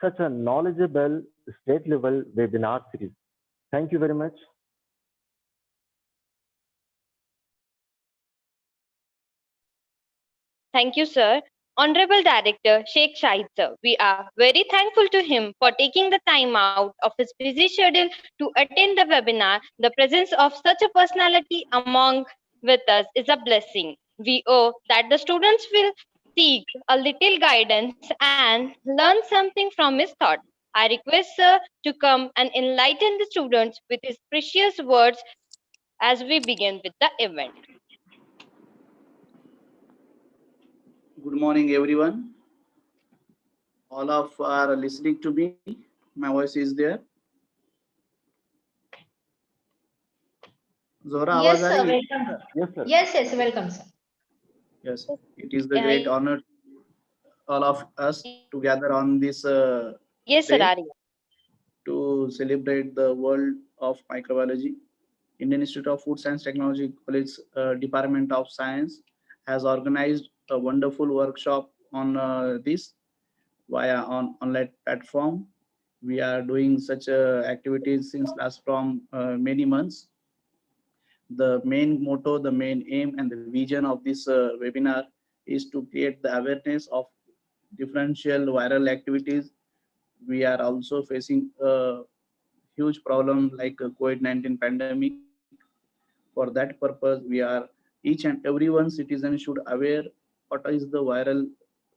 such a knowledgeable state-level webinar series. Thank you very much. Thank you, sir. Honorable Director Sheikh Shahid sir, we are very thankful to him for taking the time out of his busy schedule to attend the webinar. The presence of such a personality among with us is a blessing. We owe that the students will seek a little guidance and learn something from his thought. I request sir to come and enlighten the students with his precious words as we begin with the event. Good morning, everyone. All of are listening to me. My voice is there. Zora, Yes, आवाज आ sir. रही है? Welcome, sir. Yes, sir. Yes, welcome, sir. Yes, it is the great honor all of us to gather on this Yes, sir. day to celebrate the world of microbiology. Indian Institute of Food Science Technology College Department of Science has organized a wonderful workshop on this via on online platform. We are doing such activities since last from many months. The main motto, the main aim, and the vision of this webinar is to create the awareness of differential viral activities. We are also facing a huge problem like COVID-19 pandemic. For that purpose, we are each and everyone citizen should aware what is the viral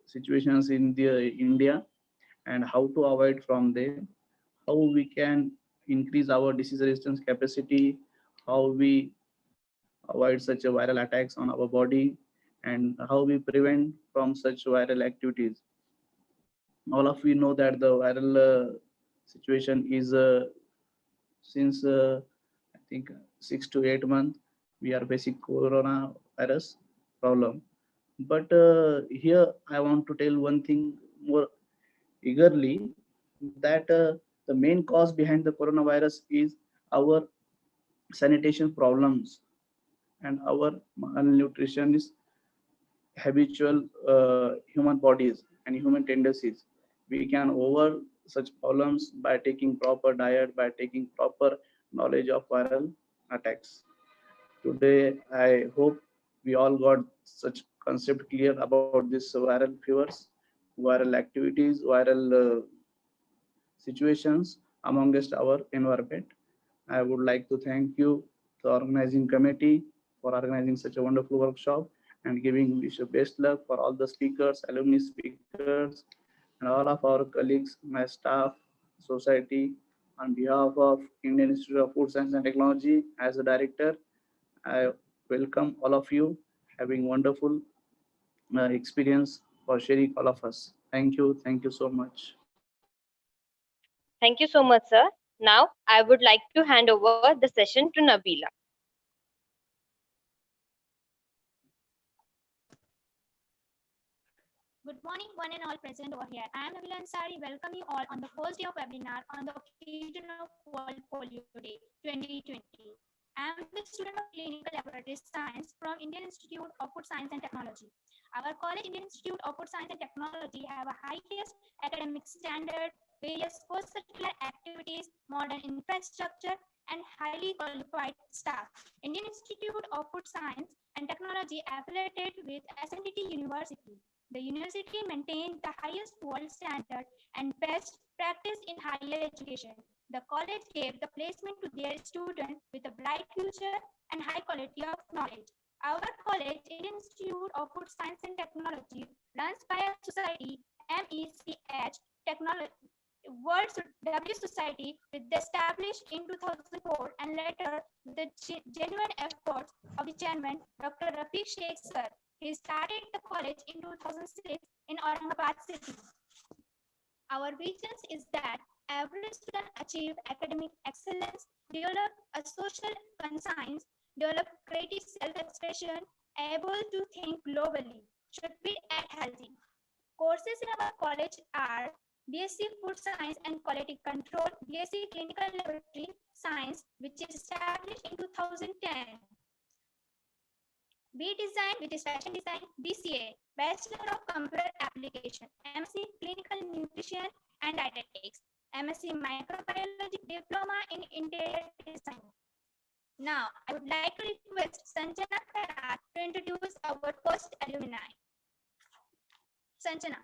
situations in the India and how to avoid from them, how we can increase our disease resistance capacity, how we avoid such a viral attacks on our body, and how we prevent from such viral activities. All of we know that the viral situation is since I think 6 to 8 months we are facing coronavirus problem. But here I want to tell one thing more eagerly that the main cause behind the coronavirus is our sanitation problems and our malnutrition is habitual human bodies and human tendencies. We can over such problems by taking proper diet, by taking proper knowledge of viral attacks. Today, I hope we all got such concept clear about this viral fevers, viral activities, viral situations amongst our environment. I would like to thank you, the organizing committee, for organizing such a wonderful workshop and giving wish you best luck for all the speakers, alumni speakers, and all of our colleagues, my staff, society. On behalf of Indian Institute of Food Science and Technology, as a director, I welcome all of you having wonderful experience for sharing all of us. Thank you. Thank you so much. Thank you so much, sir. Now, I would like to hand over the session to Nabila. Good morning, one and all present over here. I am Nabila Ansari. Welcome you all on the first day of webinar on the occasion of World Polio Day 2020. I am the student of Clinical Laboratory Science from Indian Institute of Food Science and Technology. Our college, Indian Institute of Food Science and Technology, have a highest academic standard, various co-curricular activities, modern infrastructure, and highly qualified staff. Indian Institute of Food Science and Technology affiliated with SNDT University. The university maintains the highest world standard and best practice in higher education. The college gave the placement to their students with a bright future and high quality of knowledge. Our college, Indian Institute of Food Science and Technology, runs by a society, MECH Technology, World W Society, with established in 2004 and later the genuine efforts of the chairman, Dr. Rafiq Sheikh Sir. He started the college in 2006 in Aurangabad city. Our vision is that every student achieve academic excellence, develop a social conscience, develop creative self-expression, able to think globally, should be at healthy. Courses in our college are BSc Food Science and Quality Control, BSc Clinical Laboratory Science, which is established in 2010. B Design, which is Fashion Design, BCA, Bachelor of Computer Application, MC Clinical Nutrition, and Dietetics, MSc Microbiology Diploma in Interior Design. Now, I would like to request Sanjana Karat to introduce our first alumni. Sanjana.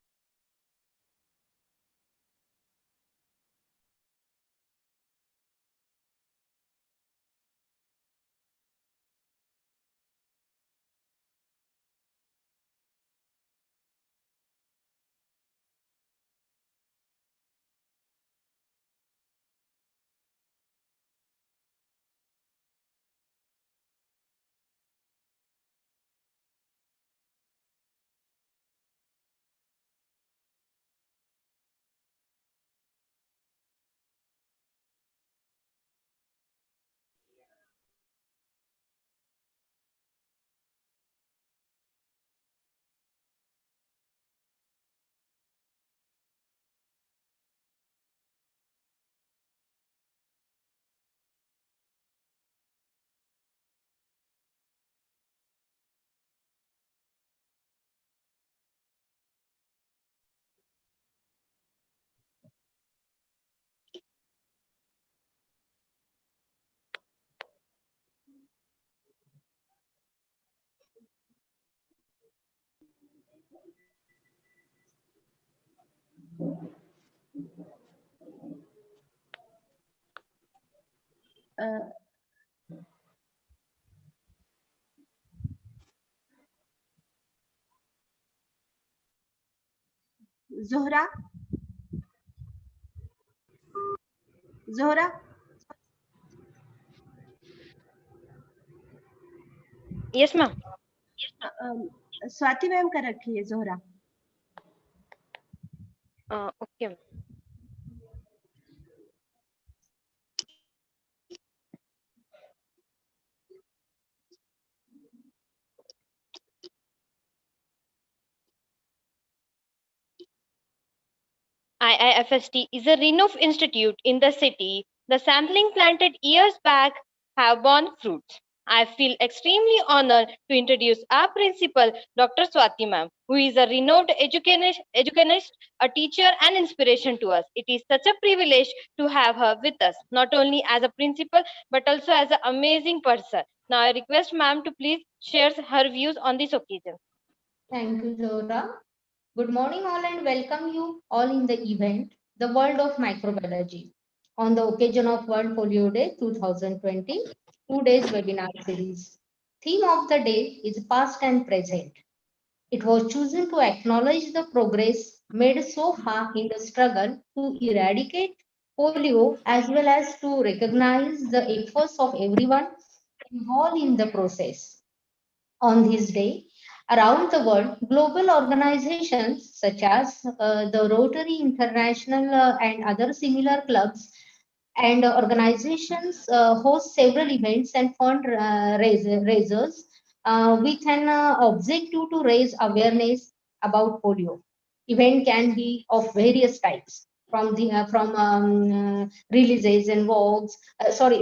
Zohra, Zohra, Yes, ma'am. Swati ma'am कर रखी है Zohra. Okay. IIFST is a renowned institute in the city. The sampling planted years back have borne fruits. I feel extremely honored to introduce our principal, Dr. Swati ma'am, who is a renowned educationist, a teacher and inspiration to us. It is such a privilege to have her with us, not only as a principal, but also as an amazing person. Now I request ma'am to please share her views on this occasion. Thank you, Zora. Good morning, all, and welcome you all in the event, The World of Microbiology, on the occasion of World Polio Day 2020, 2 days webinar series. Theme of the day is past and present. It was chosen to acknowledge the progress made so far in the struggle to eradicate polio as well as to recognize the efforts of everyone involved in the process. On this day, around the world, global organizations such as the Rotary International and other similar clubs and organizations host several events and fundraisers with an objective to raise awareness about polio. Event can be of various types, from releases and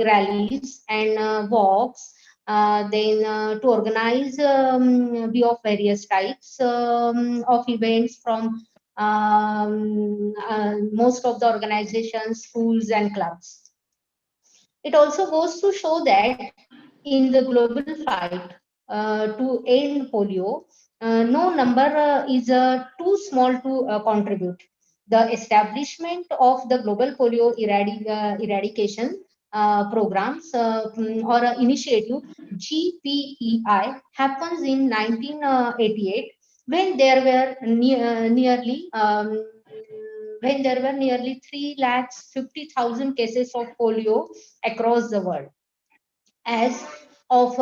rallies and walks, to organize be of various types of events from most of the organizations, schools, and clubs. It also goes to show that in the global fight to end polio, no number is too small to contribute. The establishment of the global polio eradication programs or initiative GPEI happens in 1988 when there were nearly 350,000 cases of polio across the world. As of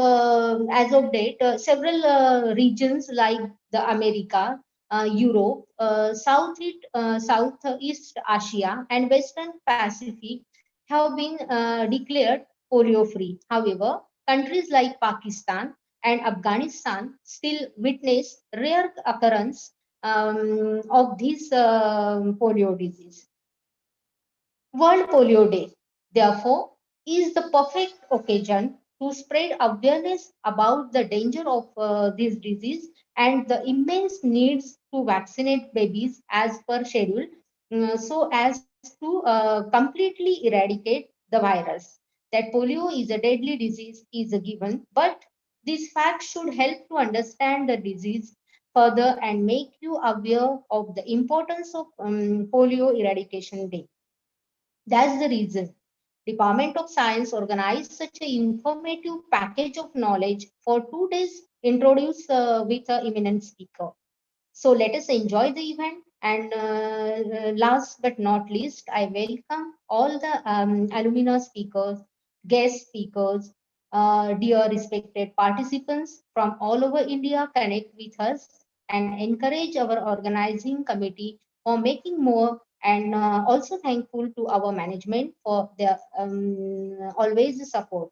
date, several regions like the America, Europe, Southeast Asia, and Western Pacific have been declared polio free. However, countries like Pakistan and Afghanistan still witness rare occurrence of this polio disease. World Polio Day, therefore, is the perfect occasion to spread awareness about the danger of this disease and the immense needs to vaccinate babies as per schedule so as to completely eradicate the virus. That polio is a deadly disease is a given, but this fact should help to understand the disease further and make you aware of the importance of Polio Eradication Day. That's the reason Department of Science organized such an informative package of knowledge for 2 days introduced with an eminent speaker. So let us enjoy the event. And last but not least, I welcome all the alumni speakers, guest speakers, dear respected participants from all over India connect with us and encourage our organizing committee for making more, and also thankful to our management for their always support.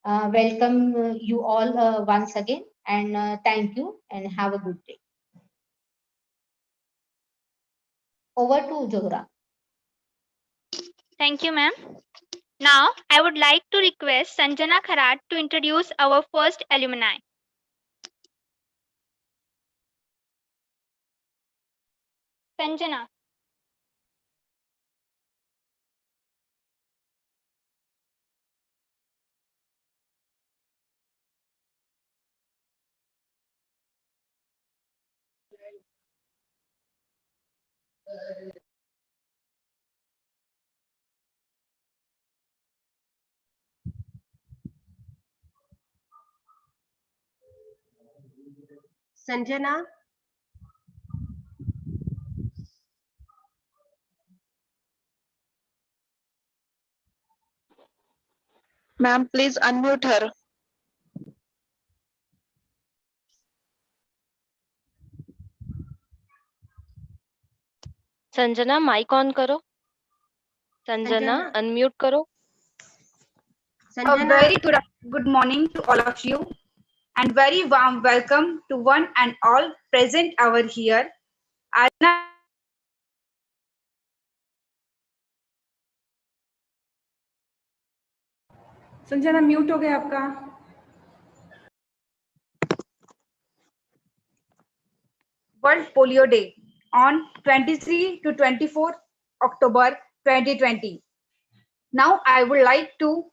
Welcome you all once again, and thank you and have a good day. Over to Zohra. Thank you, ma'am. Now, I would like to request Sanjana Kharat to introduce our first alumni. Sanjana. Sanjana, Ma'am, please unmute her. Sanjana mic on करो. Sanjana Sanjana. Unmute करो. A Sanjana, very good morning to all of you, and very warm welcome to one and all present over here. Sanjana mute हो गया आपका. World Polio Day on 23 to 24 October 2020. Now I would like to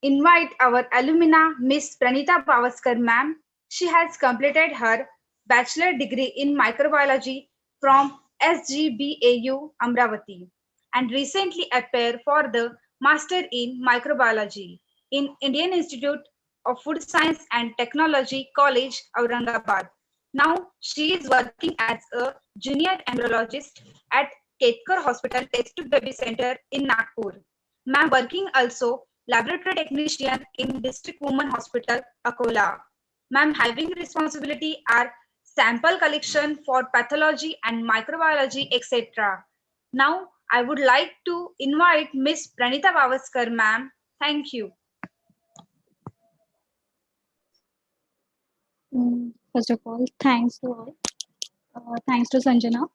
invite our alumna Miss Pranita Pavaskar ma'am. She has completed her bachelor degree in microbiology from SGBAU Amravati and recently appeared for the master in microbiology in Indian Institute of Food Science and Technology College Aurangabad. Now she is working as a junior embryologist at Ketkar Hospital Test Tube Baby Center in Nagpur. Ma'am working also laboratory technician in District Women Hospital, Akola. Ma'am having responsibility are sample collection for pathology and microbiology, etc. Now I would like to invite Miss Pranita Pavaskar, ma'am. Thank you. First of all, thanks to all. Thanks to Sanjana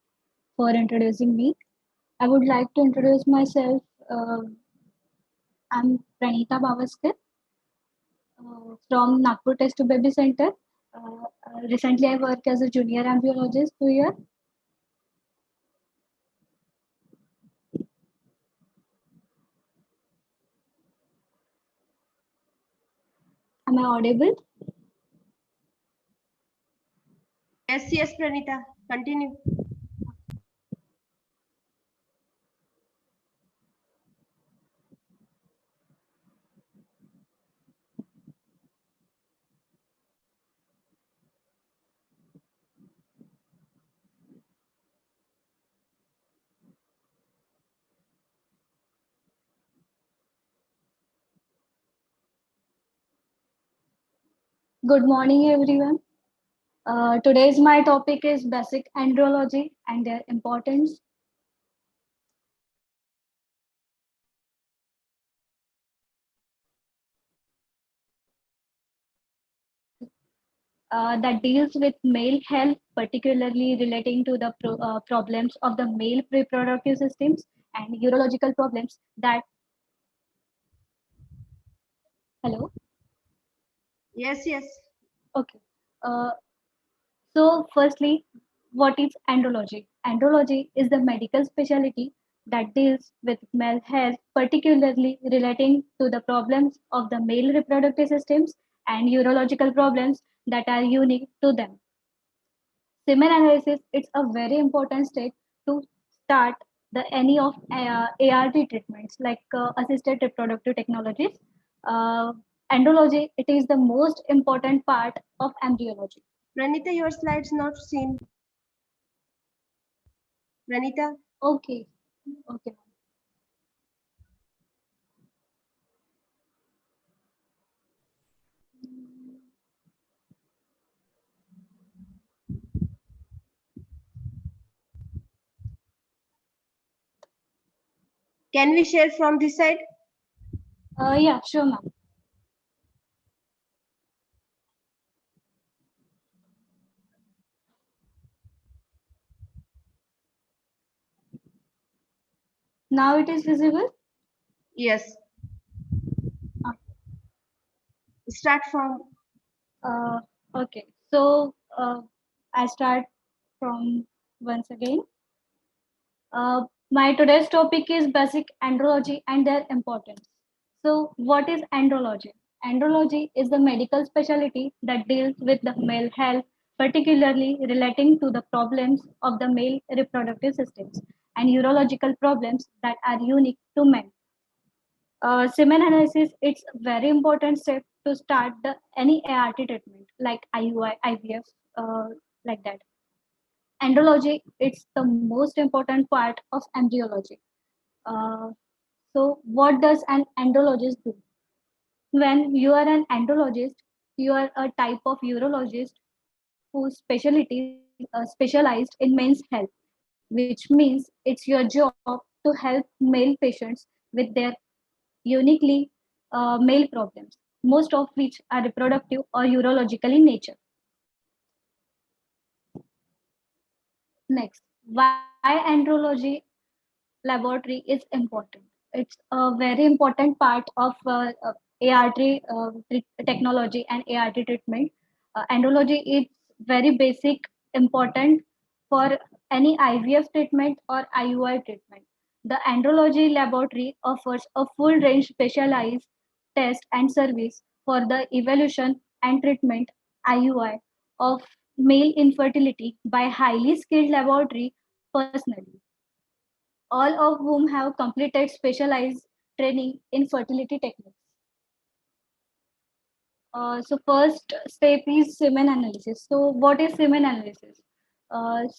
for introducing me. I would like to introduce myself. I'm Pranita Bavaskar from Nagpur Test Tube Baby Center. Recently, I work as a junior embryologist here. Am I audible? yes, Pranita, continue. Good morning, everyone. Today's my topic is basic embryology and their importance. That deals with male health, particularly relating to the problems of the male reproductive systems and urological problems that. Hello? Yes. Okay. Uh, so, firstly, what is andrology? Andrology is the medical specialty that deals with male health, particularly relating to the problems of the male reproductive systems and urological problems that are unique to them. Semen analysis it's a very important step to start the any of ART treatments like assisted reproductive technologies. Uh, Andrology it is the most important part of embryology. Pranita, your slides not seen. Pranita, Okay, okay. can we share from this side? Yeah, sure, ma'am. Now it is visible. Yes. Uh, Start from. Uh, okay, so I start from once again. My today's topic is basic andrology and their importance. So, what is andrology? Andrology is the medical specialty that deals with the male health, particularly relating to the problems of the male reproductive systems and urological problems that are unique to men. Semen analysis it's a very important step to start the any ART treatment like IUI, IVF, like that. Andrology it's the most important part of embryology. Uh, so, what does an andrologist do? When you are an andrologist, you are a type of urologist whose specialty specialized in men's health, which means it's your job to help male patients with their uniquely male problems, most of which are reproductive or urological in nature. Next, why andrology laboratory is important. It's a very important part of ART technology and ART treatment. Andrology is very basic, important for any IVF treatment or IUI treatment. The andrology laboratory offers a full range specialized test and service for the evaluation and treatment IUI of male infertility by highly skilled laboratory personnel, all of whom have completed specialized training in fertility techniques. So first step is semen analysis. So what is semen analysis?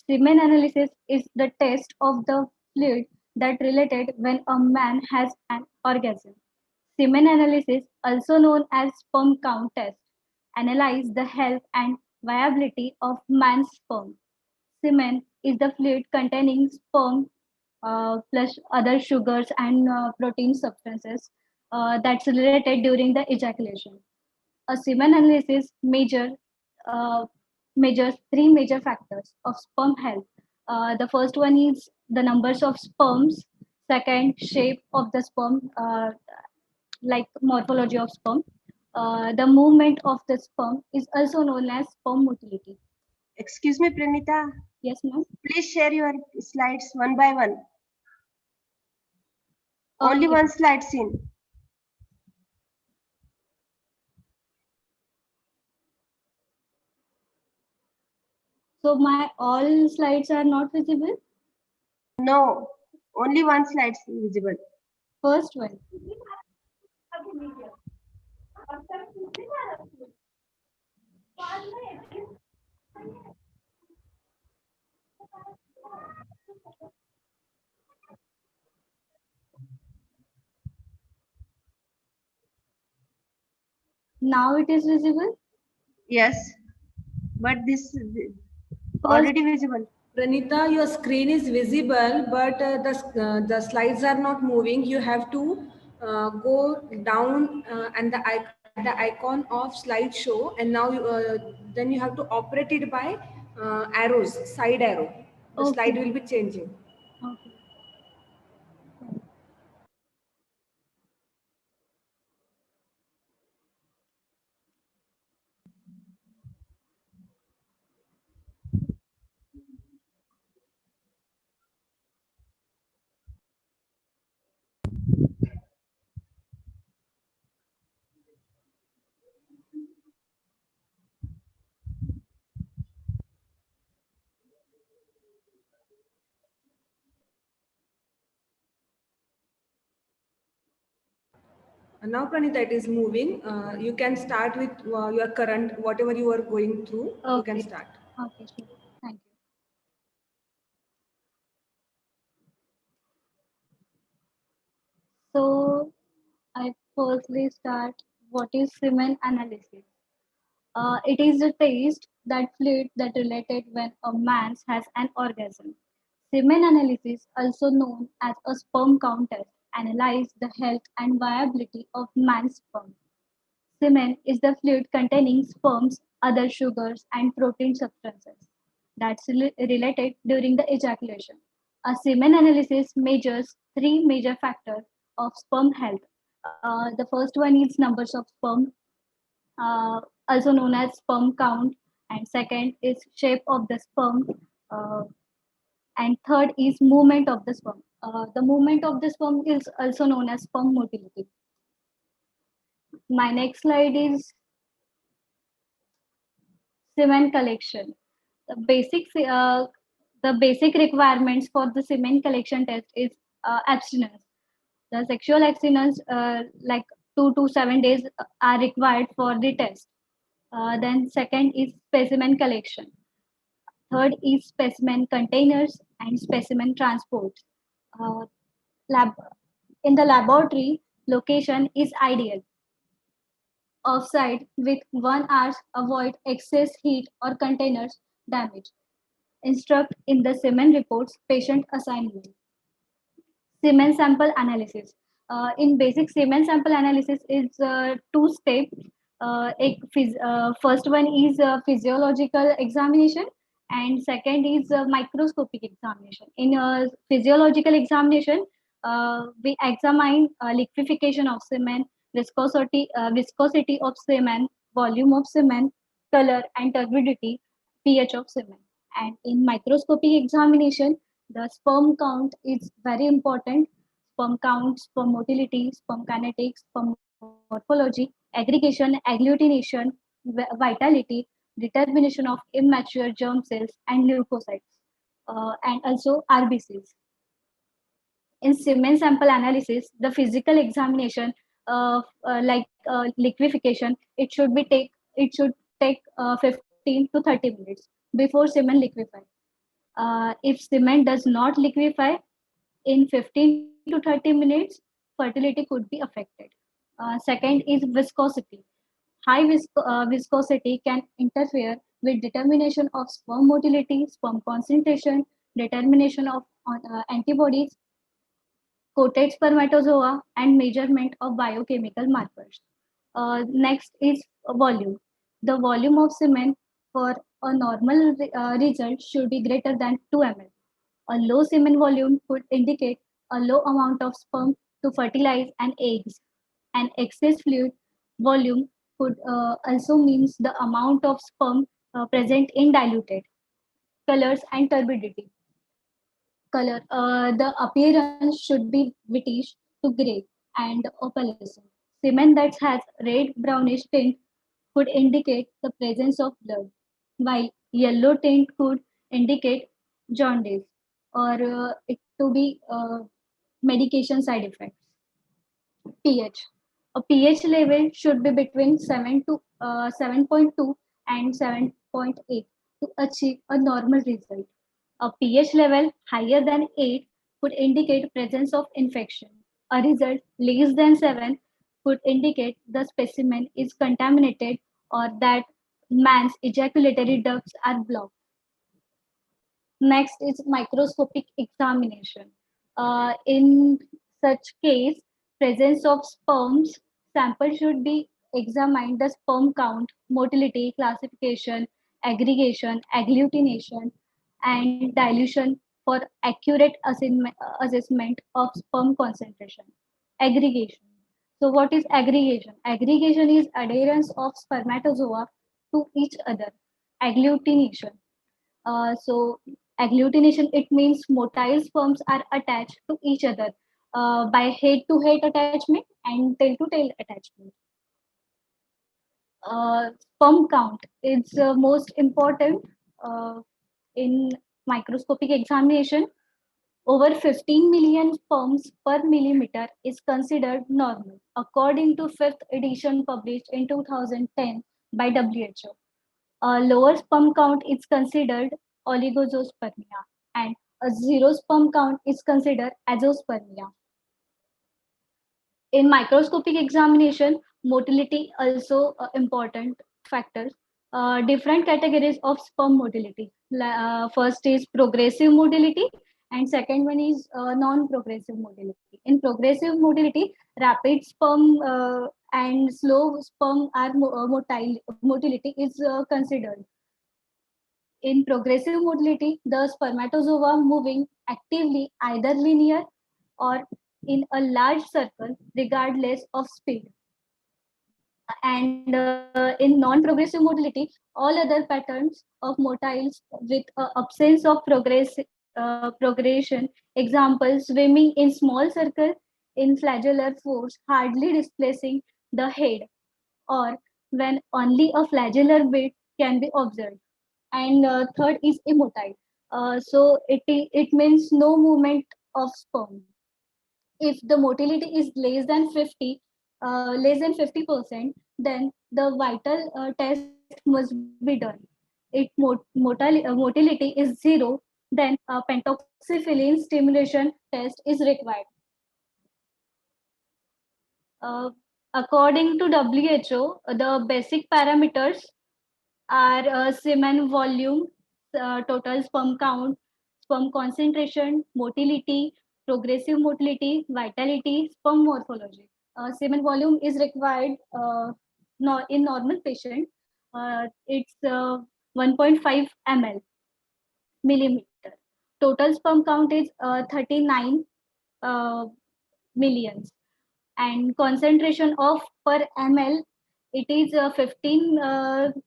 Semen analysis is the test of the fluid that related when a man has an orgasm. Semen analysis, also known as sperm count test, analyze the health and viability of man's sperm. Semen is the fluid containing sperm plus other sugars and protein substances that's related during the ejaculation. A semen analysis uh, measures three major factors of sperm health. The first one is the numbers of sperms. Second, shape of the sperm, like morphology of sperm. The movement of the sperm is also known as sperm motility. Excuse me, Pranita. Yes, ma'am. Please share your slides one by one. Only Okay. one slide seen. So my all slides are not visible. No, only one slide visible. First one. Now it is visible. Yes, but this First, already visible. Pranita, your screen is visible, but the slides are not moving. You have to go down and at the icon of slideshow, and now then you have to operate it by arrows, side arrow. The slide okay. will be changing. Okay. Now, Pranita, it is moving. You can start with your current, whatever you are going through, you can Okay. start. Okay, sure. Thank you. So I firstly start what is semen analysis. It is a test that fluid that related when a man has an orgasm. Semen analysis, also known as a sperm count test, analyze the health and viability of man's sperm. Semen is the fluid containing sperms, other sugars, and protein substances that's related during the ejaculation. A semen analysis measures three major factors of sperm health. The first one is numbers of sperm, uh, also known as sperm count, and second is shape of the sperm, uh, and third is movement of the sperm. The movement of the sperm is also known as sperm motility. My next slide is semen collection. The the basic requirements for the semen collection test is abstinence. The sexual abstinence, like 2 to 7 days, are required for the test. Then second is specimen collection. Third is specimen containers and specimen transport. Uh, lab in the laboratory, location is ideal. Offsite with 1 hour, avoid excess heat or containers damage. Instruct in the semen reports patient assignment. Semen sample analysis. In basic semen sample analysis is two steps. First one is physiological examination and second is microscopic examination. In physiological examination, we examine liquefaction of semen, viscosity of semen, volume of semen, color and turbidity, pH of semen. And in microscopic examination, the sperm count is very important. Sperm count, sperm motility, sperm kinetics, sperm morphology, aggregation, agglutination, vitality, determination of immature germ cells and leukocytes, and also RBCs. In semen sample analysis, the physical examination, like liquefaction, it should take 15 to 30 minutes before semen liquefy. If cement does not liquefy in 15 to 30 minutes, fertility could be affected. Second is viscosity. High viscosity can interfere with determination of sperm motility, sperm concentration, determination of antibodies, coated spermatozoa, and measurement of biochemical markers. Next is volume. The volume of semen for a normal result should be greater than 2 ml. A low semen volume could indicate a low amount of sperm to fertilize an eggs. An excess fluid volume could also means the amount of sperm present in diluted. Colors and turbidity. Color. The appearance should be whitish to gray and opalescent. Semen that has red brownish tint could indicate the presence of blood, while yellow tint could indicate jaundice or it to be medication side effects. pH. A pH level should be between 7.2 and 7.8 to achieve a normal result. A pH level higher than 8 could indicate presence of infection. A result less than 7 could indicate the specimen is contaminated or that man's ejaculatory ducts are blocked. Next is microscopic examination. In such case, presence of sperms, sample should be examined the sperm count, motility, classification, aggregation, agglutination, and dilution for accurate assessment of sperm concentration. Aggregation. So what is aggregation? Aggregation is adherence of spermatozoa to each other. Agglutination. So agglutination, it means motile sperms are attached to each other by head-to-head attachment and tail-to-tail attachment. Sperm count is most important uh, in microscopic examination. Over 15 million sperms per millimeter is considered normal, according to fifth edition published in 2010 by WHO. A lower sperm count is considered oligospermia, and a zero sperm count is considered azoospermia. In microscopic examination, motility also important factors. Different categories of sperm motility. First is progressive motility, and second one is non-progressive motility. In progressive motility, rapid sperm and slow sperm are motility is considered. In progressive motility, the spermatozoa moving actively either linear or in a large circle regardless of speed. And in non-progressive motility, all other patterns of motiles with absence of progression, example, swimming in small circle in flagellar force, hardly displacing the head, or when only a flagellar bit can be observed. And third is immotile. So it means no movement of sperm. If the motility is less than 50%, then the vital test must be done. If motility is zero, then a pentoxyphylline stimulation test is required. Uh, According to WHO, the basic parameters are semen volume, total sperm count, sperm concentration, motility, progressive motility, vitality, sperm morphology. Semen volume is required in normal patient. It's 1.5 ml millimeter. Total sperm count is 39 uh, millions, and concentration of per ml, it is 15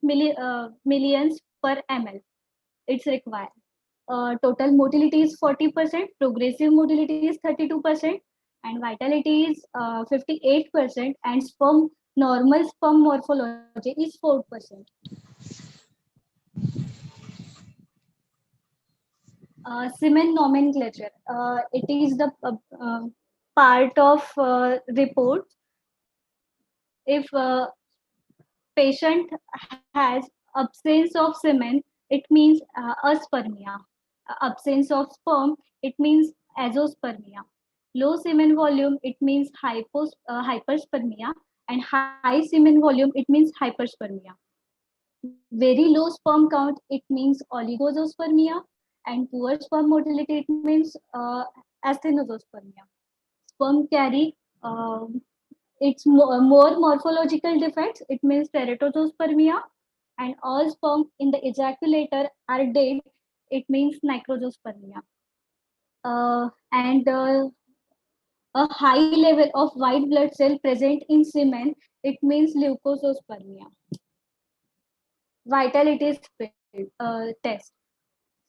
millions per ml. It's required. Total motility is 40%, progressive motility is 32%, and vitality is 58%, and normal sperm morphology is 4%. Semen nomenclature. It is the part of report. If patient has absence of semen, it means aspermia. Absence of sperm, it means azoospermia. Low semen volume, it means hyperspermia, and high semen volume, it means hyperspermia. Very low sperm count, it means oligospermia, and poor sperm motility, it means asthenospermia. Sperm carry it's more morphological defects, it means teratospermia, and all sperm in the ejaculator are dead, it means necrospermia. And a high level of white blood cell present in semen, it means leucospermia. Vitality test.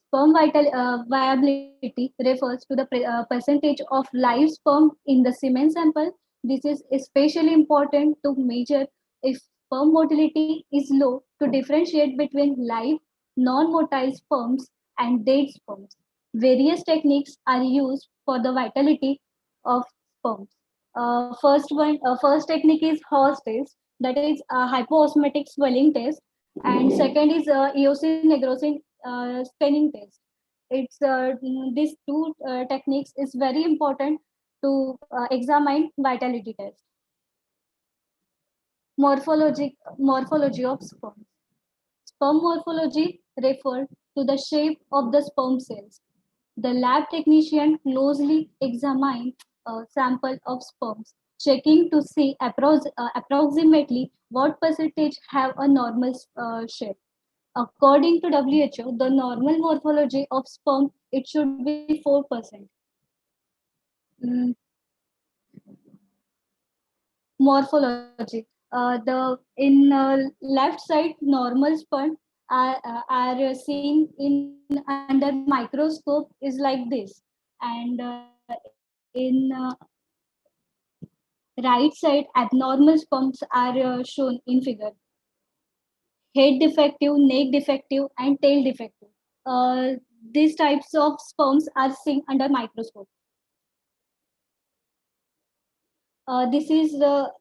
Sperm viability refers to the percentage of live sperm in the semen sample. This is especially important to measure if sperm motility is low to differentiate between live, non-motile sperms and dead sperms. Various techniques are used for the vitality of sperms. First technique is horse test, that is a hypoosmotic swelling test, and second is eosin negrosin staining test. It's these two techniques is very important to examine vitality test. Morphology of sperm. Sperm morphology refers to the shape of the sperm cells. The lab technician closely examines a sample of sperms, checking to see approximately what percentage have a normal shape. According to WHO, the normal morphology of sperm, it should be 4%. Mm, Morphology. The in left side, normal sperm are seen in under microscope is like this, and in right side, abnormal sperms are shown in figure. Head defective, neck defective, and tail defective. these types of sperms are seen under microscope. This is the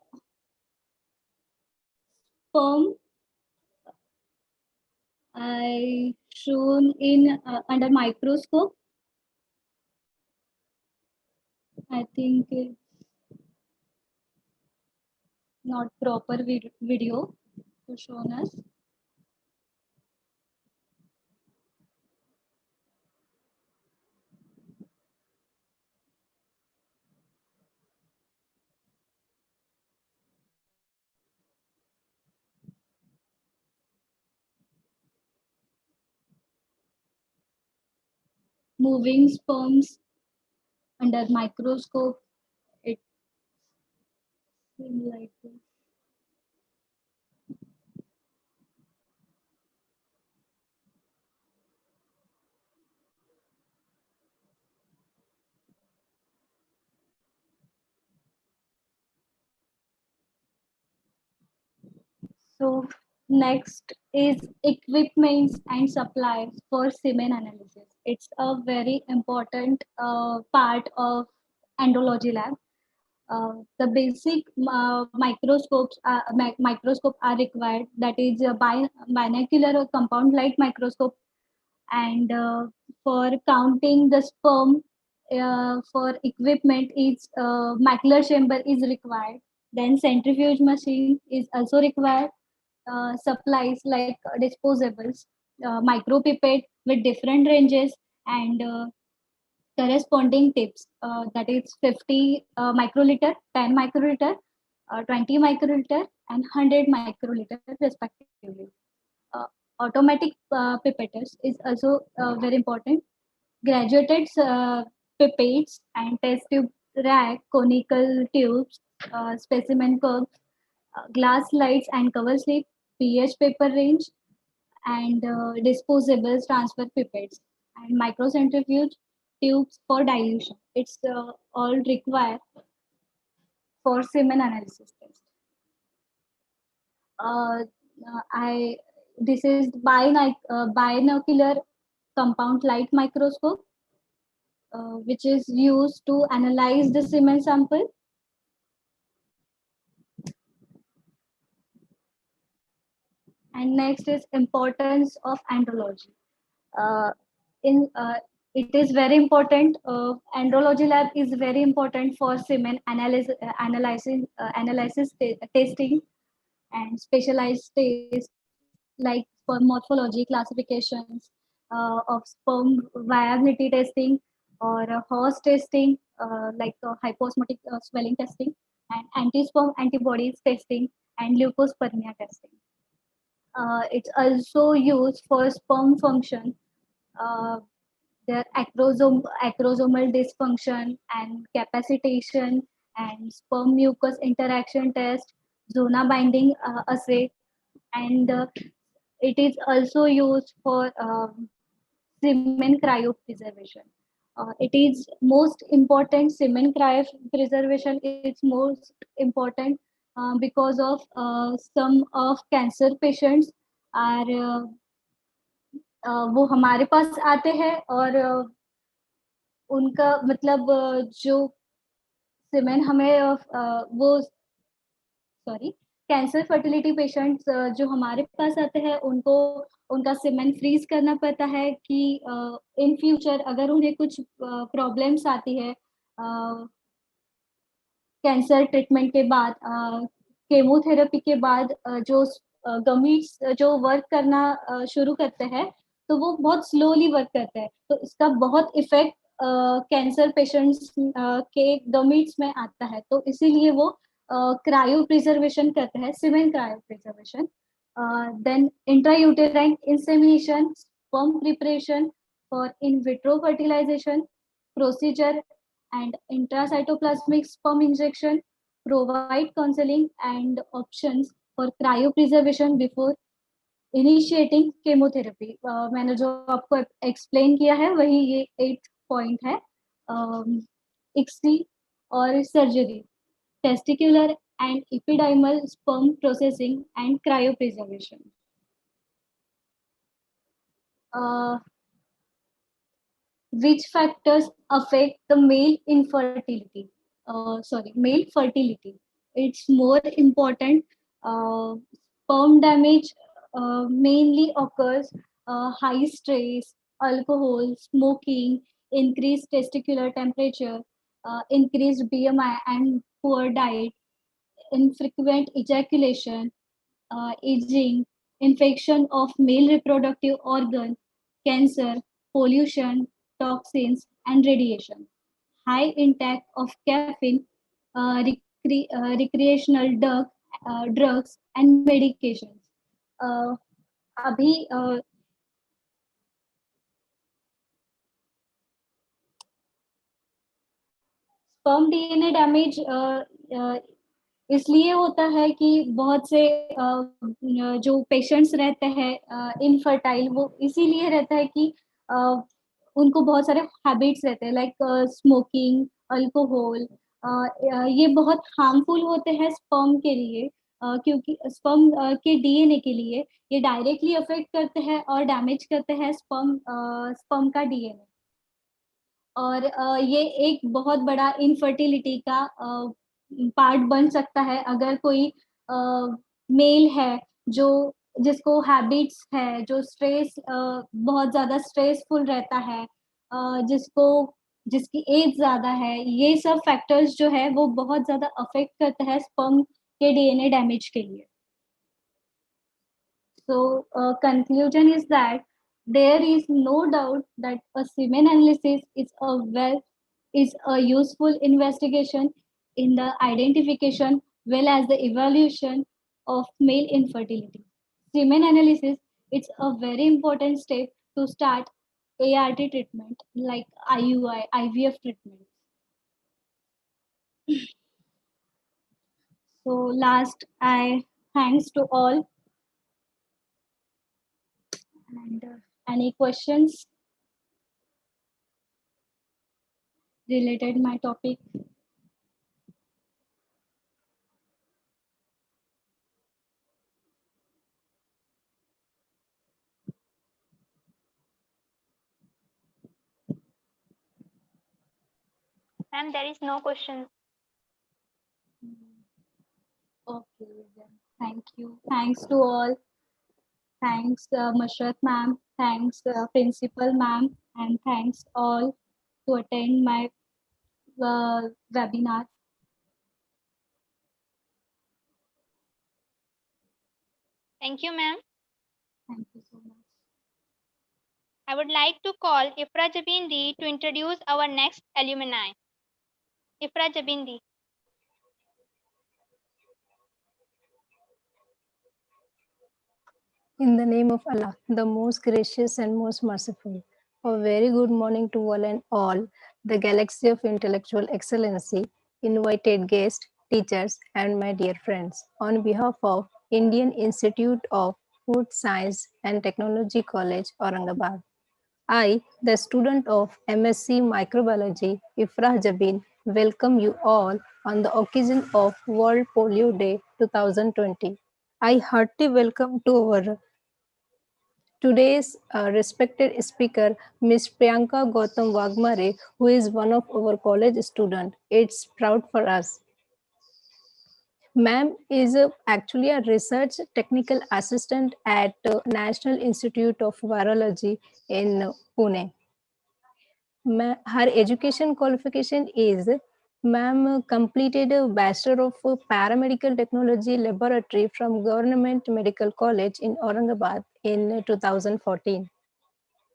sperm I shown in under microscope. I think it's not proper video to show us. Moving sperms under microscope, it seems like this. So next is equipments and supplies for semen analysis. It's a very important part of andrology lab. The basic microscope are required. That is a binocular or compound light microscope, and for counting the sperm, for equipment, is macular chamber is required. Then centrifuge machine is also required. Supplies like disposables, micropipette with different ranges, and corresponding tips, that is 50 microliter, 10 microliter, 20 microliter, and 100 microliter respectively. Automatic pipetters is also very important. Graduated pipettes and test tube rack, conical tubes, specimen cups, glass slides and cover slip, pH paper range, and disposables transfer pipettes, and microcentrifuge tubes for dilution. It's all required for semen analysis test. Uh, I This is binocular compound light microscope, which is used to analyze the semen sample. And next is importance of andrology. Uh, in It is very important. Andrology lab is very important for semen testing and specialized tests like sperm morphology classifications, of sperm viability testing, or horse testing, like hyposmotic swelling testing, and anti-sperm antibodies testing, and leucospermia testing. It's also used for sperm function, uh, their acrosomal dysfunction and capacitation, and sperm mucus interaction test, zona binding assay, and it is also used for semen cryopreservation. It is most important. Semen cryopreservation is most important because of some of cancer patients are वो हमारे पास आते हैं, और उनका मतलब जो सीमेन हमें वो सॉरी कैंसर फर्टिलिटी पेशेंट्स जो हमारे पास आते हैं, उनको उनका सीमेन फ्रीज करना पड़ता है कि इन फ्यूचर अगर उन्हें कुछ प्रॉब्लम्स आती है कैंसर ट्रीटमेंट के बाद, केमोथेरेपी के बाद, जो गमीट्स जो वर्क करना शुरू करते हैं, तो वो बहुत स्लोली वर्क करते हैं, तो इसका बहुत इफेक्ट कैंसर पेशेंट्स के गमीट्स में आता है, तो इसीलिए वो क्रायो प्रिजर्वेशन करते हैं, semen cryopreservation. Then intrauterine insemination, sperm preparation for in vitro fertilization procedure, and intracytoplasmic sperm injection provide counseling and options for cryopreservation before initiating chemotherapy. मैंने जो आपको explain किया है वही ये 8th point है. ICSI और surgery, testicular and epididymal sperm processing and cryopreservation. 'Cryopreservation' is a process in which sperm are preserved for 7 days. It is used to preserve sperm from cancer, infections, and diseases. It is also used for sperm preparation for in vitro fertilization, procedure, and intracytoplasmic sperm injection provide counseling and options for cryopreservation before initiating chemotherapy. मैंने जो आपको explain किया है वही ये 8th point है. ICSI और surgery, testicular and epididymal sperm processing and cryopreservation. which factors affect the male infertility? Male fertility. It's more important. Sperm damage mainly occurs high stress, alcohol, smoking, increased testicular temperature, increased BMI, and poor diet, infrequent ejaculation, aging, infection of male reproductive organ, cancer, pollution, toxins, and radiation. High intake of caffeine, recreational drugs, and medications. Uh, अभी sperm DNA damage इसलिए होता है कि बहुत से जो patients रहते हैं इनफर्टाइल, वो इसीलिए रहता है कि उनको बहुत सारे हैबिट्स रहते हैं लाइक स्मोकिंग, अल्कोहल। ये बहुत हार्मफुल होते हैं स्पर्म के लिए, क्योंकि स्पर्म के डीएनए के लिए ये डायरेक्टली अफेक्ट करते हैं और डैमेज करते हैं स्पर्म का डीएनए। और ये एक बहुत बड़ा इनफर्टिलिटी का पार्ट बन सकता है अगर कोई मेल है जो जिसको हैबिट्स है, जो स्ट्रेस बहुत ज्यादा स्ट्रेसफुल रहता है, जिसको जिसकी एज ज्यादा है। ये सब फैक्टर्स जो है वो बहुत ज्यादा अफेक्ट करते हैं स्पर्म के डीएनए डैमेज के लिए। So, conclusion is that there is no doubt that a semen analysis is a useful investigation in the identification well as the evaluation of male infertility. Semen analysis it's a very important step to start ART treatment like IUI, IVF treatment. So last, I thanks to all. And any questions related my topic? Ma'am, there is no question. Okay, then. Thank you. Thanks to all. Thanks, Mashrat ma'am. Thanks, principal ma'am, and thanks all to attend my webinar. Thank you, ma'am. Thank you so much. I would like to call Ifra Jabindi to introduce our next alumni. Ifra Jabindi. In the name of Allah, the most gracious and most merciful, a very good morning to one and all, the galaxy of intellectual excellency, invited guests, teachers, and my dear friends. On behalf of Indian Institute of Food Science and Technology College, Aurangabad, I, the student of MSc Microbiology, Ifrah Jabin, welcome you all on the occasion of World Polio Day 2020. I heartily welcome to our today's respected speaker, Ms. Priyanka Gautam Wagmare, who is one of our college students. It's proud for us. Ma'am is actually a research technical assistant at National Institute of Virology in Pune. Her education qualification is Ma'am completed a Bachelor of Paramedical Technology Laboratory from Government Medical College in Aurangabad in 2014.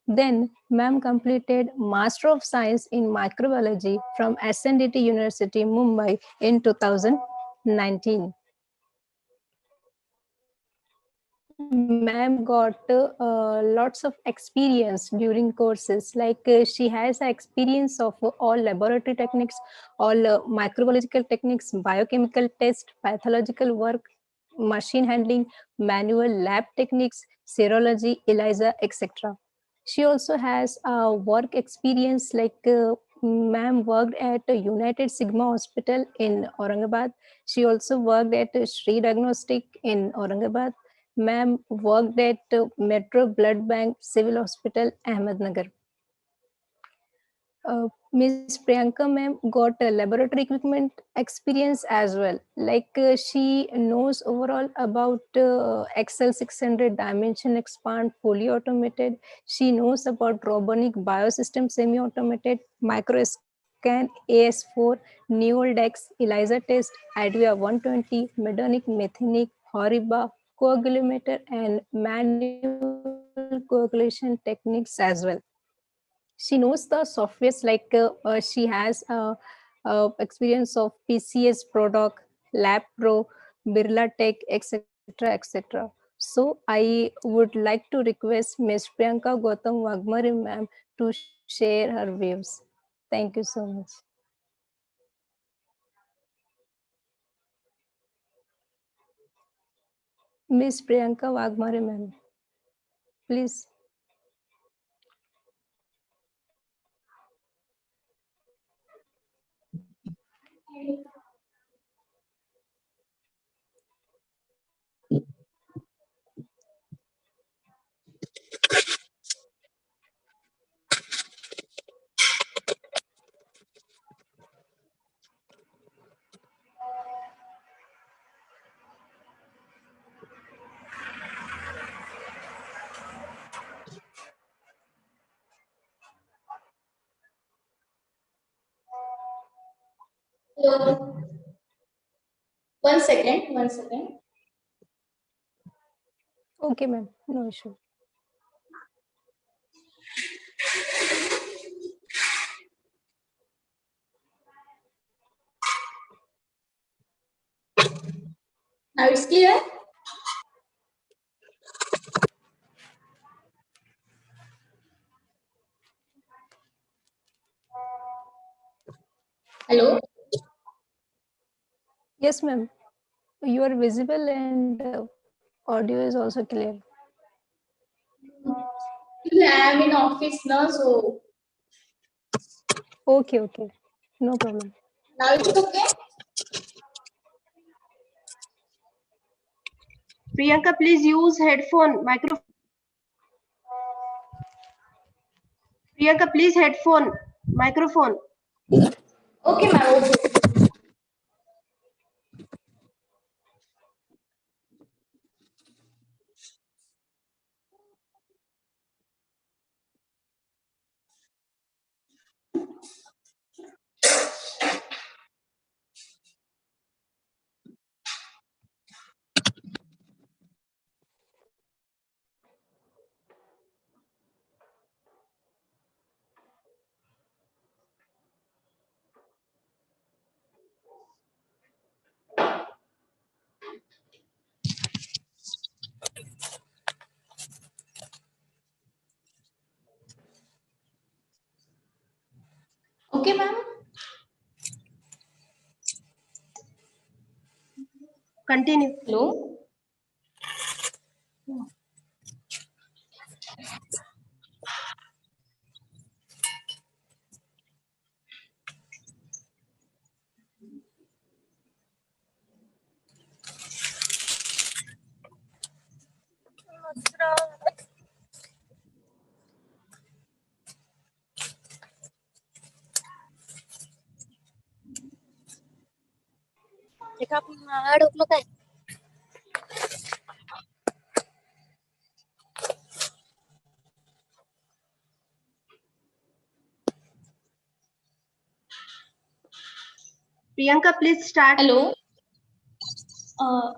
Then, Ma'am completed Master of Science in Microbiology from SNDT University, Mumbai in 2019. Ma'am got lots of experience during courses, like she has experience of all laboratory techniques, all microbiological techniques, biochemical test, pathological work, machine handling, manual lab techniques, serology, ELISA, etc. She also has work experience, like ma'am worked at United Sigma Hospital in Aurangabad. She also worked at Sri Diagnostic in Aurangabad. Ma'am worked at Metro Blood Bank Civil Hospital, Ahmednagar. Miss Priyanka ma'am got a laboratory equipment experience as well. Like she knows overall about Excel 600 dimension expand fully automated. She knows about robotic biosystem semi-automated, microscan AS4, Neoldex, ELISA test, IDVIA 120, Medonic, Methanic, Horiba, coagulator, and manual coagulation techniques as well. She knows the softwares like she has experience of PCS product, Lab Pro, Birla Tech, etc. So I would like to request Ms. Priyanka Gautam Wagmare ma'am to share her views. Thank you so much. Ms. Priyanka Wagmare ma'am, please. Hello. One second, one second. Okay ma'am, no issue. Now it's clear? Hello? Yes ma'am, you are visible and audio is also clear. I am in office now, so Okay, no problem. now it's okay? Priyanka, please use headphone, microphone. Priyanka, please headphone, microphone. Okay, ma'am. Okay. Okay, ma'am. Continue. Hello. Priyanka, please start. Hello.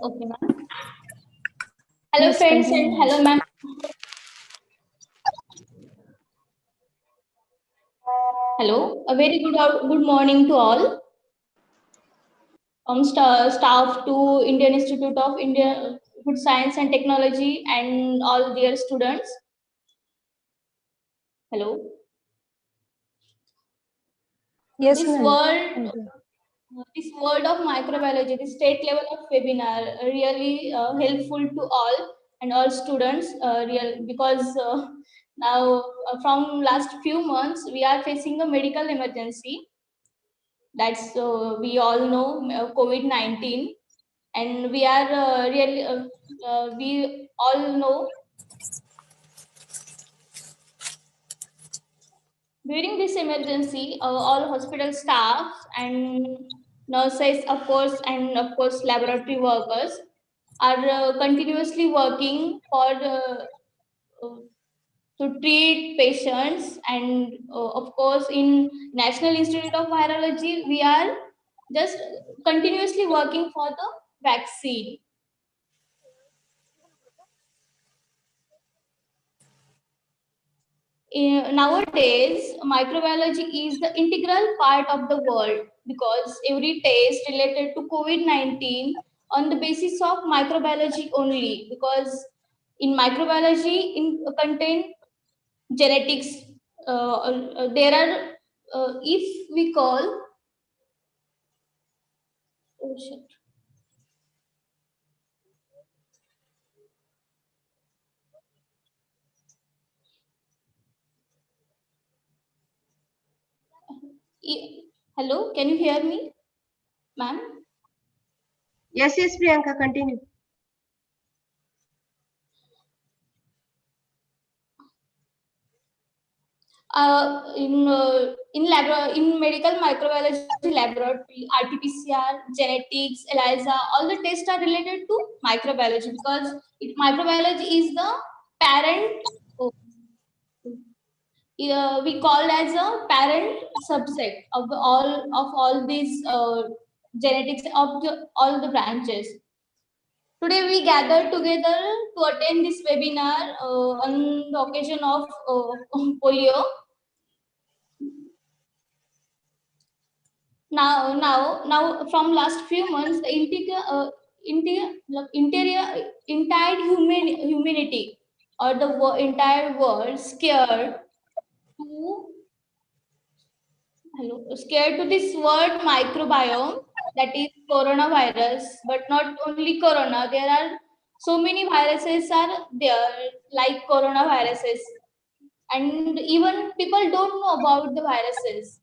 Okay, ma'am. Hello, Please friends, continue, and ma'am. hello, ma'am. Hello. A very good morning to all. Staff to Indian Institute of India Food Science and Technology and all dear students. Hello. Yes This ma'am. world, this world of microbiology, the state level of webinar, really helpful to all and all students. Because now from last few months we are facing a medical emergency. That's we all know COVID-19, and we are we all know During this emergency, all hospital staff and nurses, of course, and of course, laboratory workers are continuously working for to treat patients. And of course, in National Institute of Virology, we are just continuously working for the vaccine. Nowadays, microbiology is the integral part of the world because every test related to COVID-19 on the basis of microbiology only, because in microbiology in contain genetics. There are, if we call, oh shit. Hello, can you hear me, ma'am? Yes, yes, Priyanka, continue. In medical microbiology laboratory, RT-PCR, genetics, ELISA, all the tests are related to microbiology because microbiology is the parent. Oh, we call as a parent subset of all these genetics of all the branches. Today we gathered together to attend this webinar on the occasion of polio. Now, from last few months, the entire humanity or the entire world to scared to this word microbiome, that is coronavirus. But not only corona, there are so many viruses are there like coronaviruses, and even people don't know about the viruses.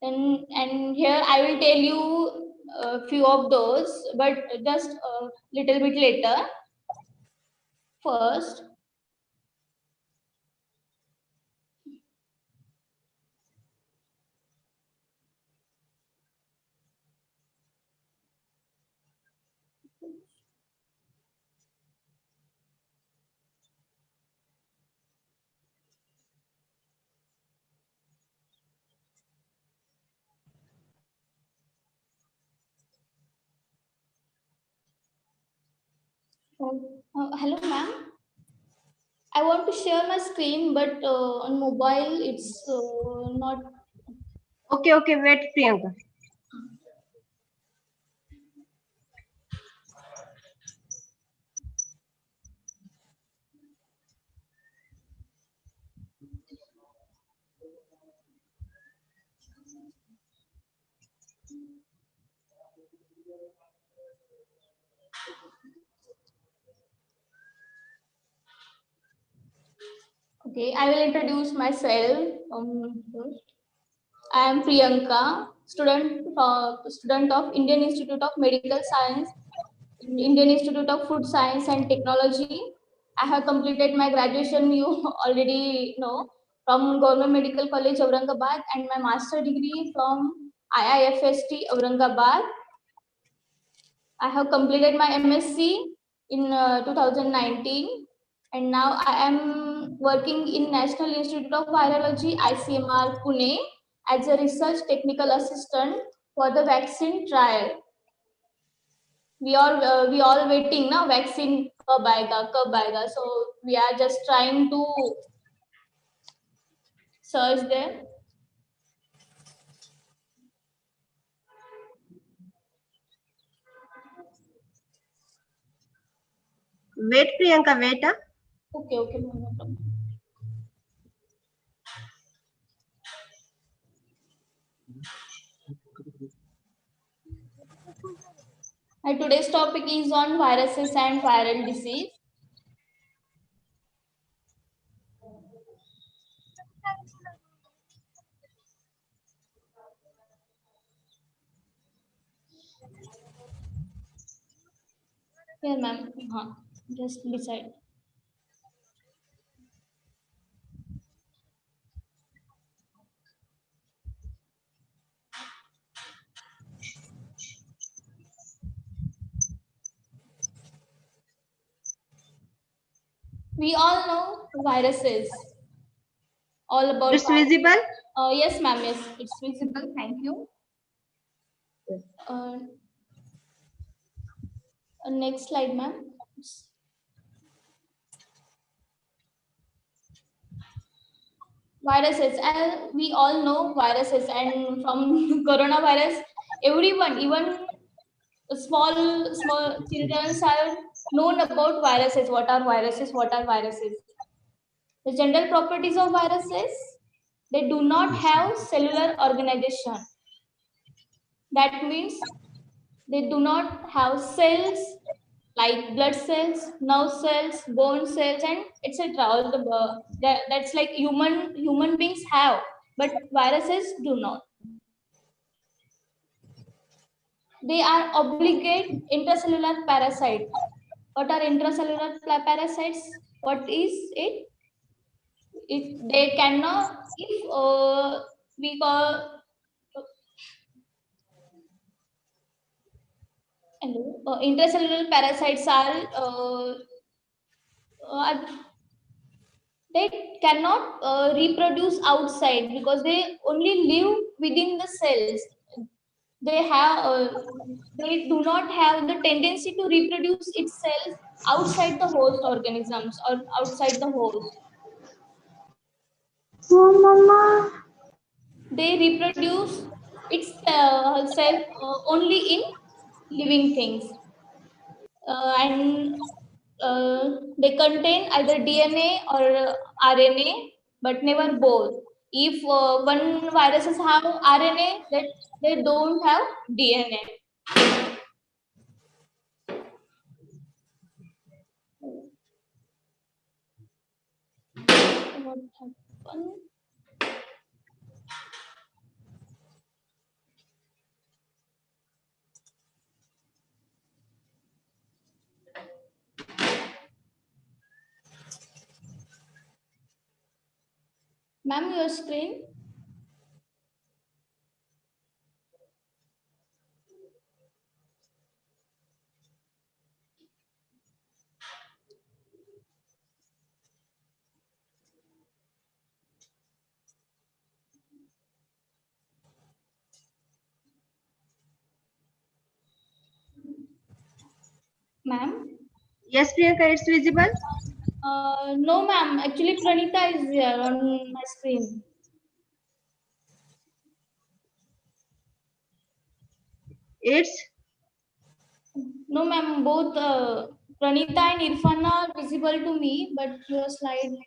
And here I will tell you a few of those, but just a little bit later. First, hello ma'am. I want to share my screen, but on mobile it's not. Okay, okay, wait, Priyanka. Okay, I will introduce myself. I am Priyanka, student of Indian Institute of Medical Science, Indian Institute of Food Science and Technology. I have completed my graduation, you already know, from Government Medical College Aurangabad, and my master degree from IIFST Aurangabad. I have completed my MSc in 2019, and now I am working in National Institute of Virology, ICMR Pune, as a research technical assistant for the vaccine trial. We all waiting now, vaccine kab aayega. So we are just trying to search there. Wait, Priyanka, wait. Okay, no problem. And today's topic is on viruses and viral disease. Here, ma'am. Just beside. We all know viruses. All about It's visible? Yes, ma'am. Yes, it's visible. Thank you. Next slide, ma'am. Viruses, and we all know viruses, and from coronavirus, everyone, even small children are known about viruses. What are viruses? What are viruses? The general properties of viruses: they do not have cellular organization. That means they do not have cells like blood cells, nerve cells, bone cells, and etc. All that's like human beings have, but viruses do not. They are obligate intracellular parasite. What are intracellular parasites? What is it? They cannot, if we call intracellular parasites are they cannot reproduce outside because they only live within the cells. They do not have the tendency to reproduce itself outside the host organisms or outside the host. Oh, mama. They reproduce itself only in living things, and they contain either DNA or RNA, but never both. If one viruses have RNA, that they don't have DNA. What happened? Ma'am, your screen. Ma'am? Yes, Priyanka, it's visible. No, ma'am. Actually, Pranita is here on my screen. It's? No, ma'am. Both Pranita and Irfan are visible to me, but your slide.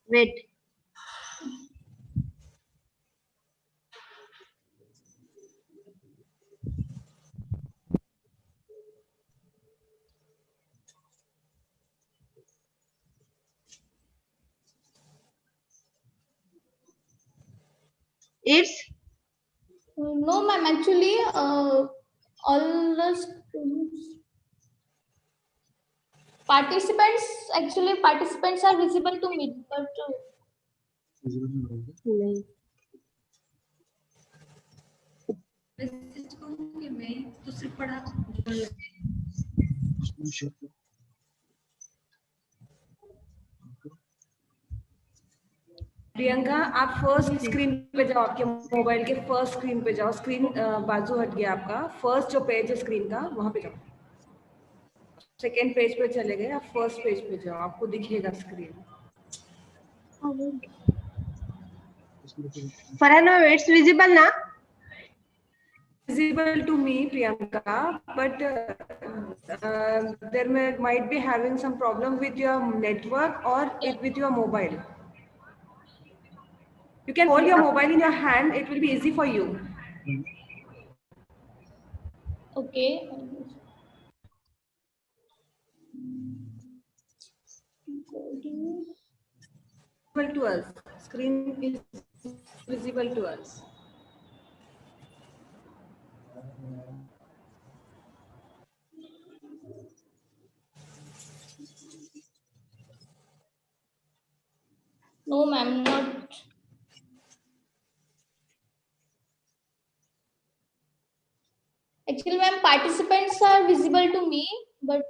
Wait. It's? No, ma'am. Actually, all the participants are visible to me, but Priyanka आप first screen पे जाओ, आपके mobile के first screen पे जाओ. Screen बाजू हट गया आपका. फर्स्ट जो पेज है स्क्रीन का वहां पे जाओ. सेकेंड पेज पे चले गए, आप फर्स्ट पेज पे जाओ, आपको दिखेगा screen. Farhana, it's visible now? Visible to me, Priyanka, but there might be having some problem with your network or with your mobile. You can hold your mobile in your hand, it will be easy for you. okay. Visible to us. Screen is visible to us. No, ma'am, not. Actually, ma'am, participants are visible to me, but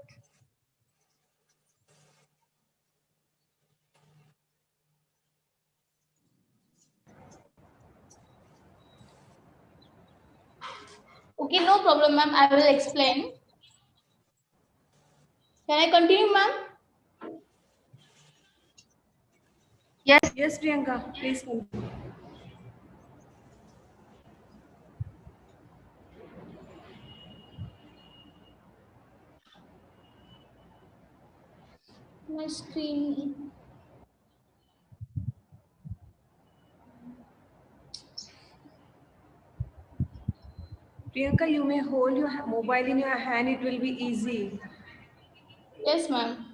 okay, no problem, ma'am. I will explain. Can I continue, ma'am? Yes. Yes, Priyanka, please continue. My screen. Priyanka, you may hold your mobile in your hand, it will be easy. Yes, ma'am.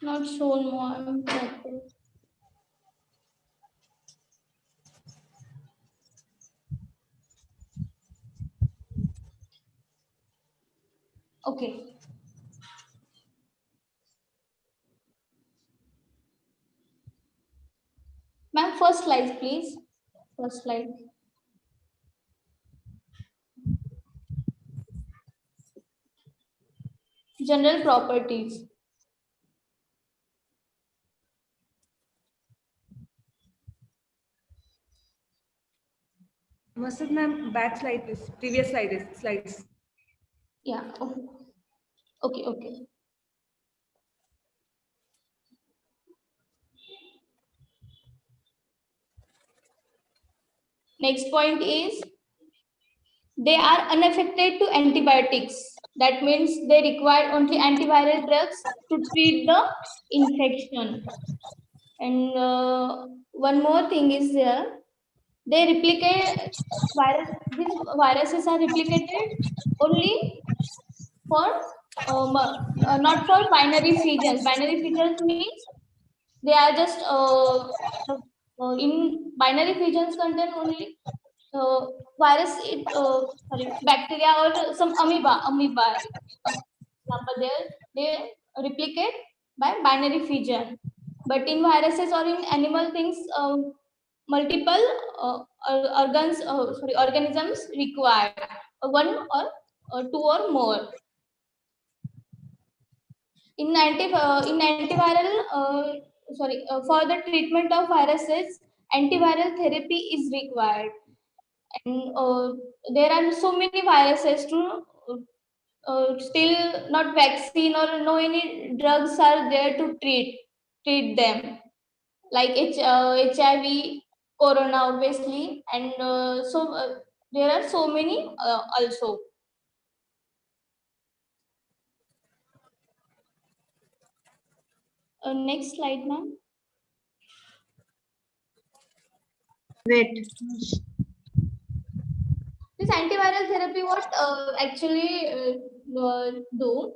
Not shown more. Okay. Ma'am, first slide, please. First slide. General properties. Masud ma'am, back slide please. Previous slides. Yeah. Okay. Okay. Okay. Next point is they are unaffected to antibiotics. That means they require only antiviral drugs to treat the infection. And one more thing is there, they replicate virus. These viruses are replicated only for not for binary fissions. Binary fissions means they are just in binary fissions contain only virus, sorry, bacteria or some amoeba. Example, they replicate by binary fission. But in viruses or in animal things, multiple organisms require one or two or more. In antiviral, for the treatment of viruses, antiviral therapy is required, and there are so many viruses to still not vaccine or no any drugs are there to treat them, like HIV, corona, obviously, and there are so many also. Next slide, ma'am. Wait. This antiviral therapy, what actually do?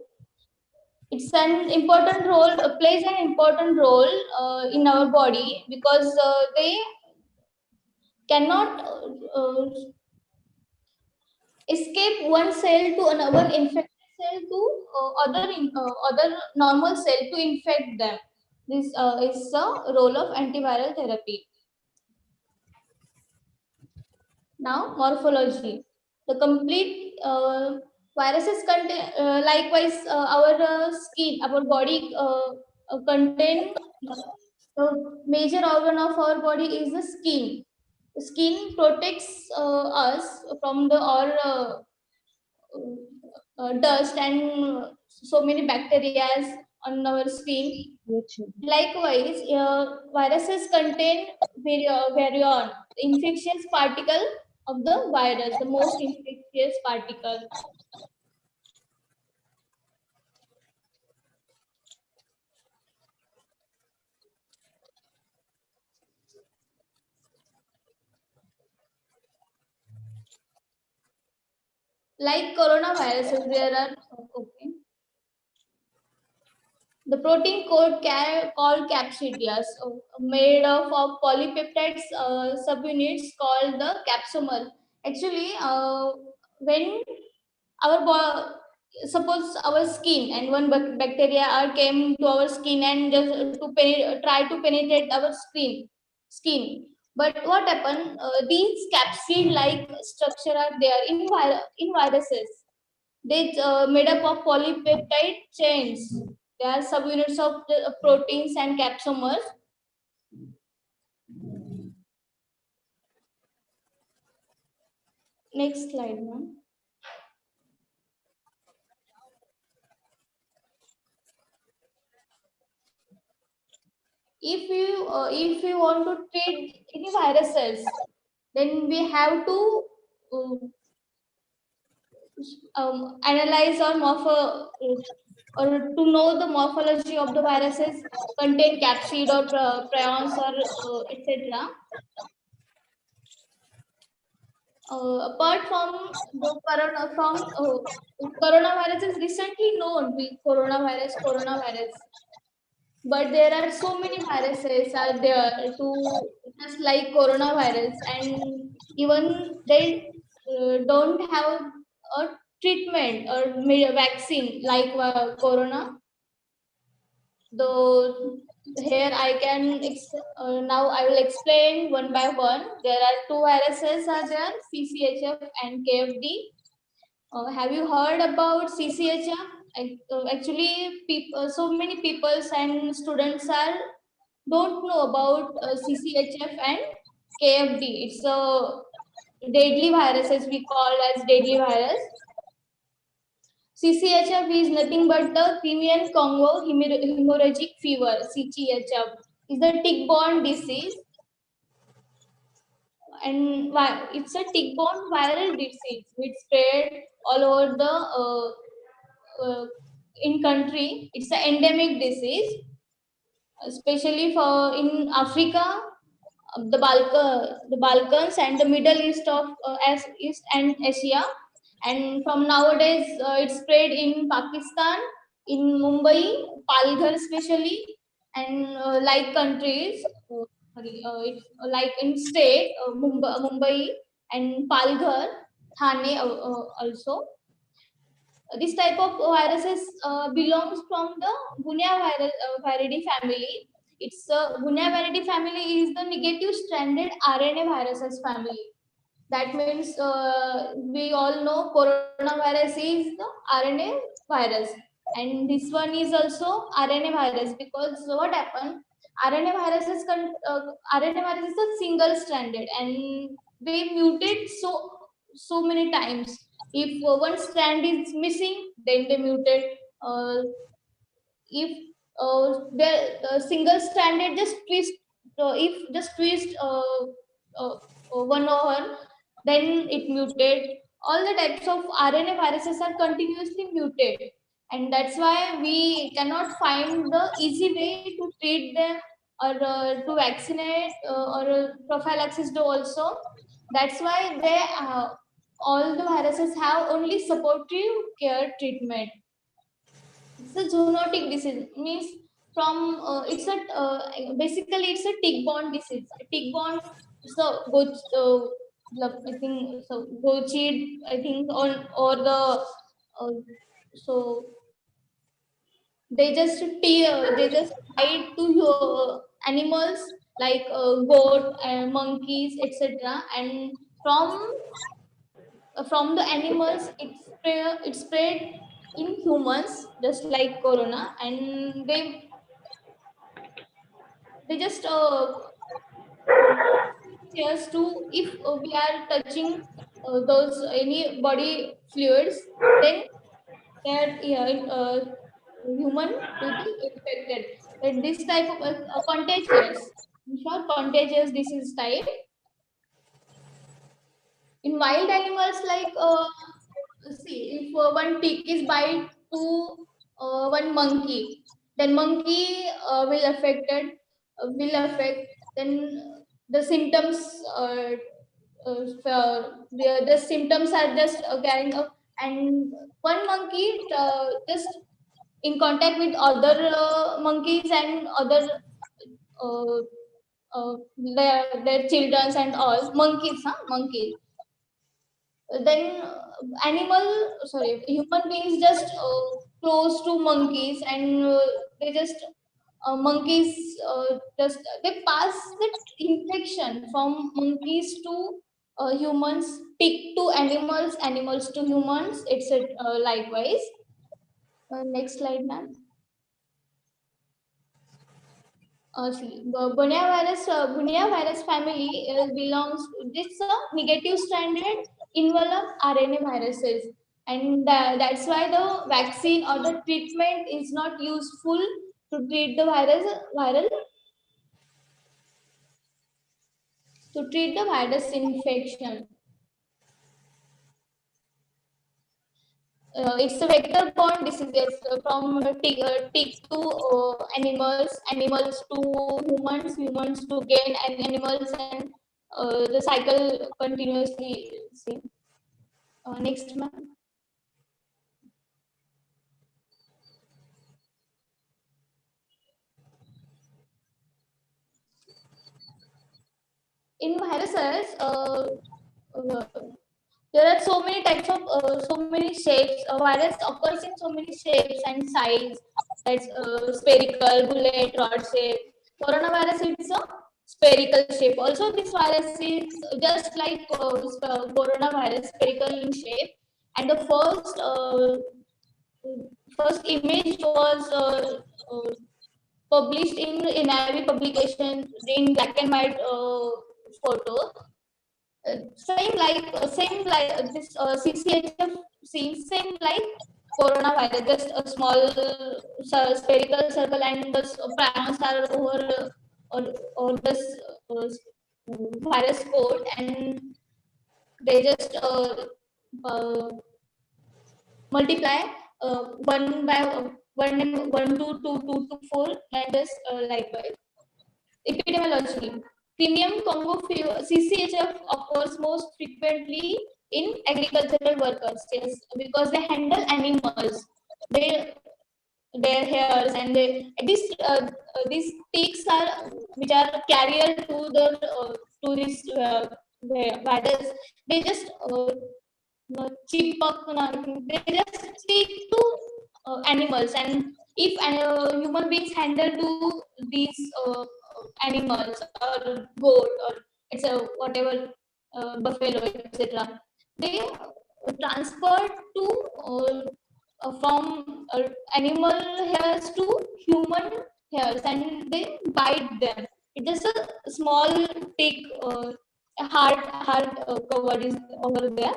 It's an important role, plays an important role in our body because they cannot escape one cell to another, one infected cell to other normal cell to infect them. This is the role of antiviral therapy. Now, morphology. The complete viruses contain, likewise, our skin, our body contain, the major organ of our body is the skin. The skin protects us from the or dust and so many bacteria on our skin. Likewise, viruses contain virion, the infectious particle of the virus, the most infectious particle. Like coronaviruses, there are okay. The protein code called capsidias, made of polypeptides subunits called the capsomer. Actually, when our suppose our skin and one bacteria are came to our skin and just to try to penetrate our skin. But what happened? These capsid like structure are there in viruses. They made up of polypeptide chains. They are subunits of the proteins and capsomers. Next slide, ma'am. If you want to treat any viruses, then we have to analyze or to know the morphology of the viruses contain capsid or prions or etc. Apart from the coronavirus is recently known with coronavirus, but there are so many viruses are there to just like coronavirus, and even they don't have a treatment or vaccine like corona. Though here I can now I will explain one by one. There are two viruses are there, CCHF and KFD. Have you heard about CCHF? Actually, so many people and students are don't know about CCHF and KFD. It's a deadly virus, as we call as deadly virus. CCHF is nothing but the Crimean Congo hemorrhagic fever. CCHF is the tick-borne disease, and it's a tick-borne viral disease which spread all over the in country. It's an endemic disease, especially for in Africa, the Balkans and the Middle East of East and Asia. And from nowadays, it's spread in Pakistan, in Mumbai, Palghar especially, and like countries, it's like in state, Mumbai and Palghar, Thane also. This type of viruses belongs from the Viridae family. It's Viridae family is the negative stranded RNA viruses family. That means we all know coronavirus is the RNA virus, and this one is also RNA virus, because what happened? RNA virus is a single stranded and they mutate so many times. If one strand is missing, then they mutate. If the single stranded just twist, if just twist one over, then it mutate. All the types of RNA viruses are continuously mutated, and that's why we cannot find the easy way to treat them or to vaccinate or prophylaxis do also. That's why they all the viruses have only supportive care treatment. It's a zoonotic disease, means from it's a basically it's a tick-borne disease. Tick-borne, so I think so gochid, I think on or the so they just bite to your animals like goat and monkeys, etc. And from the animals it spread in humans just like corona, and they just chairs to if we are touching those any body fluids, then that human will be infected. And this type of contagious, in short, contagious disease type. In wild animals, like see, if one tick is bite to one monkey, then monkey will affect. Then the symptoms the symptoms are just kind of, and one monkey just in contact with other monkeys and other uh, their children and all monkeys. then human beings just close to monkeys, and they just monkeys just they pass the infection from monkeys to humans, pig to animals, animals to humans, etc. Likewise. Next slide, ma'am. Bunia virus family belongs. This negative stranded envelope RNA viruses, and that's why the vaccine or the treatment is not useful to treat the virus infection. It's a vector-borne diseases from tick to animals, animals to humans, humans to gain and animals, and the cycle continuously. See. Next, ma'am. In viruses, there are so many types of, so many shapes. A virus occurs in so many shapes and sizes. That's spherical, bullet, rod shape. Coronavirus is a spherical shape. Also, this virus is just like coronavirus, spherical in shape. And the first image was published in NIV publication in black and white photo. Same like this CCHF same like coronavirus, just a small spherical circle, and the prions are over this virus code, and they just multiply one by one to two to four, and just likewise. Epidemiology. Crimean Congo fever, CCHF occurs most frequently in agricultural workers, yes, because they handle animals, their hairs, and these ticks are which are carrier to this virus. They just chipak, they just stick to animals, and if human beings handle to these animals or goat or it's a whatever buffalo, etc., they transfer to from animal hairs to human hairs, and they bite them. It's just a small tick, hard cover is over there.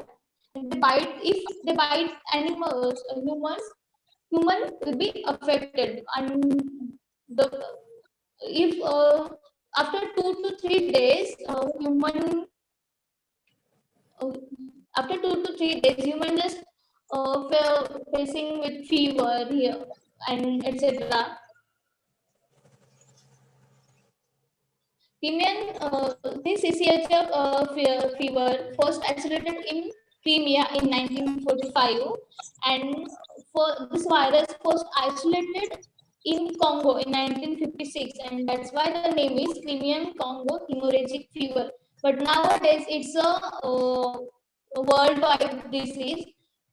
They bite. If they bite animals, human will be affected, and the if after 2 to 3 days, human after 2 to 3 days, human just facing with fever here and etc. This CCHF fever first isolated in Crimea in 1945, and for this virus first isolated in Congo in 1956, and that's why the name is Crimean Congo hemorrhagic fever. But nowadays it's a worldwide disease,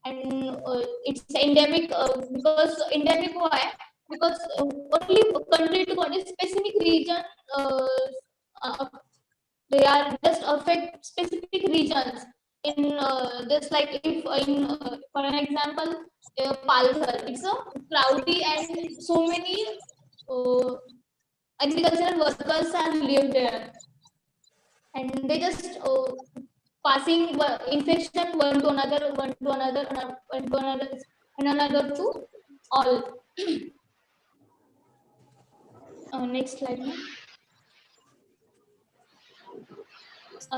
and it's endemic because endemic why? Because only country to country, specific region, uh, uh, they are just affect specific regions. In just like if in for an example, Palghar, it's a cloudy and so many uh, agricultural workers are live there, and they just passing infection one to another, one to another, one to another, and another to all. Next slide.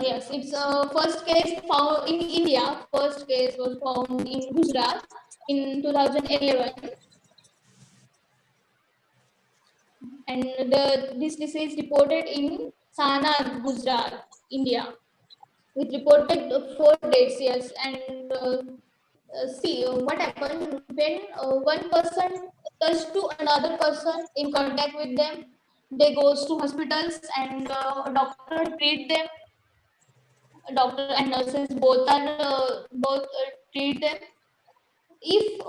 Yes, it's first case found in India. First case was found in Gujarat in 2011, and this disease reported in Sana, Gujarat, India, with reported 4 days. Yes, and see what happened when one person touched to another person in contact with them. They goes to hospitals, and doctor treat them, doctor and nurses both are treat them. If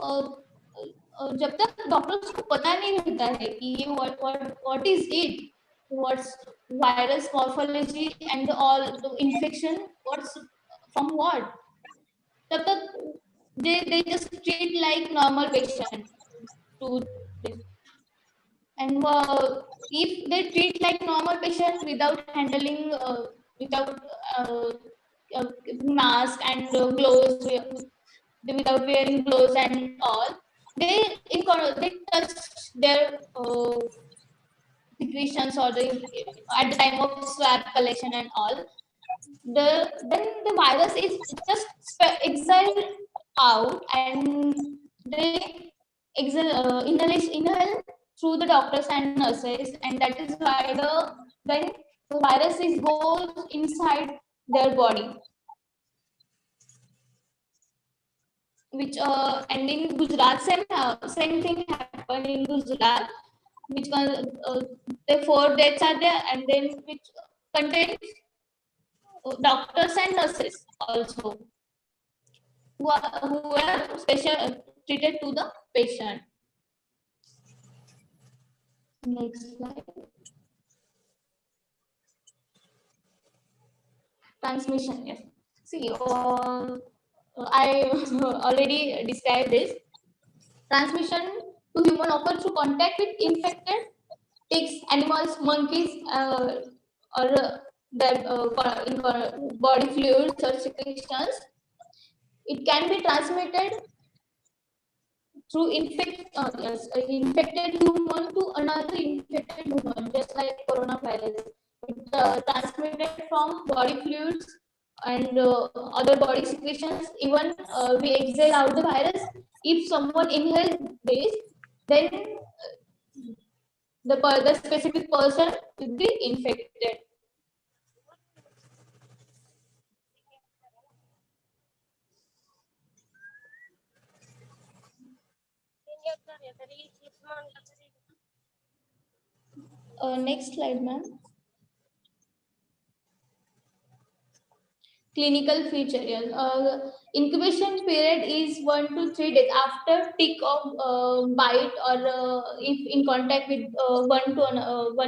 जब तक doctors को पता नहीं रहता है कि ये what is it, what's virus morphology and all the infection, what's from what, तब तक they just treat like normal patient to this. And if they treat like normal patient without handling without mask and gloves, without wearing gloves and all, they touch their secretions or at the time of swab collection and all, then the virus is just exiled out, and they inhale through the doctors and nurses, and that is why then the virus is goes inside their body, which and in Gujarat same thing happened in Gujarat, which the 4 deaths are there, and then which contains doctors and nurses also who are special treated to the patient. Next slide. Transmission. Yes. See, I already described this. Transmission to human occurs through contact with infected ticks, animals, monkeys, or in body fluids or secretions. It can be transmitted through infected human to another infected human, just like coronavirus. It transmitted from body fluids and other body secretions. Even we exhale out the virus. If someone inhales this, then the specific person will be infected. Next slide, ma'am. Clinical feature. Yes. Incubation period is 1 to 3 days after tick of bite, or if in contact with one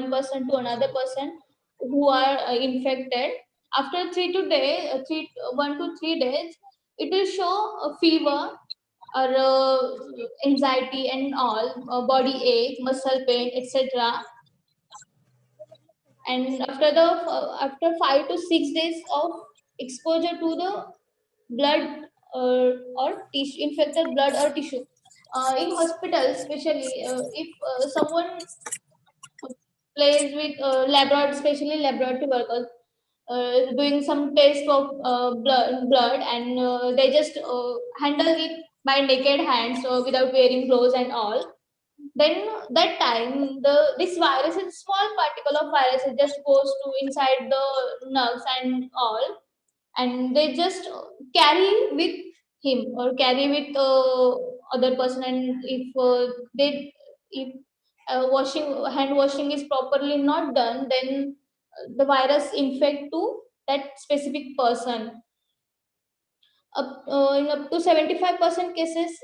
person to another person who are infected. After 1 to 3 days, it will show a fever or anxiety and all, body ache, muscle pain, etc. And after 5 to 6 days of exposure to the blood or tissue, infected blood or tissue, in hospitals especially, if someone plays with especially laboratory workers, doing some test of blood, and they just handle it by naked hands without wearing gloves and all, then that time this virus is small particle of virus, it just goes to inside the nerves and all, and they just carry with him or carry with other person, and if hand washing is properly not done, then the virus infect to that specific person. In up to 75% cases,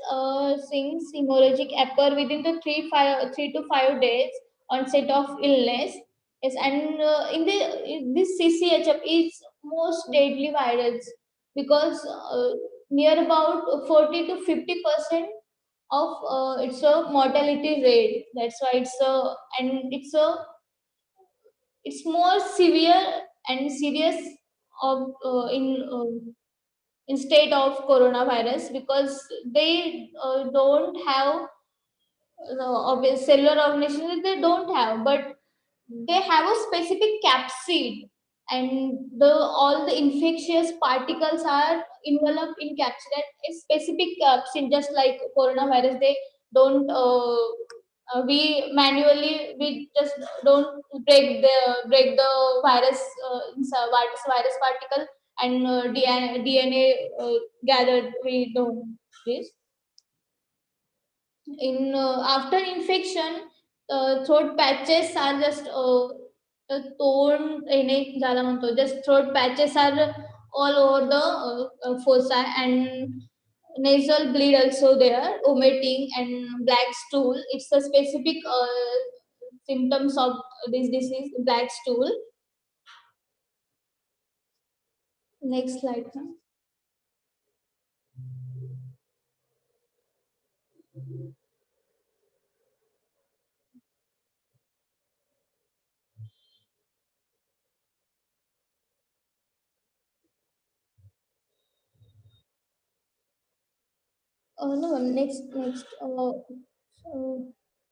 things hemorrhagic occur within the 3 to 5 days onset of illness. Yes, and this CCHF is most deadly virus, because near about 40 to 50% of it's a mortality rate. That's why it's more severe and serious of instead of coronavirus, because they don't have obvious cellular organisms, they don't have, but they have a specific capsid, and all the infectious particles are enveloped in capsid at a specific capsid, just like coronavirus. They don't we just don't break the virus virus particle, and DNA gathered, we don't this. In after infection, throat patches are just torn, just throat patches are all over the foci, and nasal bleed also there, vomiting and black stool. It's a specific symptoms of this disease, black stool. Next slide. No, ma'am. Next.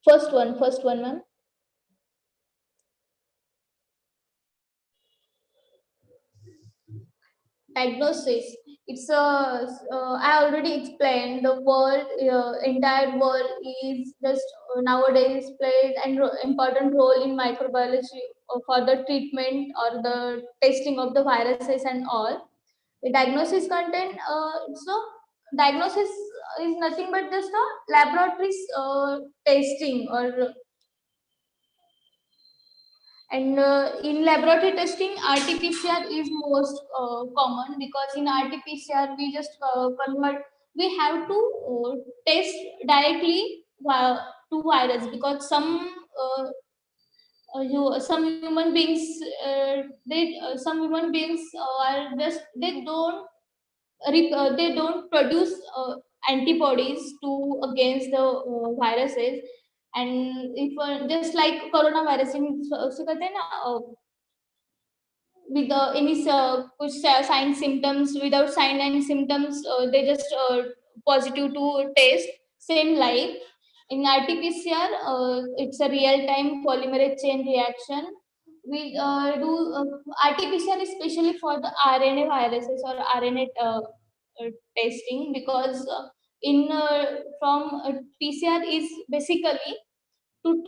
First one, ma'am. Diagnosis. It's a. I already explained the world. Entire world is just nowadays plays an important role in microbiology for the treatment or the testing of the viruses and all. The diagnosis content. So diagnosis is nothing but just a laboratory testing or. And in laboratory testing, RT-PCR is most common, because in RT-PCR we just convert. We have to test directly to virus, because some human beings some human beings are just they don't produce antibodies to against the viruses. And if just like coronavirus in so कहते हैं ना, with any कुछ sign symptoms, without sign and symptoms, they just positive to test. Same like in RT-PCR, it's a real-time polymerase chain reaction. We do RT-PCR especially for the RNA viruses or RNA testing, because in from PCR is basically to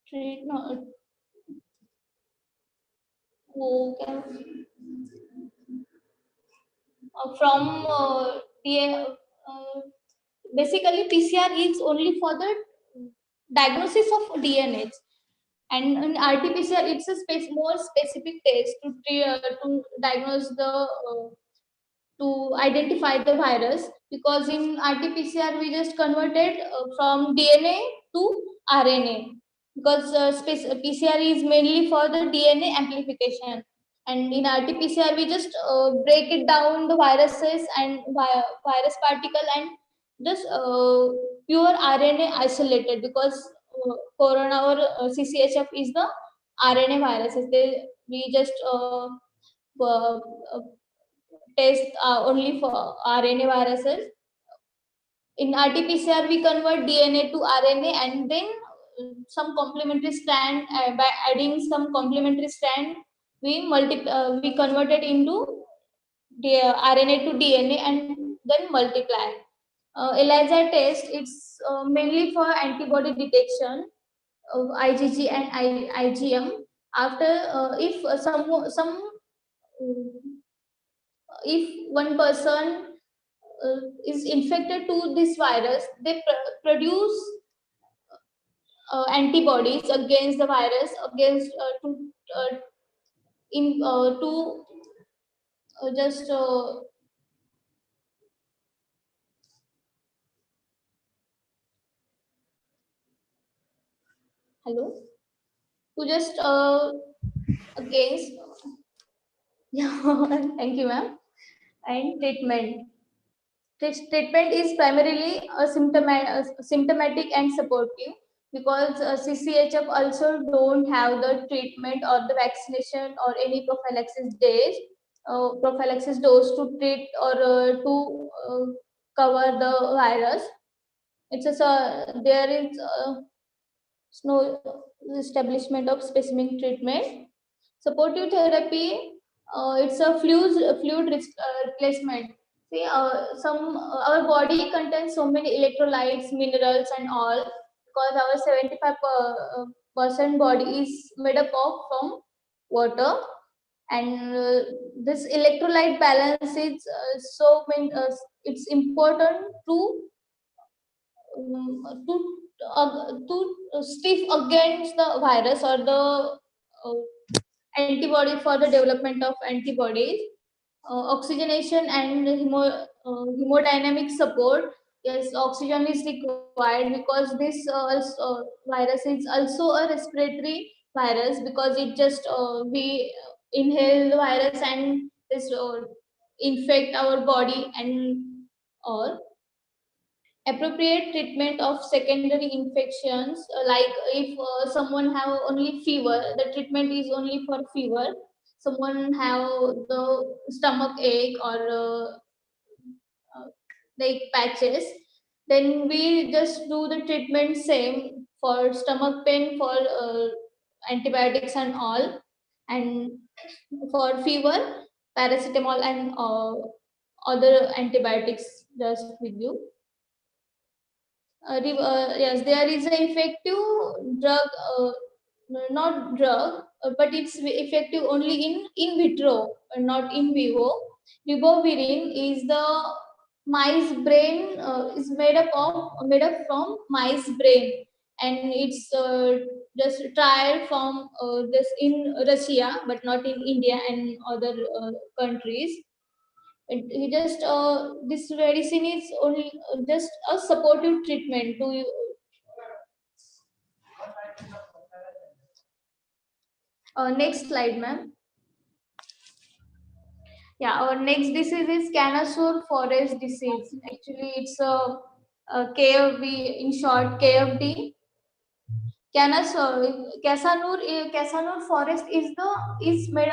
treat no, okay, from basically PCR is only for the diagnosis of DNA, and in RT-PCR it's a more specific test to diagnose the to identify the virus, because in RT-PCR we just converted from DNA to RNA, because PCR is mainly for the DNA amplification, and in RT-PCR we just break it down the viruses and virus particle and just pure RNA isolated, because corona or CCHF is the RNA viruses. We just uh, test only for RNA viruses. In RT-PCR, we convert DNA to RNA, and then some complementary strand, by adding some complementary strand, we convert it into RNA to DNA and then multiply. ELISA test, it's mainly for antibody detection of IgG and IgM. After if if one person is infected to this virus, they produce antibodies against the virus, against to just hello, to just against. Yeah, thank you, ma'am. And treatment. Treatment is primarily symptomatic and supportive, because CCHF also don't have the treatment or the vaccination or any prophylaxis dose to treat or to cover the virus. It's just there is no establishment of specific treatment. Supportive therapy, it's a fluid replacement. See, our body contains so many electrolytes, minerals, and all, because our 75% body is made up of from water, and this electrolyte balance is it's important to stiff against the virus or the antibody for the development of antibodies. Oxygenation and hemodynamic support. Yes, oxygen is required because this virus is also a respiratory virus, because it just we inhale the virus and this infect our body and all. Appropriate treatment of secondary infections, like if someone have only fever, the treatment is only for fever. Someone have the stomach ache or like patches, then we just do the treatment same for stomach pain, for antibiotics and all, and for fever, paracetamol and other antibiotics just with you. Yes, there is an effective drug, not drug, but it's effective only in vitro, not in vivo. Ribavirin is the mice brain, is made up from mice brain, and it's just trial from this in Russia, but not in India and other countries. He just this medicine is only just a supportive treatment to you. Next slide, ma'am. Yeah, our next disease is Canasur forest disease. Actually, it's a KFD, in short, KFD. Casanur forest is made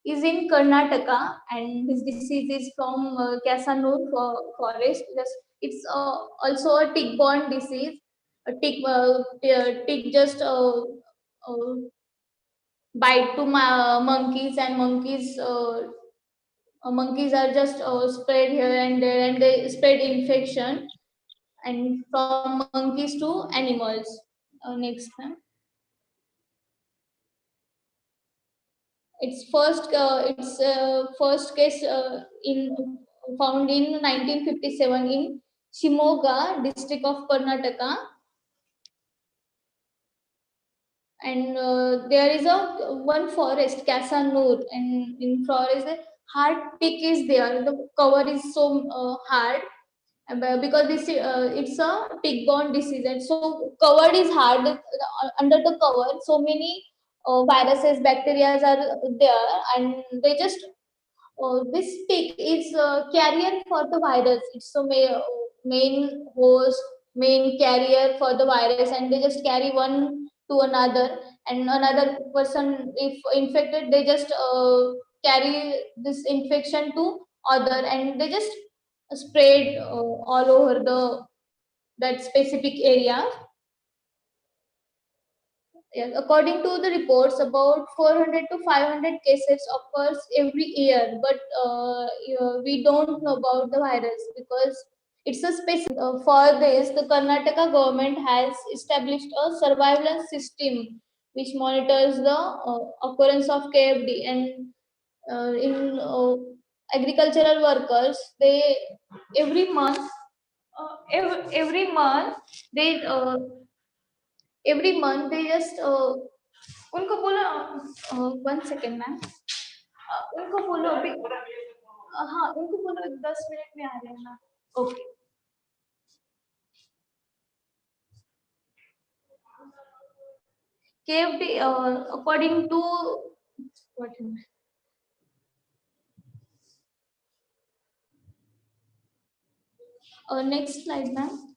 is in Karnataka, and this disease is from Casanur forest. It's also a tick-borne disease. A tick just uh, bite to monkeys, and monkeys are just spread here and there, and they spread infection and from monkeys to animals. Next, ma'am. Its first case in found in 1957 in Shimoga district of Karnataka, and there is a one forest Casanur, and in forest the hard tick is there. The cover is so hard, because this it's a tick-borne disease, and so covered is hard. Under the cover, so many viruses, bacteria are there, and they just this tick is carrier for the virus. It's a main host, main carrier for the virus, and they just carry one to another, and another person if infected, they just carry this infection to other, and they just spread all over that specific area. Yes, according to the reports, about 400 to 500 cases occurs every year, but we don't know about the virus because it's a specific. For this, the Karnataka government has established a surveillance system which monitors the occurrence of KFD, and in agricultural workers, they every month, every month they every month they just उनको बोलो 1 second ma'am, उनको बोलो अभी, हाँ उनको बोलो 10 minute में आ रहे हैं ना. Okay. KFD according to what? Next slide, ma'am.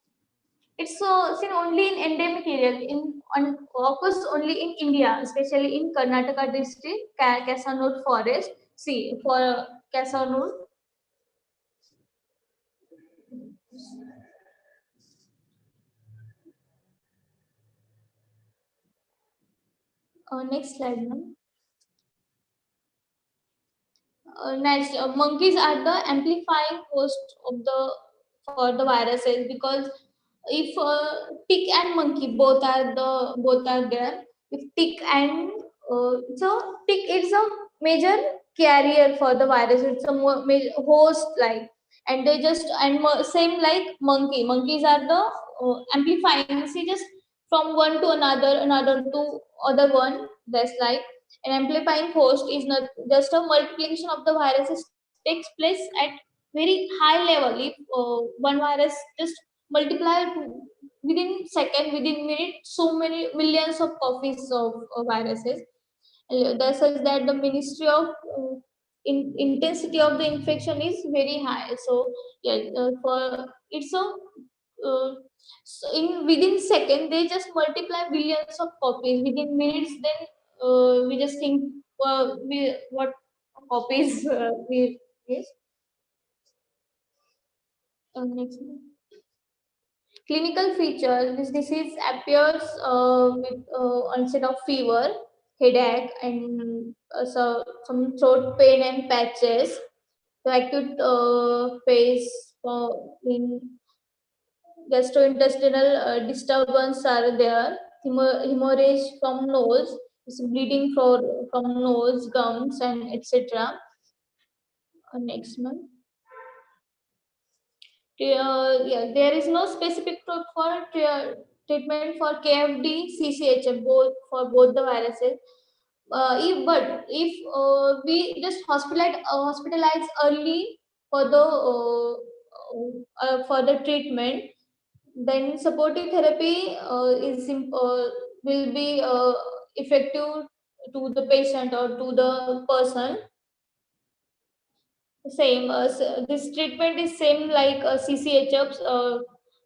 It's seen only in endemic area, occurs only in India, especially in Karnataka district, Casanur forest. See, for Casanur. Next slide, ma'am. Next, monkeys are the amplifying host of for the viruses, because if tick and monkey both are there, if tick and so tick is a major carrier for the virus. It's a major host like, and they just same like monkeys are the amplifying. See, just from one to another to other one, That's like an amplifying host is not just a multiplication of the viruses takes place at very high level. If one virus just multiply within second, within minute, so many millions of copies of viruses. That says that the ministry of intensity of the infection is very high. So yeah, for it's a so in within second they just multiply billions of copies within minutes. Then we just think we what copies we yes. Next. Clinical features. This disease appears with onset of fever, headache, and some throat pain and patches. The acute phase in gastrointestinal disturbance are there. Hemorrhage from nose, bleeding from nose, gums, and etc. Next month. Yeah, there is no specific treatment for KFD, CCHF, both for both the viruses. If we just hospitalize early for the treatment, then supportive therapy will be effective to the patient or to the person. Same. This treatment is same like CCHFs,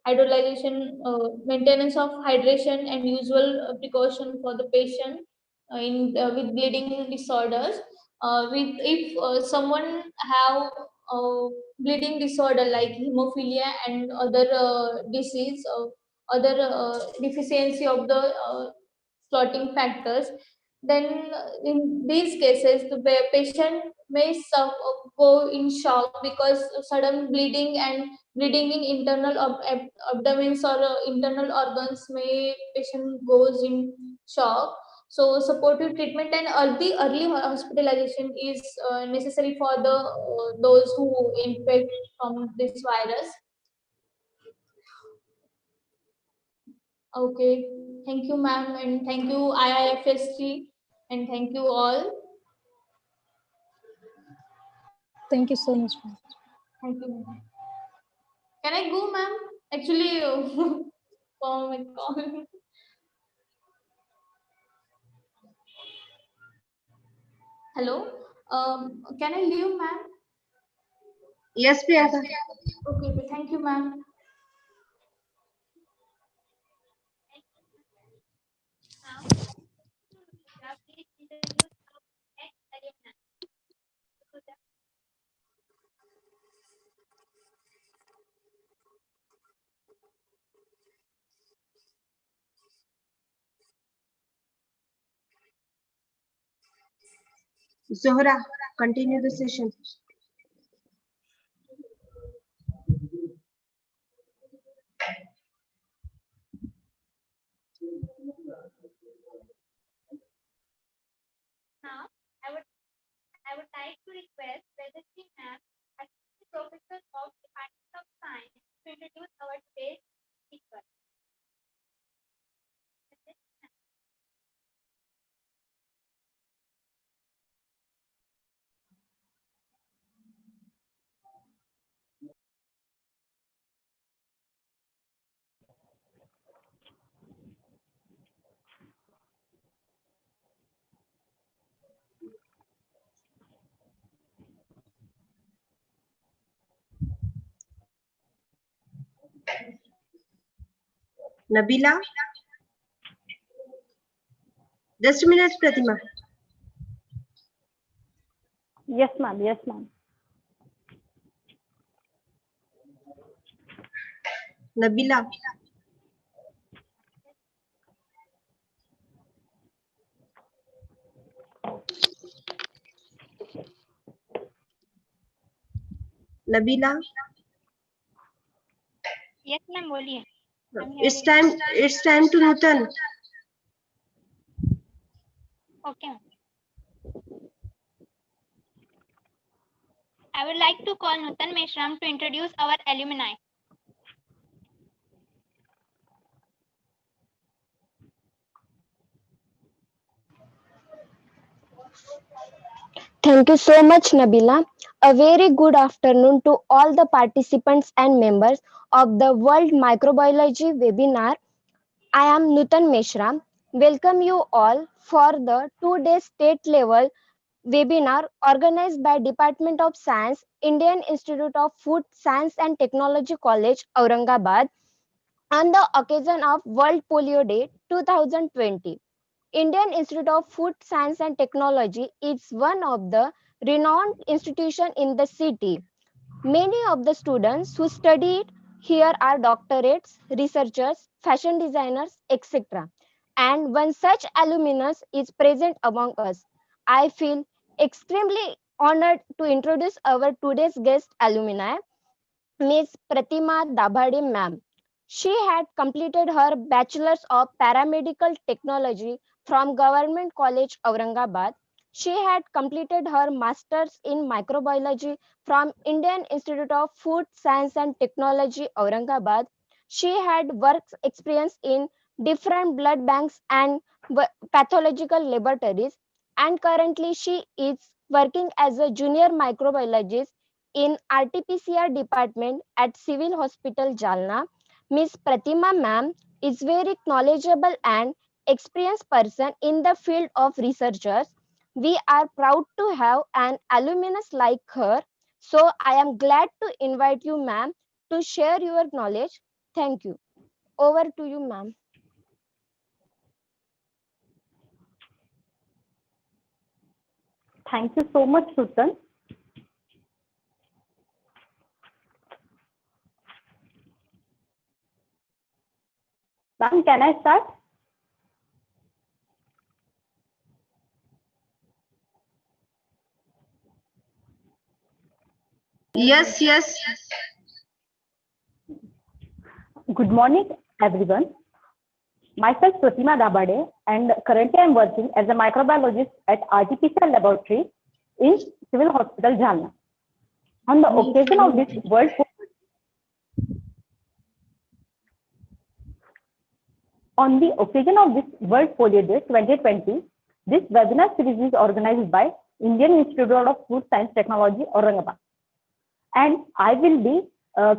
hydrolyzation, maintenance of hydration, and usual precaution for the patient in with bleeding disorders. With if someone have bleeding disorder like hemophilia and other disease, other deficiency of the clotting factors, then in these cases the patient may go in shock because sudden bleeding and bleeding in internal abdomens or internal organs may patient goes in shock. So supportive treatment and early hospitalization is necessary for the those who infect from this virus. Okay, thank you, ma'am, and thank you, IIFSC, and thank you all. Thank you so much, ma'am. Thank you, ma'am. Can I go, ma'am? Actually, oh my God. Hello. Can I leave, ma'am? Yes, Priyanka. Okay, thank you, ma'am. Zohra, continue the session. Now, I would like to request Vedasri ma'am, Assistant Professor of Department of Science, to introduce our today's speaker. Nabila? Just a minute, Pratima. Yes, ma'am. Yes, ma'am. Nabila? Nabila? Yes, ma'am, बोलिए. It's time to Nutan. Okay, ma'am. I would like to call Nutan Meshram to introduce our alumni. Thank you so much, Nabila. A very good afternoon to all the participants and members of the World Microbiology webinar. I am Nutan Meshra. Welcome you all for the 2-day state level webinar organized by Department of Science, Indian Institute of Food Science and Technology College, Aurangabad, on the occasion of World Polio Day 2020. Indian Institute of Food Science and Technology is one of the renowned institutions in the city. Many of the students who studied here are doctorates, researchers, fashion designers, etc. And one such alumnus is present among us. I feel extremely honored to introduce our today's guest alumni, Ms. Pratima Dabhade ma'am. She had completed her Bachelor's of Paramedical Technology from Government College Aurangabad. She had completed her Master's in Microbiology from Indian Institute of Food Science and Technology Aurangabad. She had work experience in different blood banks and pathological laboratories, and currently she is working as a junior microbiologist in RT-PCR department at Civil Hospital Jalna. Ms. Pratima ma'am is very knowledgeable and experienced person in the field of researchers. We are proud to have an alumnus like her. So I am glad to invite you ma'am to share your knowledge. Thank you. Over to you ma'am. Thank you so much, Susan. Ma'am, can I start? Yes, yes. Good morning, everyone. Myself, Pratima Dabade, and currently I am working as a microbiologist at RT-PCR laboratory in Civil Hospital, Jalna. On the occasion of this World Polio Day 2020, this webinar series is organized by Indian Institute of Food Science Technology, Aurangabad. And I will be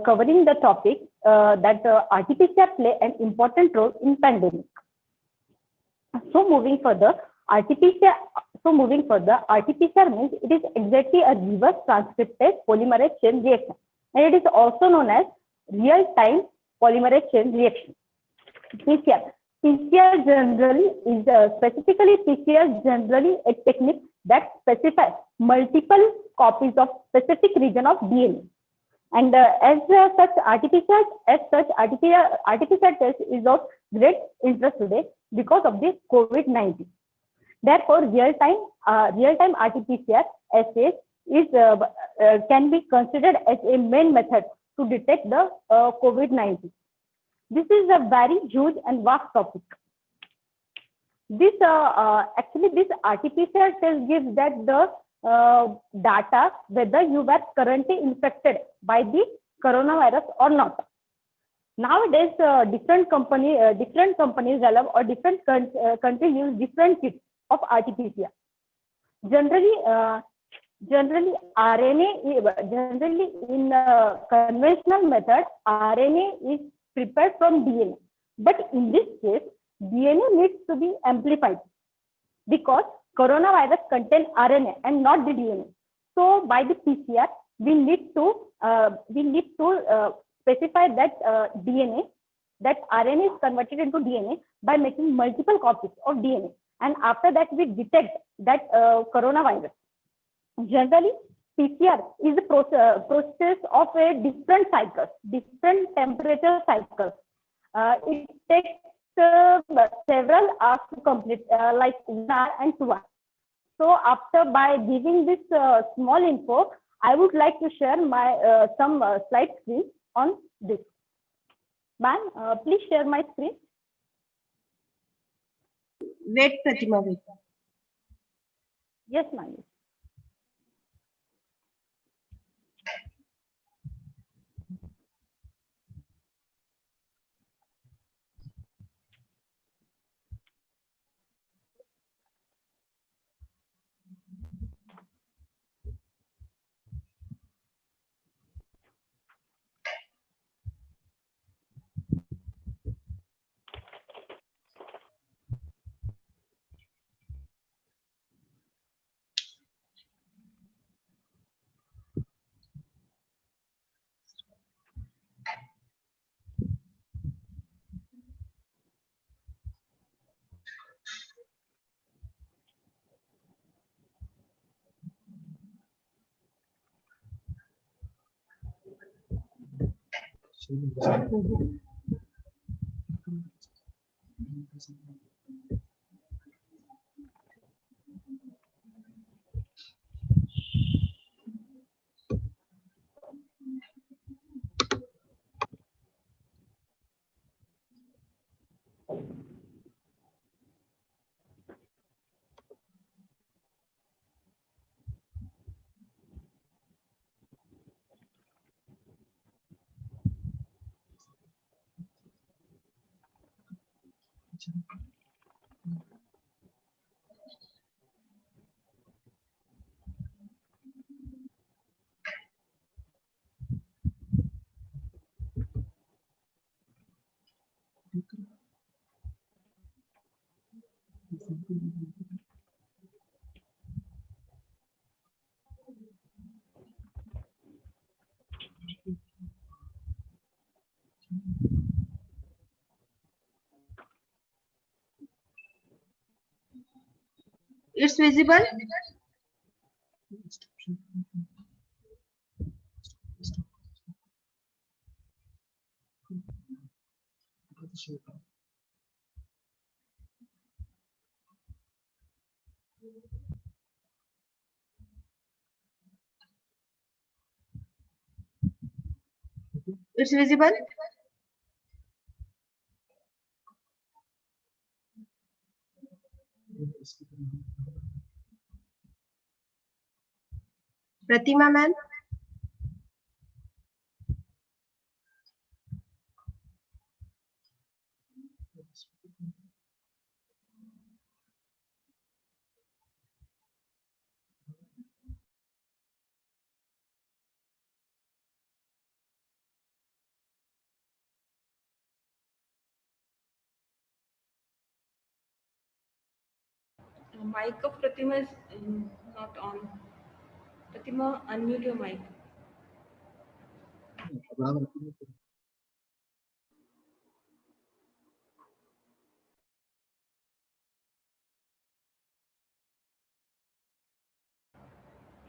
covering the topic that RT-PCR play an important role in pandemic. So moving further, RT-PCR means it is exactly a reverse transcriptase polymerase chain reaction, and it is also known as real-time polymerase chain reaction. PCR generally is a technique that specifies multiple copies of specific region of DNA. And as such, artificial test is of great interest today because of the COVID-19. Therefore, real-time RT-PCR assays can be considered as a main method to detect the COVID-19. This is a very huge and vast topic. This RT-PCR test gives that the data whether you were currently infected by the coronavirus or not. Nowadays, different companies develop, or different countries use different kits of RT-PCR. Generally, in conventional method, RNA is prepared from DNA. But in this case, DNA needs to be amplified because coronavirus contains RNA and not the DNA. So by the PCR, we need to specify that that RNA is converted into DNA by making multiple copies of DNA, and after that we detect that coronavirus. Generally, PCR is a process of a different cycles, different temperature cycles. It takes several hours to complete, like 1 hour and 2 hours. So by giving this small info, I would like to share my some slide screen on this. Ma'am, please share my screen. Wait, Pratima, wait. Yes, ma'am. It's visible. It's visible. Pratima ma'am. Mic of Pratima is not on. Pratima, unmute your mic.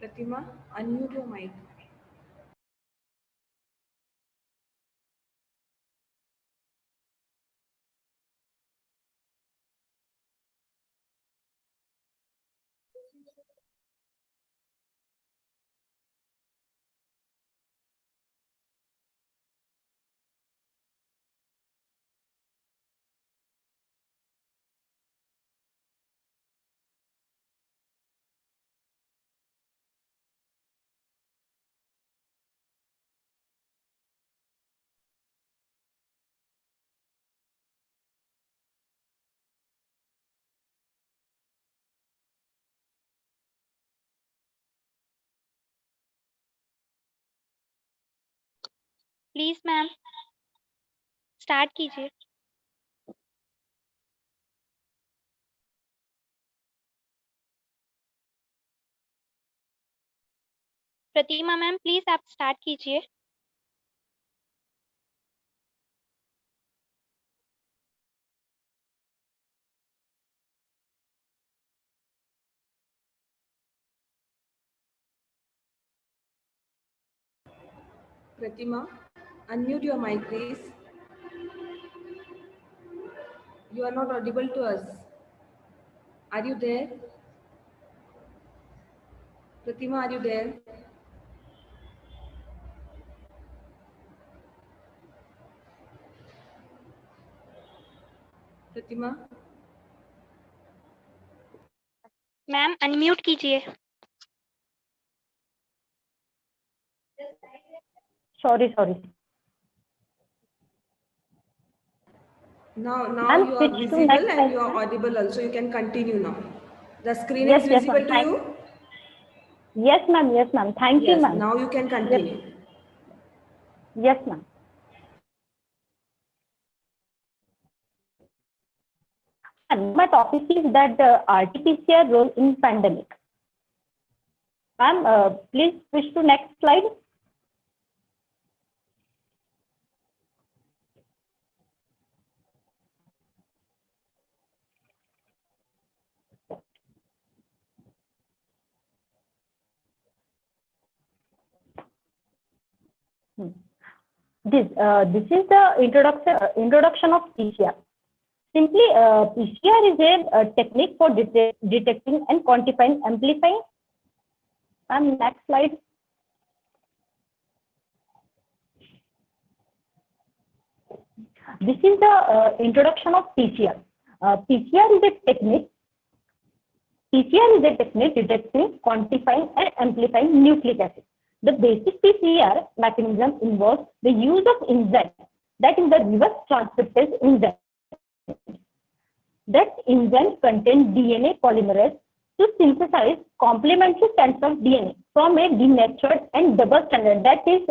Pratima, unmute your mic. Please ma'am start कीजिए. प्रतिमा ma'am please आप start कीजिए. Pratima, unmute your mic, please. You are not audible to us. Are you there? Pratima, are you there? Pratima? Ma'am unmute कीजिए. Sorry. Now Ma'am, you are switch to visible next and slide, you are ma'am. audible also. You can continue now. The screen Yes, is yes, visible ma'am. to you? Yes, ma'am. Yes, ma'am. Thank you, Yes, ma'am. now you can continue. Yes, ma'am. And my topic is that RT-PCR role in pandemic. Ma'am, please switch to next slide. This is the introduction of PCR. Simply, PCR is a technique for detecting and quantifying, amplifying. And next slide. This is the introduction of PCR. PCR is a technique. PCR is a technique detecting, quantifying, and amplifying nucleic acid. The basic PCR mechanism involves the use of enzyme, that is the reverse transcriptase enzyme. That enzyme contains DNA polymerase to synthesize complementary strands of DNA from a denatured and double stranded. That is,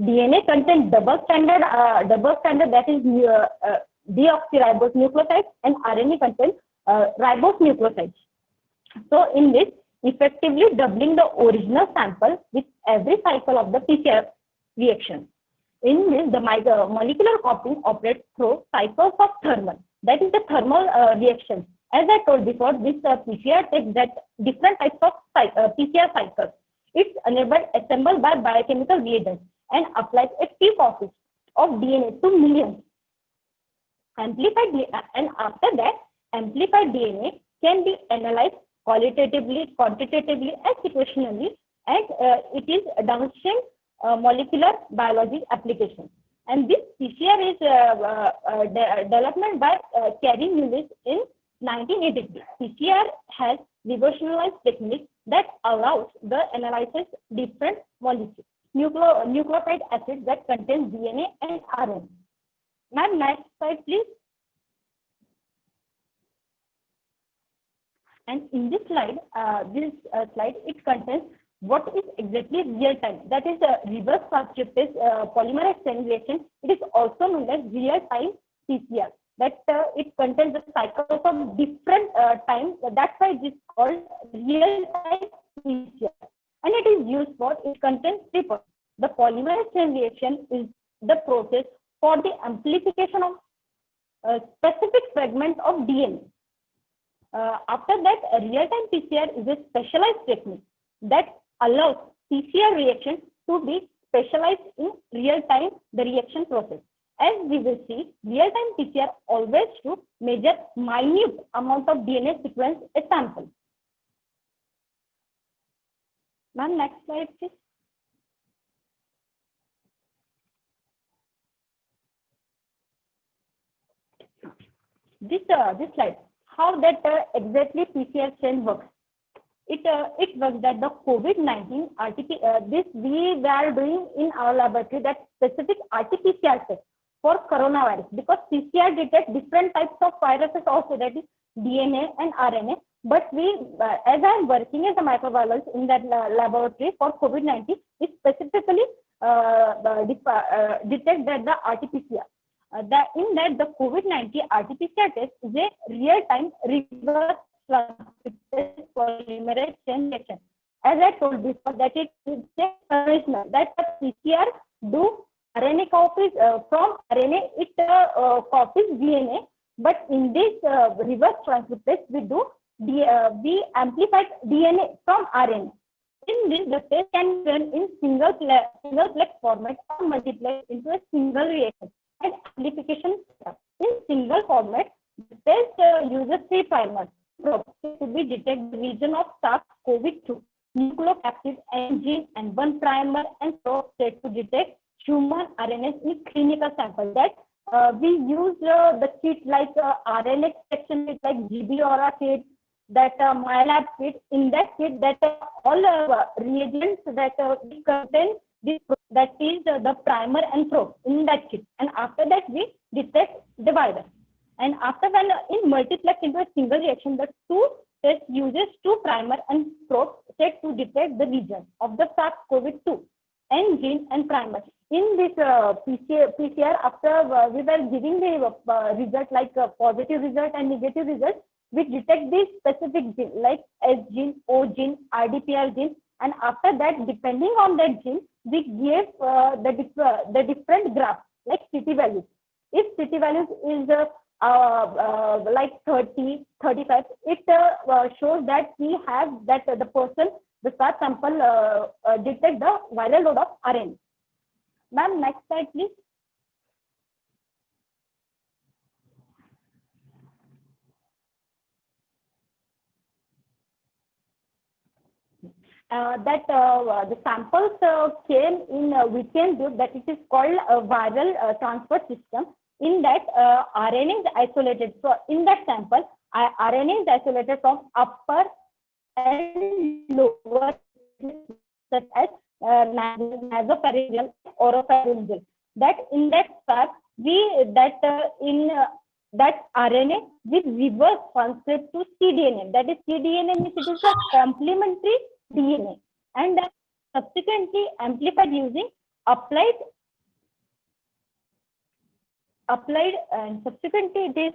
DNA contains double stranded that is deoxyribose nucleotides, and RNA contains ribose nucleotides. So in this, effectively doubling the original sample with every cycle of the PCR reaction. In this, the molecular copying operates through cycles of thermal. That is the thermal reaction. As I told before, this PCR takes that different types of PCR cycles. It's assembled by biochemical reagents and applies a few copies of DNA to millions. And after that, amplified DNA can be analyzed qualitatively, quantitatively, and situationally, and it is a downstream molecular biology application. And this PCR is development by Kerry Mullis in 1983. PCR has revolutionized technique that allows the analysis different molecules, nucleotide acids that contain DNA and RNA. Ma'am, next slide, please. And in this slide, it contains what is exactly real time. That is a reverse transcriptase polymerase chain reaction. It is also known as real time PCR. That it contains the cycles of different times. That's why it is called real time PCR. And it is used for, it contains 3 points. The polymerase chain reaction is the process for the amplification of a specific fragment of DNA. After that, a real-time PCR is a specialized technique that allows PCR reaction to be specialized in real-time, the reaction process. As we will see, real-time PCR always to measure minute amount of DNA sequence a sample. Ma'am, next slide, please. This slide, how that exactly PCR chain works. It works that the COVID-19 this we were doing in our laboratory, that specific RT-PCR test for coronavirus, because PCR detects different types of viruses also, that is DNA and RNA. But we, as I am working as a microbiologist in that laboratory for COVID-19, we specifically detect that the RT-PCR. In that, the COVID-19 RT-PCR test is a real-time reverse transcriptase polymerase chain reaction. As I told before, that it is a conventional, that the PCR do RNA copies from RNA, it copies DNA, but in this reverse transcriptase, we amplified DNA from RNA. In this, the test can be done in single-plex format or multiplex into a single reaction. And amplification in single format, the test uses 3 primers to be detect the region of SARS-CoV-2, nucleocapsid engine, and 1 primer and probe set to detect human RNA in clinical sample. That we use the kit like RNA extraction kit like GB-Aura kit, that MyLab kit. In that kit, that all reagents that we contain this, that is the primer and probe in that kit. And after that, we detect the virus. And after, when in multiplex into a single reaction, the 2 test uses 2 primer and probe set to detect the region of the SARS-CoV-2 engine and primer. In this PCR, after we were giving the result like positive result and negative result, we detect the specific gene like S gene, O gene, RDPR gene, and after that, depending on that gene, we give the different graphs like CT values. If CT values is like 30, 35, it shows that we have that the person, the SARS sample detect the viral load of RNA. Ma'am, next slide, please. The samples came in weekend group that it is called a viral transfer system. In that, RNA is isolated. So in that sample, RNA is isolated from upper and lower, such as nasopharyngeal, oropharyngeal. That in that swab, that RNA with reverse transcript to cDNA. That is, cDNA means it is a complementary DNA, and that subsequently amplified using applied and subsequently it is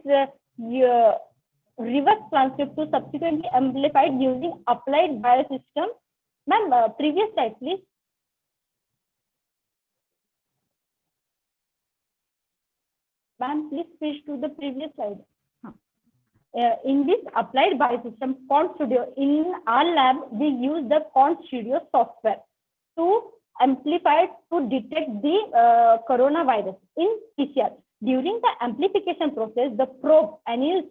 reverse transcript to subsequently amplified using applied biosystem. Ma'am, previous slide, please. Ma'am, please switch to the previous slide. In this applied biosystem Quant Studio, in our lab, we use the Quant Studio software to amplify to detect the coronavirus in PCR. During the amplification process, the probe annual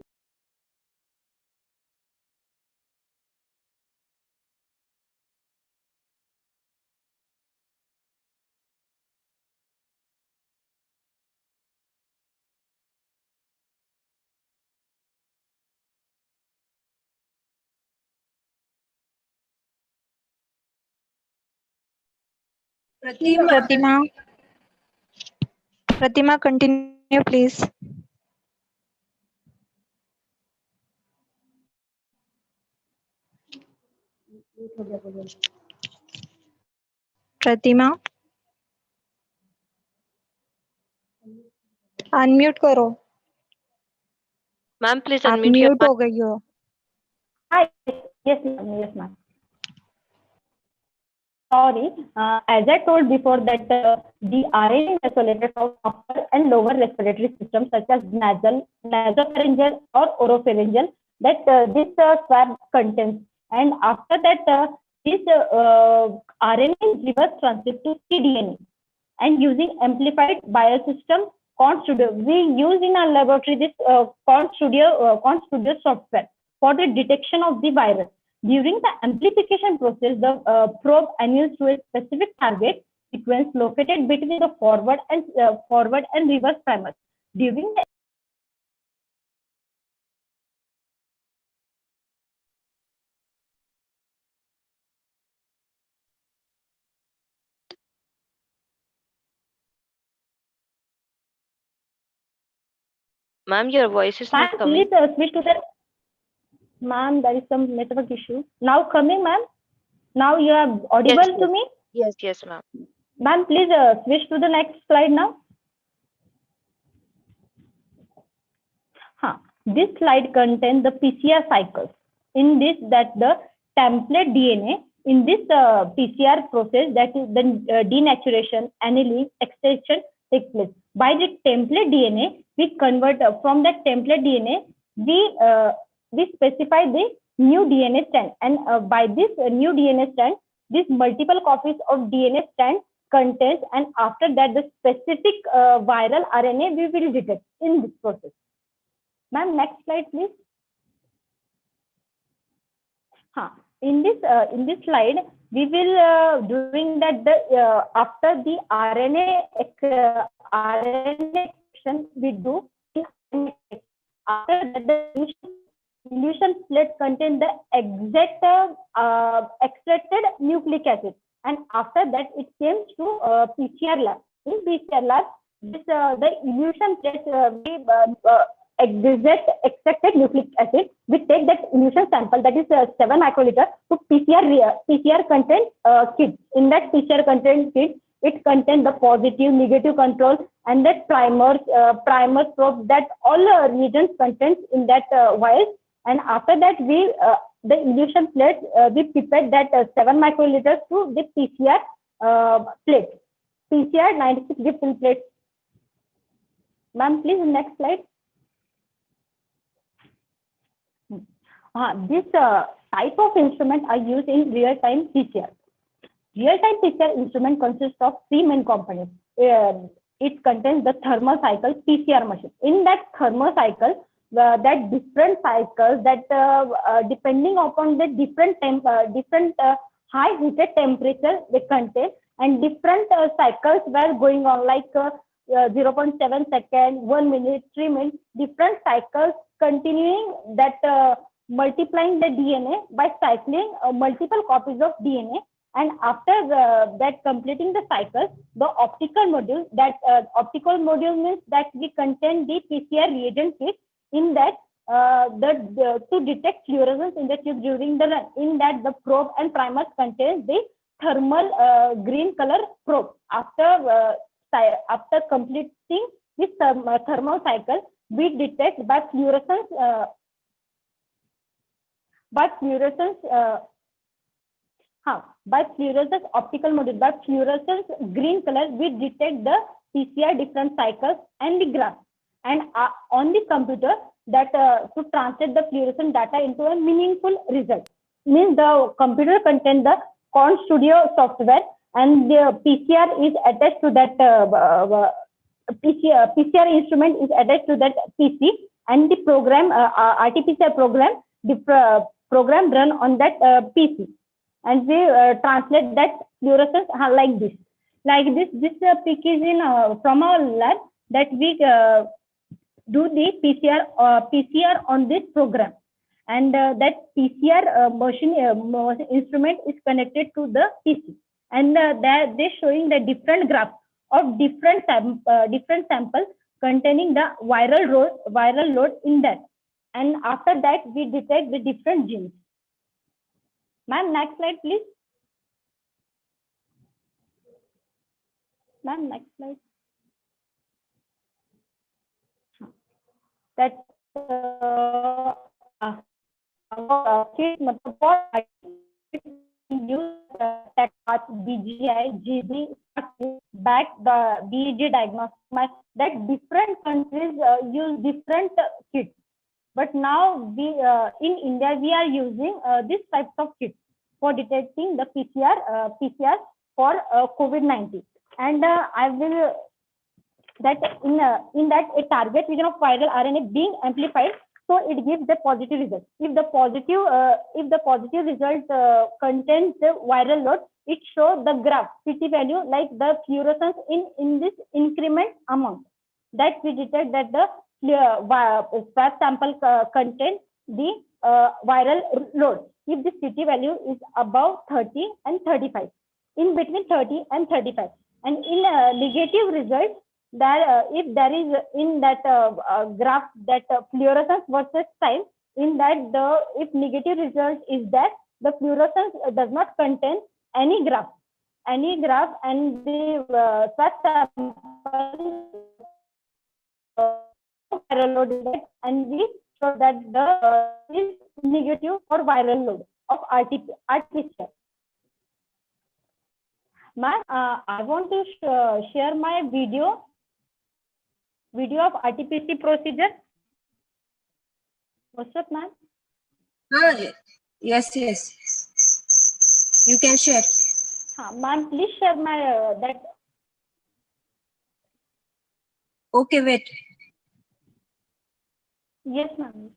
Pratima, continue, please. Pratima, unmute करो. Ma'am please आप unmute mute हो गई हो. Hi. Yes, ma'am. Yes, ma'am. Sorry, as I told before that the RNA is isolated from upper and lower respiratory systems such as nasopharyngeal or oropharyngeal that this swab contains, and after that this RNA is reverse transcript to cDNA, and using amplified biosystem Quant Studio, we use in our laboratory this Quant Studio software for the detection of the virus. During the amplification process, the probe annuls to a specific target sequence located between the forward and reverse primers. During the Ma'am, your voice is not coming. please switch to the. Ma'am, there is some network issue. Now coming, ma'am. Now you are audible Yes, to me. Yes, ma'am. Ma'am, please switch to the next slide now. This slide contains the PCR cycles. In this, that the template DNA in this PCR process, that is the denaturation, annealing, extraction takes place. By the template DNA, we convert from that template DNA, we specify the new DNA strand, and by this new DNA strand, this multiple copies of DNA strand contains, and after that the specific viral RNA we will detect in this process. Ma'am, next slide, please. In this slide, we will doing that the after the RNA action we do. After that, the solution plate contain the exact extracted nucleic acid, and after that it came to PCR lab. In PCR lab, this the elution plate exact extracted nucleic acid. We take that elution sample, that is 7 microliter, to PCR content kit. In that PCR content kit, it contains the positive, negative control, and that primers probe, that all reagents contains in that vial. And after that, we the elution plate we pipette that 7 microliters to the PCR plate, PCR 96 fill plate. Ma'am, please next slide. This type of instrument are used in real-time PCR. Real-time PCR instrument consists of three main components. It contains the thermocycle PCR machine. In that thermocycle, that different cycles that depending upon the different high heated temperature they contain, and different cycles were going on like 0.7 second, 1 minute, 3 minutes, different cycles continuing that multiplying the DNA by cycling multiple copies of DNA. And after that completing the cycle, the optical module, that optical module means that we contain the PCR reagent kit. In that to detect fluorescence in the tube during the run. In that the probe and primers contains the thermal green color probe. After completing this thermal cycle, we detect by fluorescence optical module, by fluorescence green color, we detect the PCR different cycles and the graph. And on the computer, that to translate the fluorescent data into a meaningful result. Means the computer contains the Corn Studio software, and the PCR is attached to that PCR instrument is attached to that PC, and the program RT-PCR program, the program run on that PC, and we translate that fluorescence like this. This pic is in from our lab that we do the PCR on this program, and that PCR machine instrument is connected to the PC, and they're showing the different graphs of different samples containing the viral load in that. And after that, we detect the different genes. Ma'am, next slide, please. Ma'am, next slide. That kit use BGI, GB, back the BEG diagnostic. That different countries use different kits, but now we in India we are using this types of kits for detecting the PCR for COVID-19. And I will that in that a target region of viral RNA being amplified, so it gives the positive result. If the positive result contains the viral load, it shows the graph CT value like the fluorescence in this increment amount. That we detect that the swab sample contains the viral load. If the CT value is above 30 and 35, in between 30 and 35, and in negative result, that if there is in that graph that fluorescence versus time, in that if negative result is that the fluorescence does not contain any graph, and the swab sample viral load is that, and we show that the is negative for viral load of RT-PCR. Ma'am, I want to share my video of RT-PCR procedure. What's up, ma'am? Yes. You can share. Ma'am, please share my that. Okay, wait. Yes, ma'am.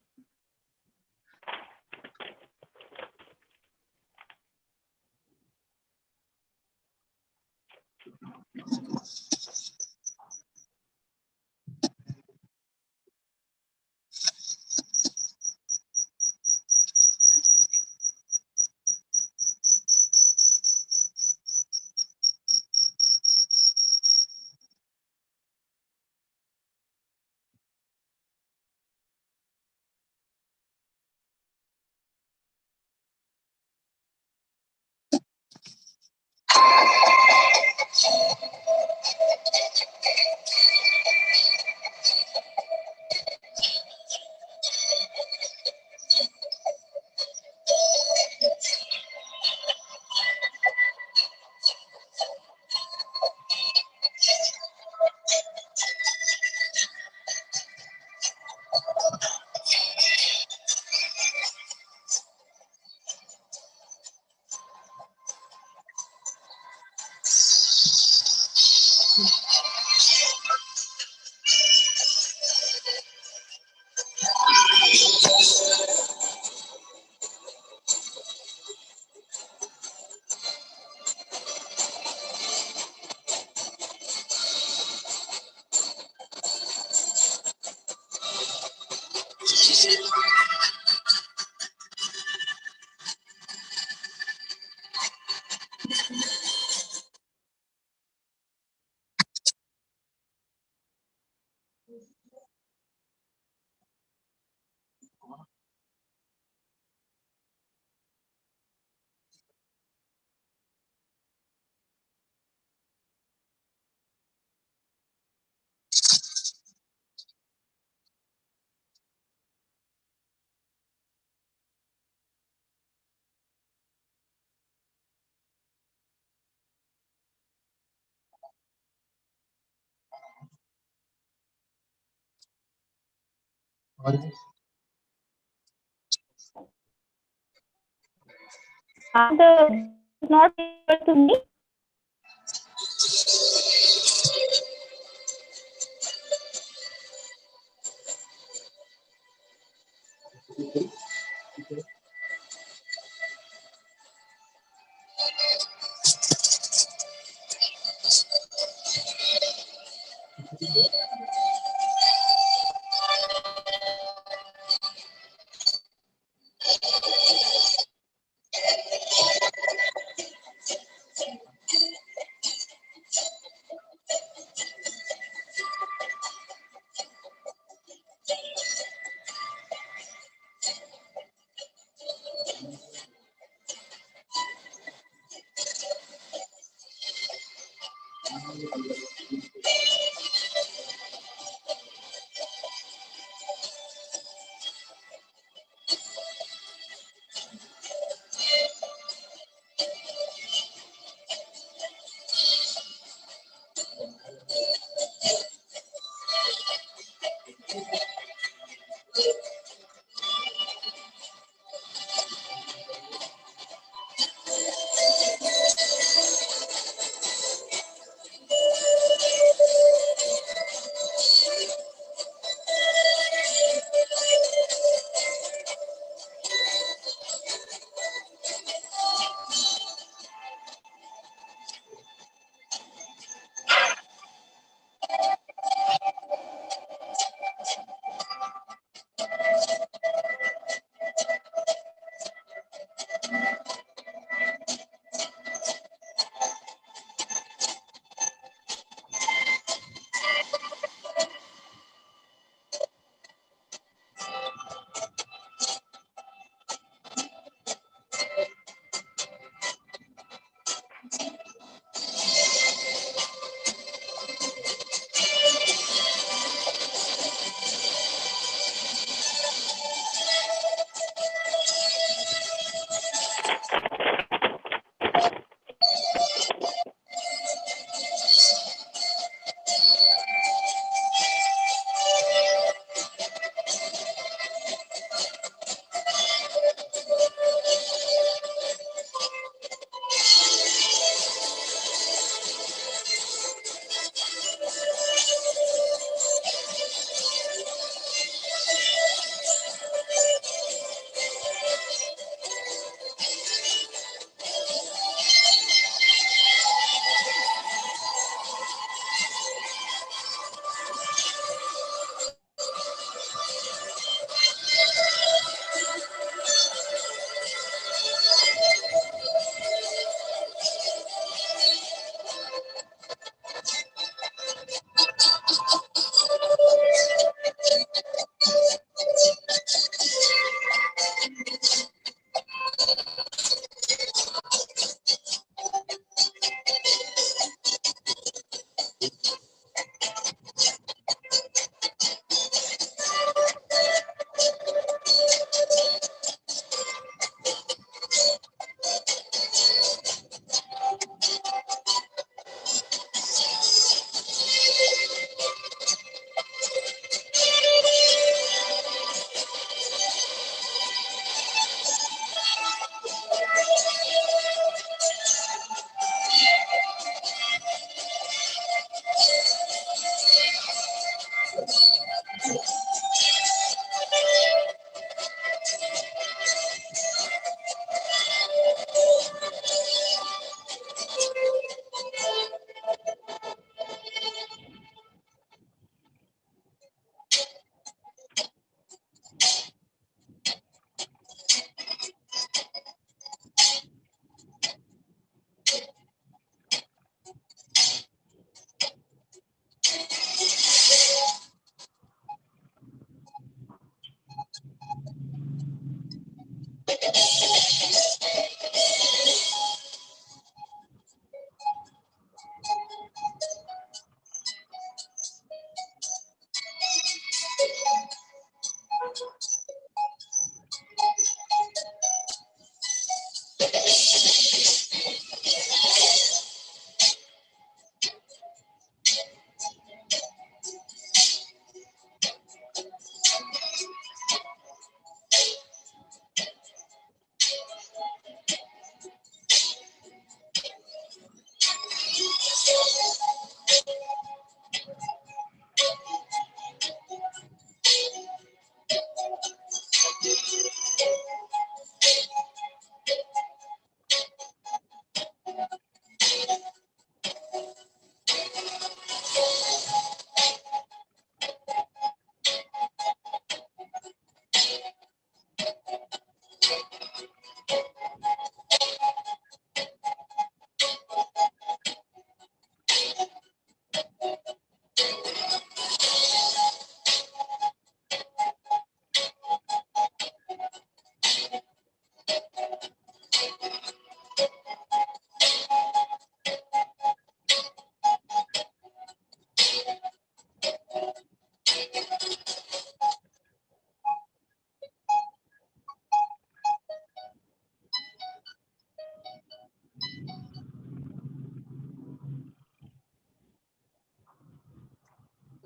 And not able to me.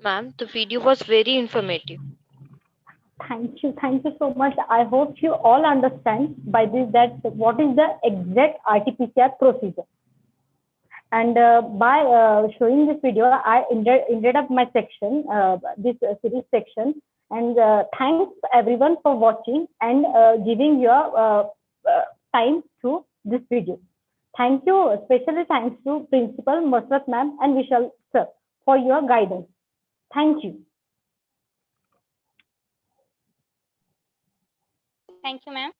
Ma'am, the video was very informative. Thank you. Thank you so much. I hope you all understand by this that what is the exact RT-PCR procedure. And by showing this video, I ended up my section, this series section. And thanks everyone for watching and giving your time to this video. Thank you. Especially thanks to Principal Masrat Ma'am and Vishal Sir for your guidance. Thank you. Thank you, ma'am.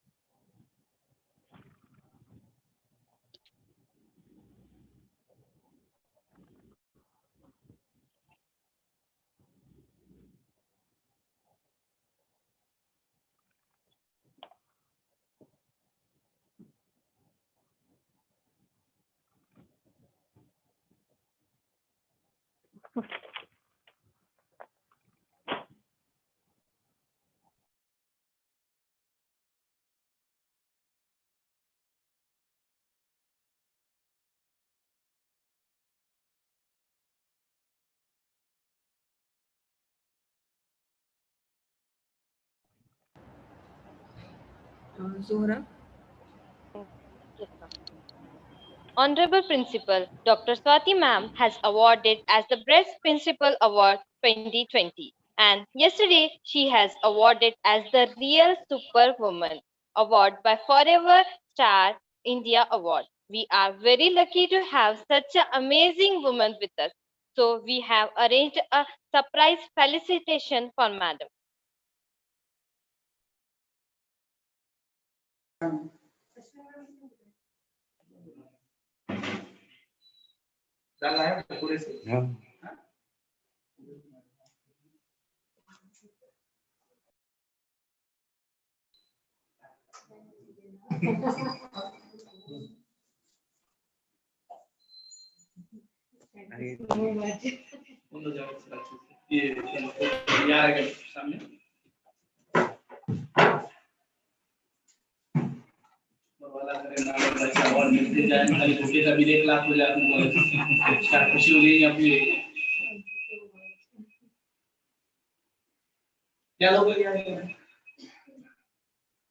Zohra. Yes, ma'am. Honorable Principal, Dr. Swati Ma'am has awarded as the Best Principal Award 2020. And yesterday, she has awarded as the Real Superwoman Award by Forever Star India Award. We are very lucky to have such an amazing woman with us. So we have arranged a surprise felicitation for Madam. और मिलते जाए खाली छोटे का भी 1 लाख हो जाए अपने खुशी हो गई अपनी क्या लोग क्या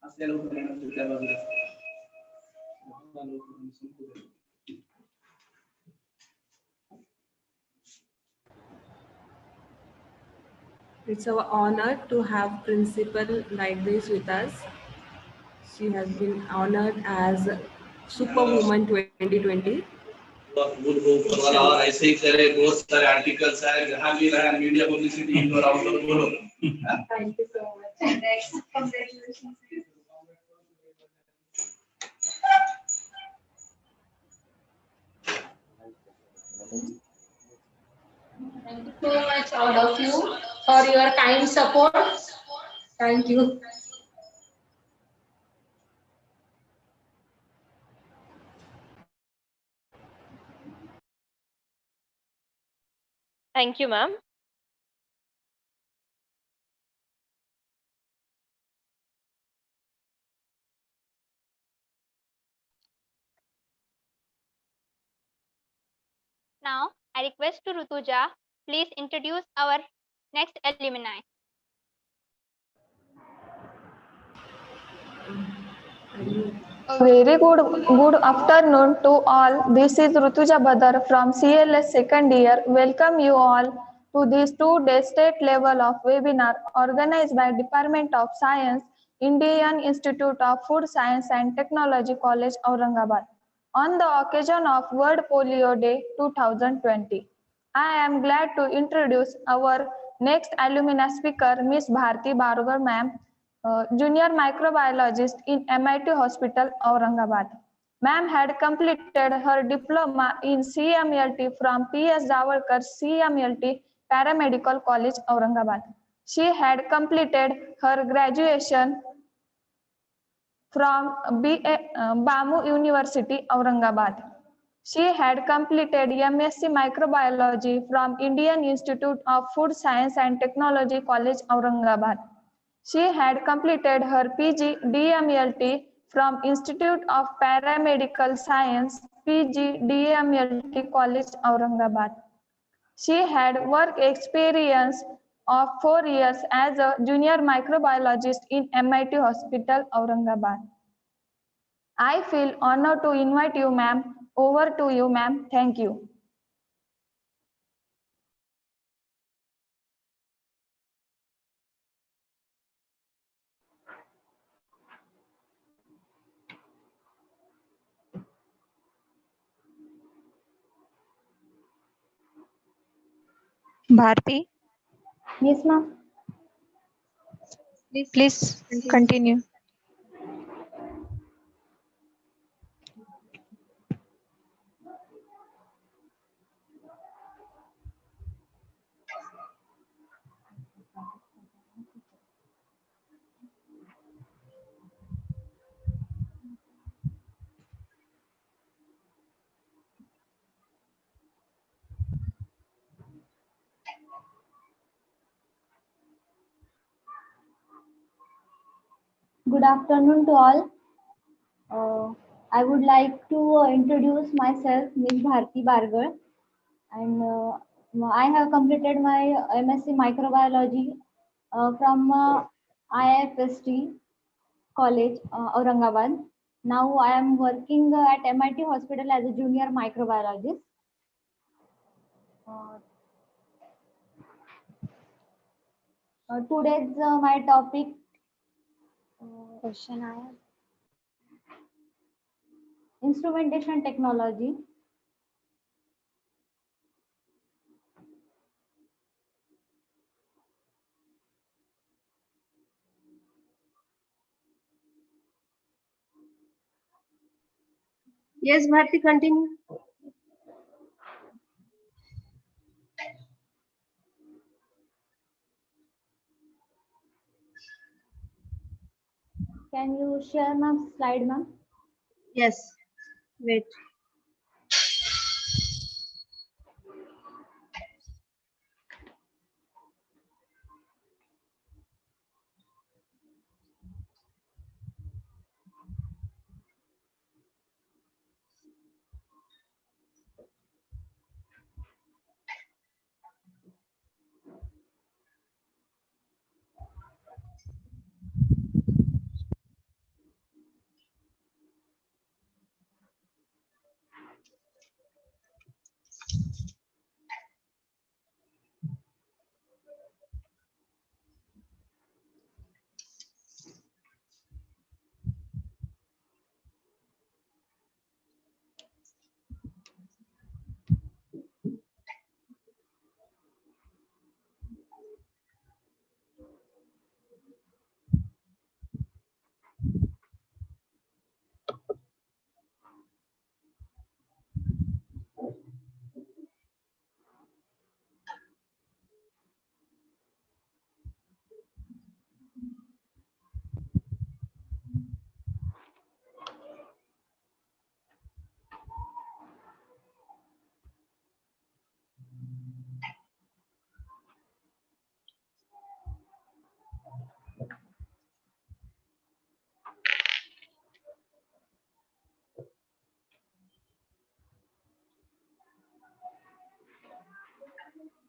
असली लोग क्या बात है It's our honor to have Principal like this with us. She has been honored as Superwoman 2020. Good हो वाला और ऐसे ही करे बहुत सारे आर्टिकल्स है जहां भी रहा मीडिया पब्लिसिटी इंडोर आउटडोर बोलो Thank you so much. Congratulations. Thank you so much, all of you, for your kind support. Thank you. Thank you, ma'am. Now, I request to Rutuja, please introduce our next alumni. A very good afternoon to all. This is Rutuja Badar from CLS second year. Welcome you all to this 2-day state level of webinar organized by Department of Science, Indian Institute of Food Science and Technology College, Aurangabad, on the occasion of World Polio Day 2020. I am glad to introduce our next alumni speaker, Miss Bharti Barogar ma'am, junior microbiologist in MIT Hospital, Aurangabad. Ma'am had completed her diploma in CMLT from P.S. Jawarkar CMLT Paramedical College, Aurangabad. She had completed her graduation from BAMU University, Aurangabad. She had completed MSc Microbiology from Indian Institute of Food Science and Technology College, Aurangabad. She had completed her PG DMLT from Institute of Paramedical Science, PG DMLT College, Aurangabad. She had work experience of 4 years as a junior microbiologist in MIT Hospital, Aurangabad. I feel honored to invite you, ma'am. Over to you, ma'am. Thank you. Bharti, Yes, ma'am. please continue. Good afternoon to all. I would like to introduce myself, Ms. Bharti Bargar, and I have completed my MSc Microbiology from IFST College, Aurangabad. Now I am working at MIT Hospital as a junior microbiologist. Today's my topic question I have instrumentation technology. Yes, Bharti, continue. Can you share my slide, ma'am? Yes. Wait.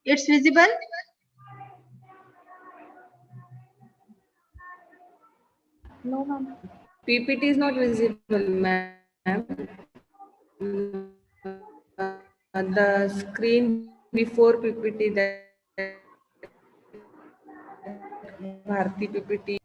It's visible? No, ma'am. PPT is not visible, ma'am. The screen before PPT, that Bharti PPT.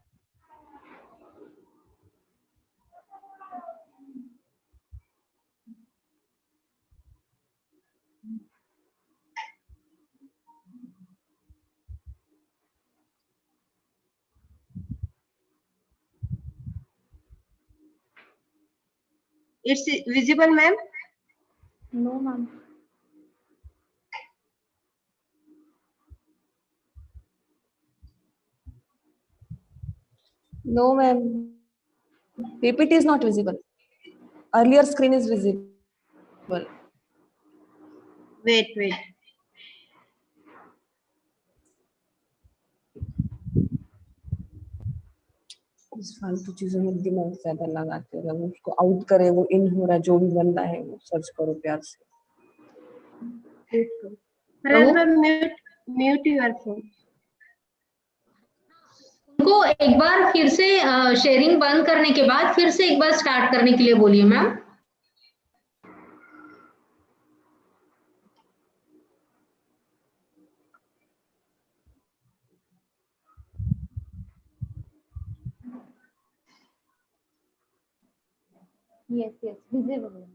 It's visible, ma'am? No, ma'am. No, ma'am. PPT is not visible. Earlier screen is visible. Wait. इस फालतू चीजों में दिमाग ज्यादा लगाते रहो, उसको out करे, वो इन हो रहा, जो भी बंदा है वो सर्च करो प्यार से। Mute your phone. उनको एक बार फिर से शेयरिंग बंद करने के बाद फिर से एक बार स्टार्ट करने के लिए बोलिए ma'am. Yes, yes, visible.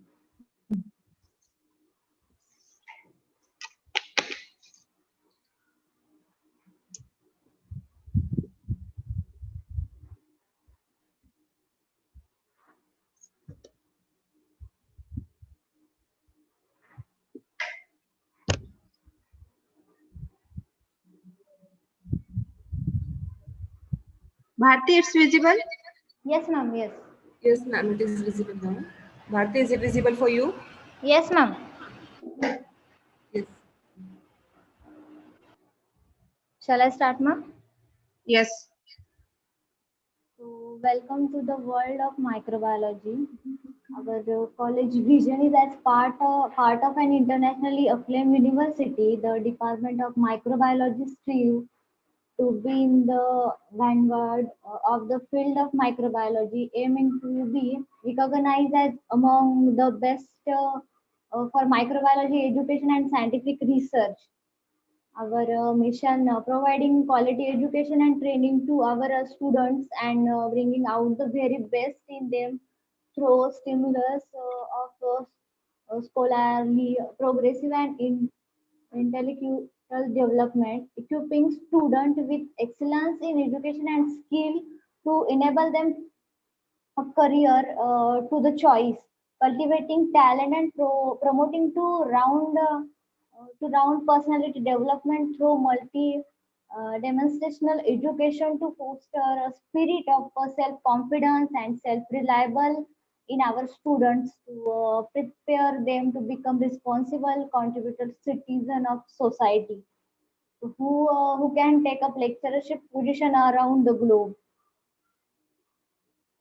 Bharti, it's visible? Yes, ma'am. Yes. Yes, ma'am, it is visible now. Bharti, is it visible for you? Yes, ma'am. Yes. Shall I start, ma'am? Yes. So, welcome to the world of microbiology. Our college vision is as part of an internationally acclaimed university. The Department of Microbiology strives to be in the vanguard of the field of microbiology, aiming to be recognized as among the best for microbiology education and scientific research. Our mission providing quality education and training to our students and bringing out the very best in them through stimulus of scholarly, progressive and intellectual development, equipping students with excellence in education and skill to enable them a career to the choice, cultivating talent and promoting to round personality development through multi demonstrational education to foster a spirit of self confidence and self reliable in our students to prepare them to become responsible contributor citizen of society who can take up lectureship position around the globe.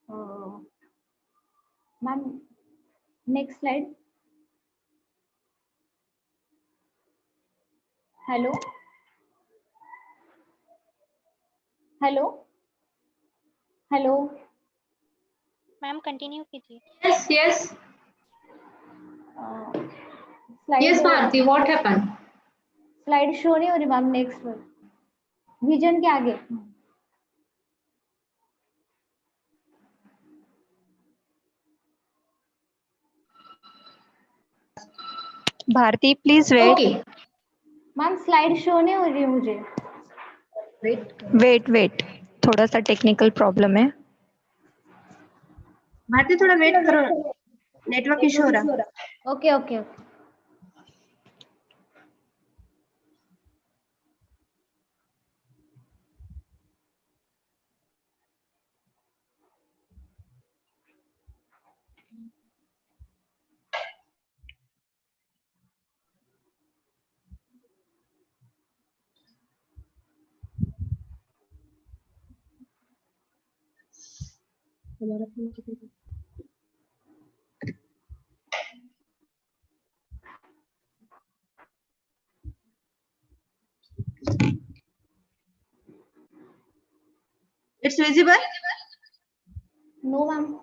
uh, Ma'am, next slide. Hello. Hello. Hello. Ma'am, continue कीजिए. Yes, yes. Slide. Yes, Bharti, what happened? Slide show नहीं हो रही ma'am. Next vision के आगे. Bharti, please wait. Okay. Ma'am slide show नहीं हो रही है मुझे. वेट थोड़ा सा टेक्निकल प्रॉब्लम है. भारती थोड़ा वेट करो, नेटवर्क इशू हो रहा. Okay okay okay. It's visible? No, ma'am.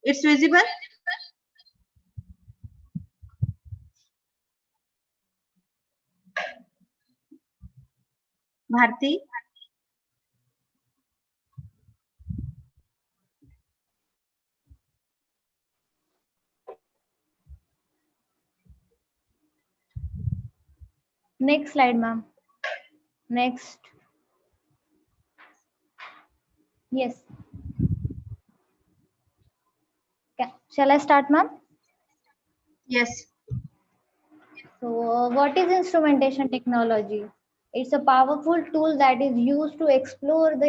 It's visible? Bharti? Next slide, ma'am. Next. Yes. Shall I start, ma'am? Yes. So, what is instrumentation technology? It's a powerful tool that is used to explore the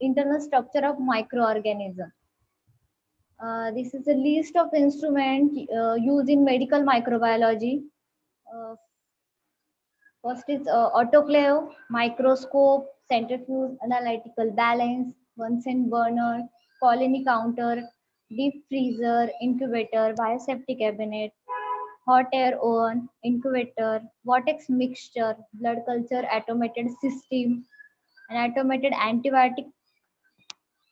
internal structure of microorganisms. This is a list of instruments used in medical microbiology. Uh, First is autoclave, microscope, centrifuge, analytical balance, Bunsen burner, colony counter, deep freezer, incubator, biosafety cabinet, hot air oven, incubator, vortex mixture, blood culture automated system, and automated antibiotic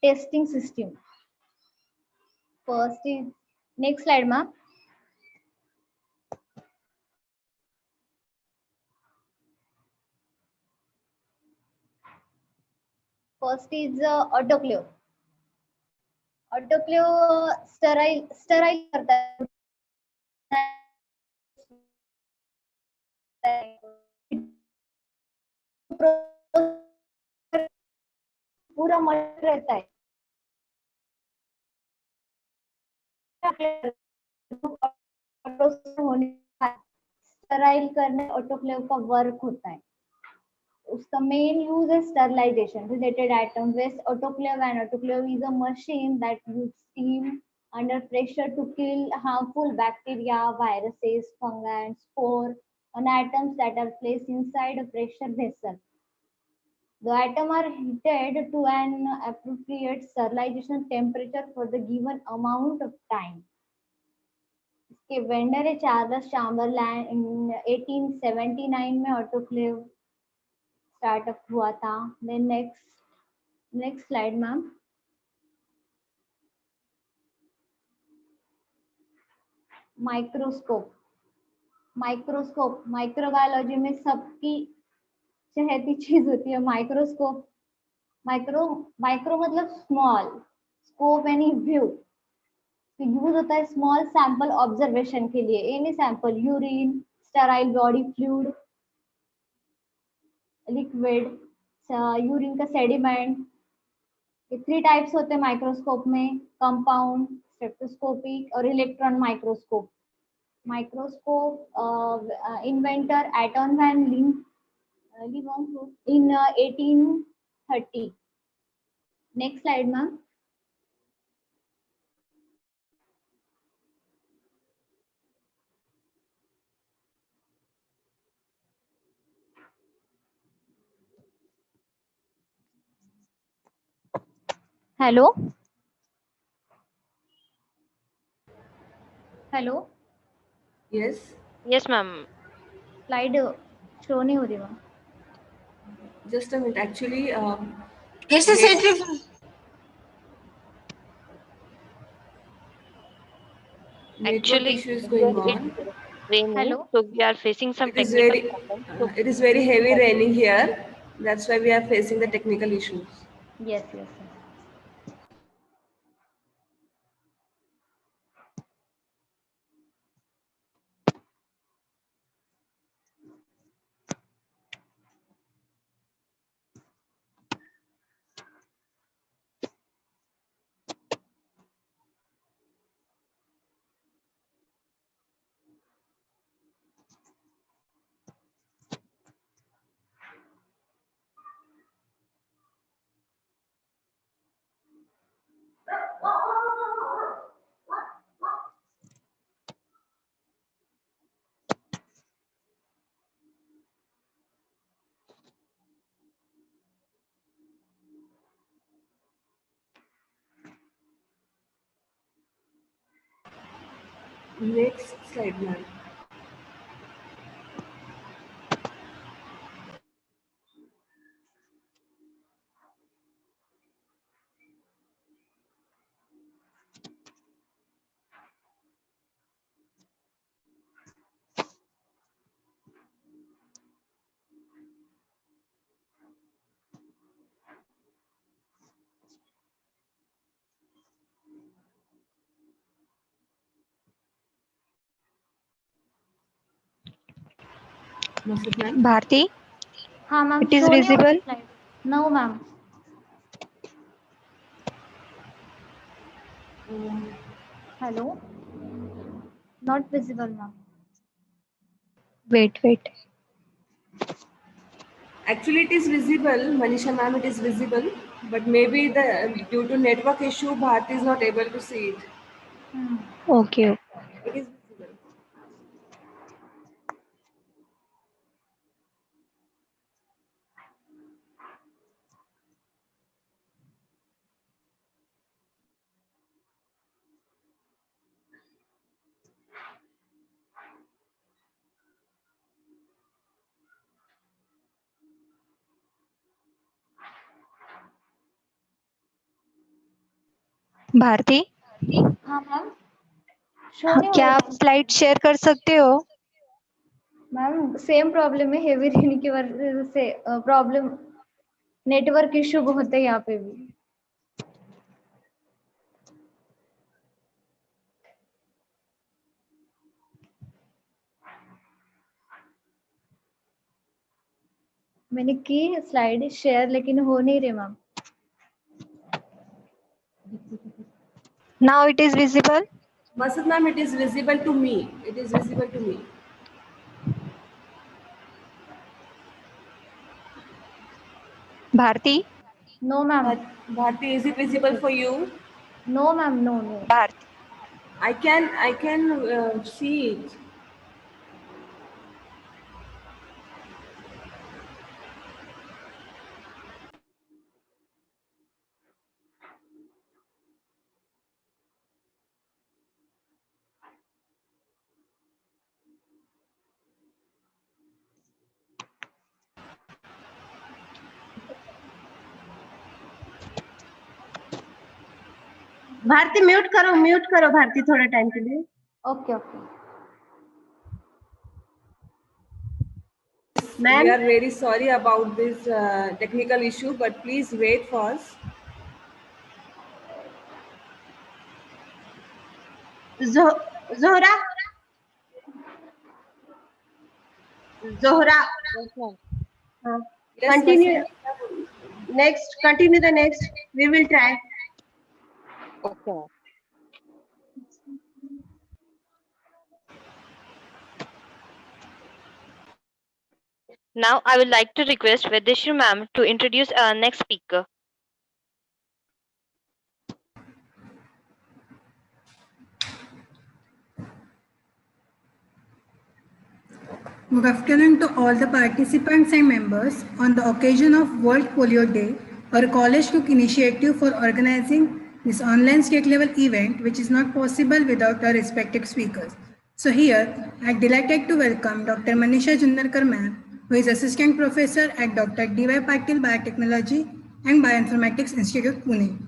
testing system. First is next slide, ma'am. First is autoclave. Autoclave sterile करता पूरा मट रहता है स्टराइल करने autoclave का work होता है उसका मेन यूज है sterilisation related item waste autoclave and autoclave is a machine that use steam under pressure to kill harmful bacteria, viruses, fungi, and spore on atoms that are placed inside a pressure vessel. The atoms are heated to an appropriate sterilization temperature for the given amount of time. इसके vendor है Charles Chamberland in 1879 में autoclave startup हुआ था. Then next slide ma'am. Microscope microbiology में सबकी चहेती चीज होती है माइक्रोस्कोप. माइक्रो मतलब स्मॉल, स्कोप यानी व्यू. यूज होता है स्मॉल सैंपल ऑब्जर्वेशन के लिए. Any sample, urine, sterile body fluid, liquid, urine का सेडिमेंट. ये 3 टाइप्स होते हैं माइक्रोस्कोप में, कंपाउंड, स्पेक्ट्रोस्कोपिक और electron microscope. Microscope inventor Anton van Leeuwenhoek in 1830. Next slide ma'am. Hello hello. Yes. Yes, ma'am. Slide show नहीं हो रही ma'am. Just a minute. Actually, Yes, the centrifuge. network Actually, issue is going on. raining, Hello? so we are facing some It is technical very, problems. So it is very heavy raining here. That's why we are facing the technical issues. Yes. Next slide, ma'am. Bharti, हाँ ma'am. it is show नहीं हो रही visible. Slide. No ma'am. Hello. Not visible, ma'am. Wait. Actually, it is visible, Manisha ma'am, it is visible, but maybe due to network issue, Bharti is not able to see it. Okay. It is visible. Bharti, हाँ ma'am, show नहीं हो क्या रहा आप slide share कर सकते हो? Ma'am. Same problem है, हेवी रेन की वजह से प्रॉब्लम, नेटवर्क इशू बहुत है यहाँ पे भी। मैंने की स्लाइड शेयर लेकिन हो नहीं रही ma'am. Now it is visible. Masud ma'am, it is visible to me. It is visible to me. Bharti? No ma'am. Bharti, is it visible for you? No ma'am, no. Bharti. I can see it. Bharti mute करो भारती थोड़े time के लिए। Okay. We are very sorry about this technical issue, but please wait for us. Zohra continue the next, we will try. Okay. Now I would like to request Vedeshri ma'am to introduce our next speaker. Good afternoon to all the participants and members. On the occasion of World Polio Day, our college took initiative for organizing this online state level event, which is not possible without our respected speakers. So here, I am delighted to welcome Dr. Manisha Jundarkar ma'am, who is Assistant Professor at Dr. D.Y. Patil Biotechnology and Bioinformatics Institute, Pune.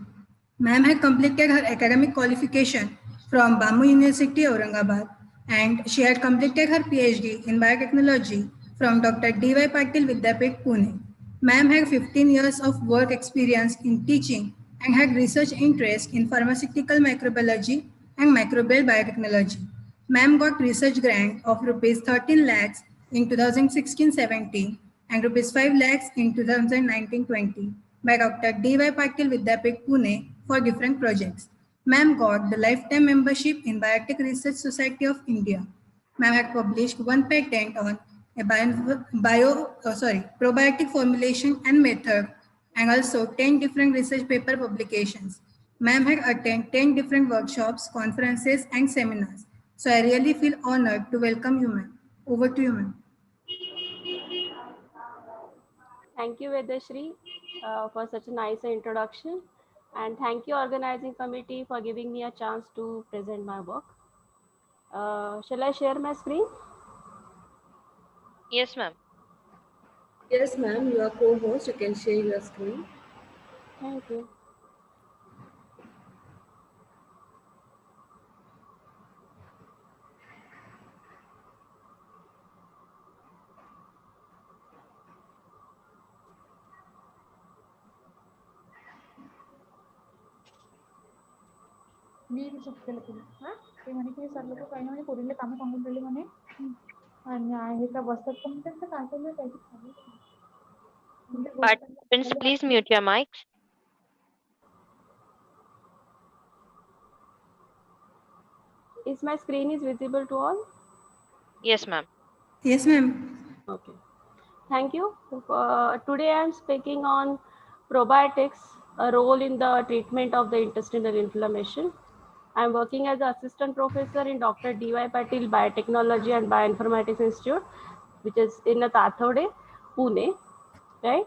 Ma'am had completed her academic qualification from Bambu University, Aurangabad, and she had completed her PhD in biotechnology from Dr. D.Y. Patil Vidyapit, Pune. Ma'am had 15 years of work experience in teaching and had research interest in pharmaceutical microbiology and microbial biotechnology. Ma'am got research grant of rupees 13 lakhs in 2016-17 and rupees 5 lakhs in 2019-20 by Dr. D.Y. Patil Vidyapit, Pune for different projects. Ma'am got the lifetime membership in Biotech Research Society of India. Ma'am had published one patent on a probiotic formulation and method, and also 10 different research paper publications. Ma'am had attended 10 different workshops, conferences, and seminars. So I really feel honored to welcome you, ma'am. Over to you, ma'am. Thank you, Vedashri, for such a nice introduction. And thank you, organizing committee, for giving me a chance to present my work. Shall I share my screen? Yes, ma'am. Yes, ma'am, you are co-host. You can share your screen. Thank you. మీరు చెప్తలేదు ఏమనికి సర్లకు పైన పొడిలో కమ్మ కొంగులు మనే ఇక్కడ వస్తుంది కాకుండా Participants, please mute your mics. Is my screen is visible to all? Yes, ma'am. Yes, ma'am. Okay. Thank you. Today I am speaking on probiotics, a role in the treatment of the intestinal inflammation. I am working as an assistant professor in Dr. D.Y. Patil Biotechnology and Bioinformatics Institute, which is in Tathode, Pune, right?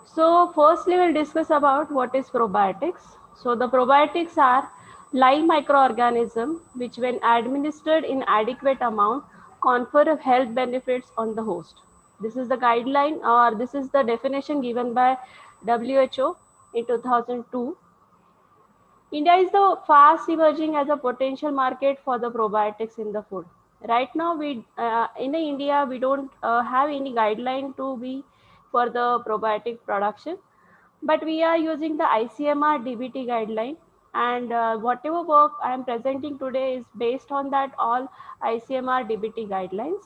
So firstly, we'll discuss about what is probiotics. So the probiotics are live microorganism which when administered in adequate amount confer health benefits on the host. This is the guideline or this is the definition given by WHO in 2002. India is the fast emerging as a potential market for the probiotics in the food. Right now, we in India we don't have any guideline to be for the probiotic production, but we are using the ICMR DBT guideline, and whatever work I am presenting today is based on that all ICMR DBT guidelines.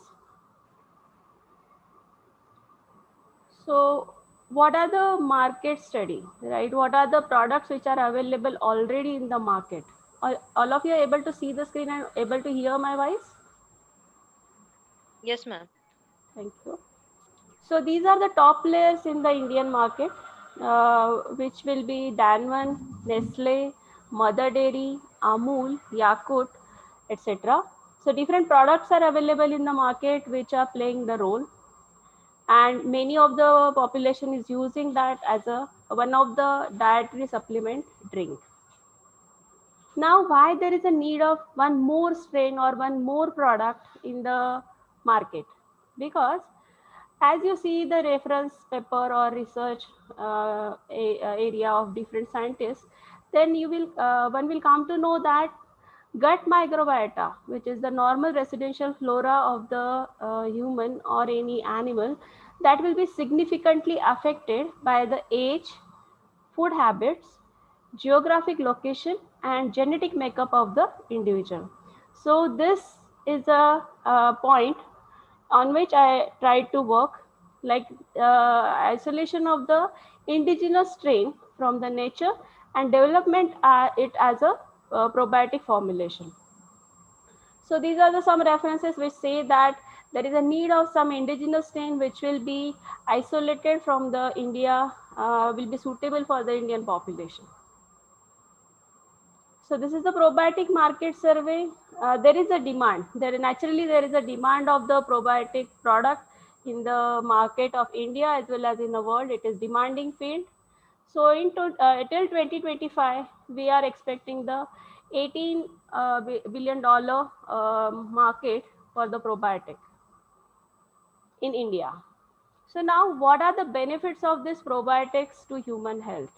So what are the market study, right? What are the products which are available already in the market? All of you are able to see the screen and able to hear my voice? Yes, ma'am. Thank you. So these are the top players in the Indian market, which will be Danone, Nestle, Mother Dairy, Amul, Yakult, etc. So different products are available in the market which are playing the role, and many of the population is using that as a one of the dietary supplement drink. Now, why there is a need of one more strain or one more product in the market? Because as you see the reference paper or research area of different scientists, then you will one will come to know that gut microbiota, which is the normal residential flora of the human or any animal, that will be significantly affected by the age, food habits, geographic location, and genetic makeup of the individual. So this is a point on which I tried to work, like isolation of the indigenous strain from the nature and development it as a probiotic formulation. So these are the some references which say that there is a need of some indigenous strain which will be isolated from the India, will be suitable for the Indian population. So this is the probiotic market survey. There is a demand. There is a demand of the probiotic product in the market of India as well as in the world. It is demanding field. So till 2025, we are expecting the $18 billion market for the probiotic in India. So now, what are the benefits of this probiotics to human health?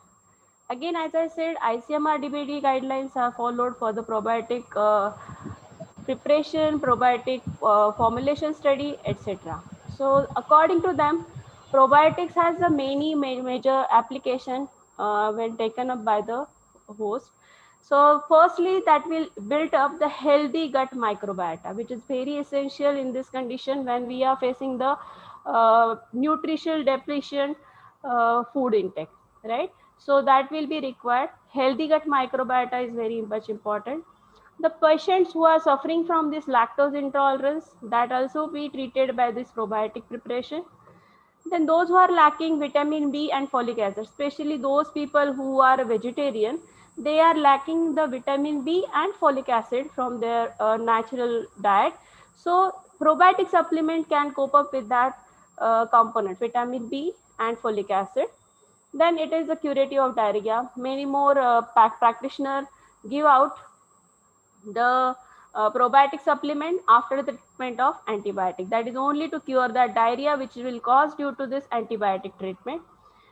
Again, as I said, ICMR DBT guidelines are followed for the probiotic preparation, probiotic formulation study, etc. So according to them, probiotics has a many major application when taken up by the host. So firstly, that will build up the healthy gut microbiota, which is very essential in this condition when we are facing the nutritional depletion food intake, right? So that will be required. Healthy gut microbiota is very much important. The patients who are suffering from this lactose intolerance, that also be treated by this probiotic preparation. Then those who are lacking vitamin B and folic acid, especially those people who are vegetarian, they are lacking the vitamin B and folic acid from their natural diet. So probiotic supplement can cope up with that component, vitamin B and folic acid. Then it is a curative of diarrhea. Many more practitioners give out the probiotic supplement after the treatment of antibiotic. That is only to cure that diarrhea which will cause due to this antibiotic treatment.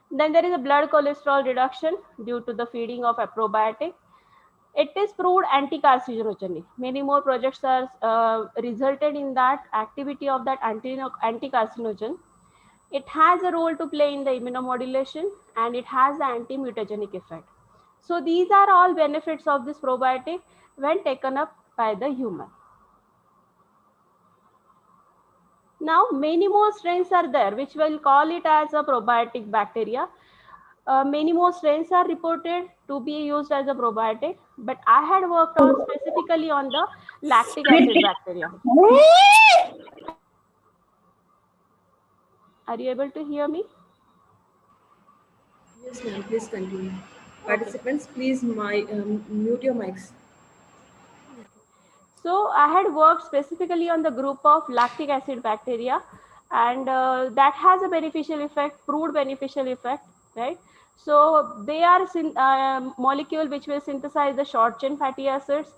Then there is a blood cholesterol reduction due to the feeding of a probiotic. It is proved anti-carcinogenic. Many more projects are resulted in that activity of that anti-carcinogen. It has a role to play in the immunomodulation and it has the anti-mutagenic effect. So these are all benefits of this probiotic when taken up by the human. Now many more strains are there which will call it as a probiotic bacteria. Many more strains are reported to be used as a probiotic, but I had worked on specifically on the lactic acid bacteria. Are you able to hear me? Yes, ma'am. Please continue. Okay. Participants, please mute your mics. So I had worked specifically on the group of lactic acid bacteria, and that has a beneficial effect, proved beneficial effect, right? So they are molecule which will synthesize the short chain fatty acids.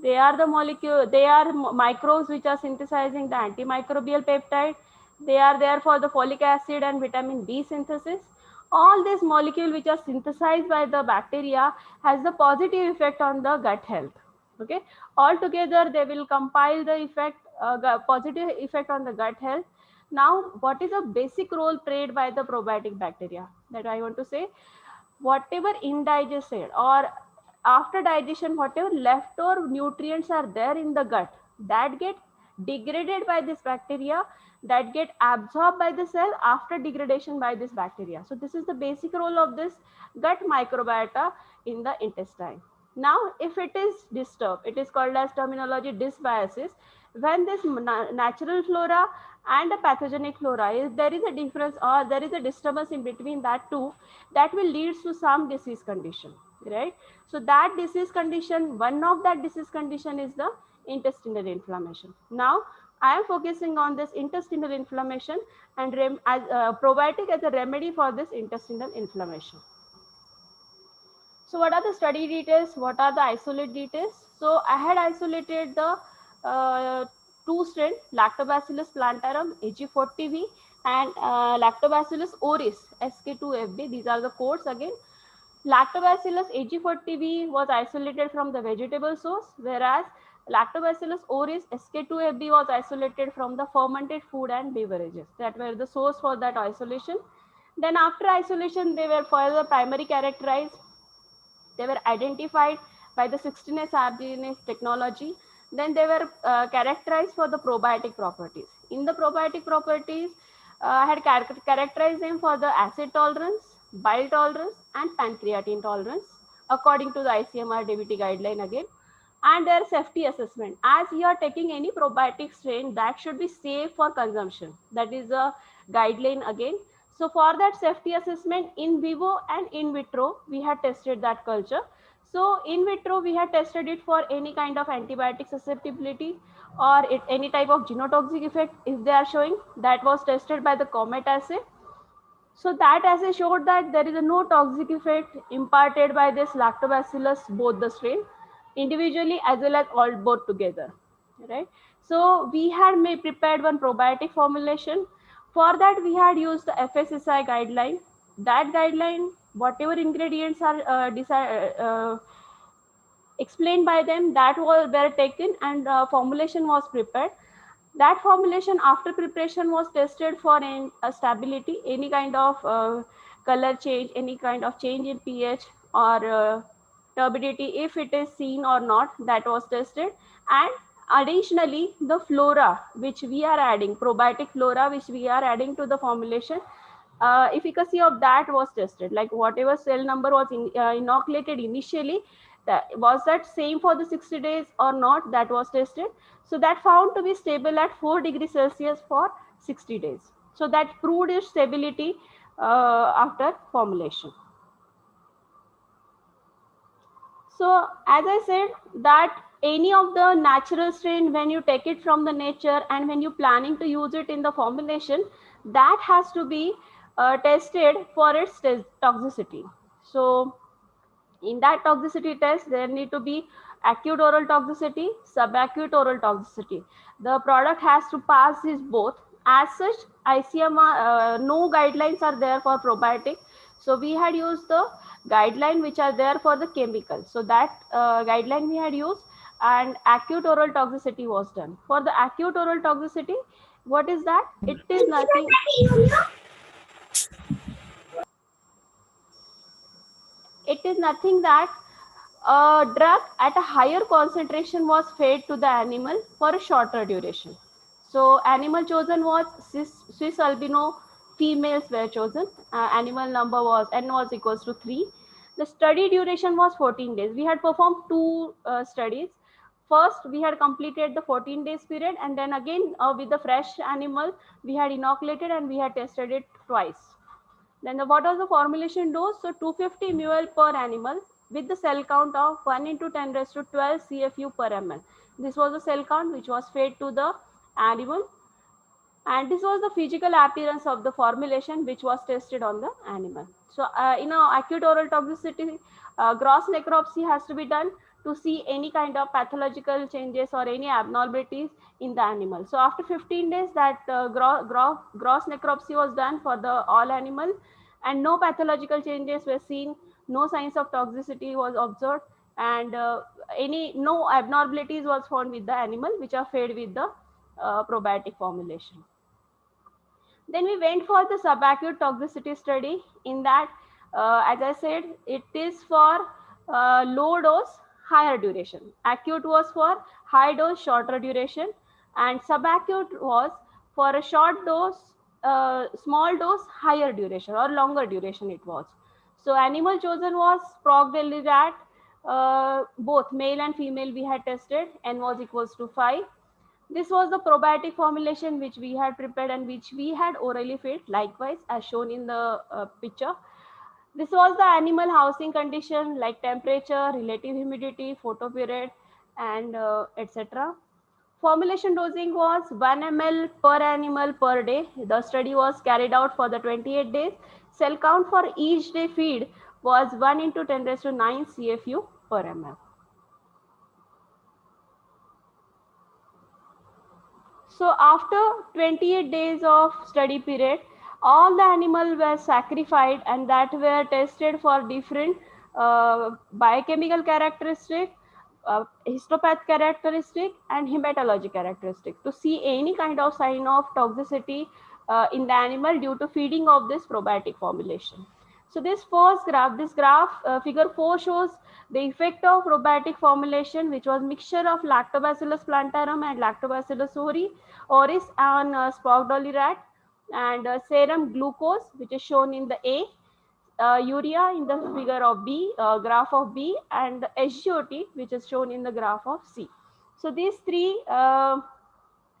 They are the molecule, they are microbes which are synthesizing the antimicrobial peptide. They are there for the folic acid and vitamin B synthesis. All these molecules which are synthesized by the bacteria has the positive effect on the gut health. Okay, altogether they will compile the effect, positive effect on the gut health. Now, what is a basic role played by the probiotic bacteria that I want to say? Whatever indigested or after digestion, whatever leftover nutrients are there in the gut, that get degraded by this bacteria, that get absorbed by the cell after degradation by this bacteria. So this is the basic role of this gut microbiota in the intestine. Now, if it is disturbed, it is called as terminology dysbiosis. When this natural flora and a pathogenic flora is, there is a difference or there is a disturbance in between that two, that will lead to some disease condition, right? So that disease condition, one of that disease condition is the intestinal inflammation. Now, I am focusing on this intestinal inflammation and as probiotic as a remedy for this intestinal inflammation. So what are the study details? What are the isolate details? So I had isolated the two strain, Lactobacillus plantarum AG40V and Lactobacillus aureus SK2FB. These are the codes again. Lactobacillus AG40V was isolated from the vegetable source, whereas Lactobacillus aureus SK2FB was isolated from the fermented food and beverages. That were the source for that isolation. Then after isolation, they were further primary characterized. They were identified by the 16S RGNase technology. Then they were characterized for the probiotic properties. In the probiotic properties, I had characterized them for the acid tolerance, bile tolerance, and pancreatin tolerance according to the ICMR DBT guideline again. And their safety assessment. As you are taking any probiotic strain, that should be safe for consumption. That is a guideline again. So for that safety assessment, in vivo and in vitro, we had tested that culture. So in vitro, we had tested it for any kind of antibiotic susceptibility or any type of genotoxic effect if they are showing. That was tested by the COMET assay. So that assay showed that there is a no toxic effect imparted by this lactobacillus, both the strain, individually as well as all both together, right? So we had prepared one probiotic formulation. For that, we had used the FSSI guideline. That guideline, whatever ingredients are explained by them, that were taken and formulation was prepared. That formulation after preparation was tested for stability, any kind of color change, any kind of change in pH or turbidity, if it is seen or not, that was tested. And additionally, the flora which we are adding, probiotic flora which we are adding to the formulation, efficacy of that was tested. Like whatever cell number was inoculated initially, was that same for the 60 days or not, that was tested. So that found to be stable at 4 degrees Celsius for 60 days. So that proved its stability after formulation. So as I said, that any of the natural strain, when you take it from the nature and when you're planning to use it in the formulation, that has to be tested for its toxicity. So in that toxicity test, there need to be acute oral toxicity, subacute oral toxicity. The product has to pass these both. As such, ICMR, no guidelines are there for probiotic. So we had used the guideline which are there for the chemicals. So that guideline we had used, and acute oral toxicity was done. For the acute oral toxicity, what is that? It is nothing. It is nothing that a drug at a higher concentration was fed to the animal for a shorter duration. So animal chosen was Swiss albino females were chosen. Animal number was N was equals to 3. The study duration was 14 days. We had performed two studies. First, we had completed the 14 days period, and then again with the fresh animal, we had inoculated and we had tested it twice. Then what was the formulation dose? So 250 ml per animal with the cell count of 1 into 10 raised to 12 CFU per ml. This was the cell count which was fed to the animal, and this was the physical appearance of the formulation which was tested on the animal. So in acute oral toxicity, gross necropsy has to be done to see any kind of pathological changes or any abnormalities in the animal. So after 15 days, that gross necropsy was done for the all animal, and no pathological changes were seen, no signs of toxicity was observed, and no abnormalities was found with the animal which are fed with the probiotic formulation. Then we went for the subacute toxicity study. In that, as I said, it is for low dose, higher duration. Acute was for high dose, shorter duration, and subacute was for a short dose, small dose, higher duration or longer duration it was. So animal chosen was Prog Delhi rat, both male and female we had tested, N was equals to 5. This was the probiotic formulation which we had prepared and which we had orally fed, likewise as shown in the picture. This was the animal housing condition like temperature, relative humidity, photoperiod, and etc. Formulation dosing was 1 ml per animal per day. The study was carried out for the 28 days. Cell count for each day feed was 1 into 10 raised to 9 CFU per ml. So after 28 days of study period, all the animals were sacrificed and that were tested for different biochemical characteristic, histopath characteristic, and hematology characteristic to see any kind of sign of toxicity in the animal due to feeding of this probiotic formulation. So this first graph, figure 4 shows the effect of probiotic formulation, which was mixture of Lactobacillus plantarum and Lactobacillus aureus on Sprague Dawley rat, and serum glucose, which is shown in the A, urea in the figure of B, graph of B, and SGOT, which is shown in the graph of C. So these three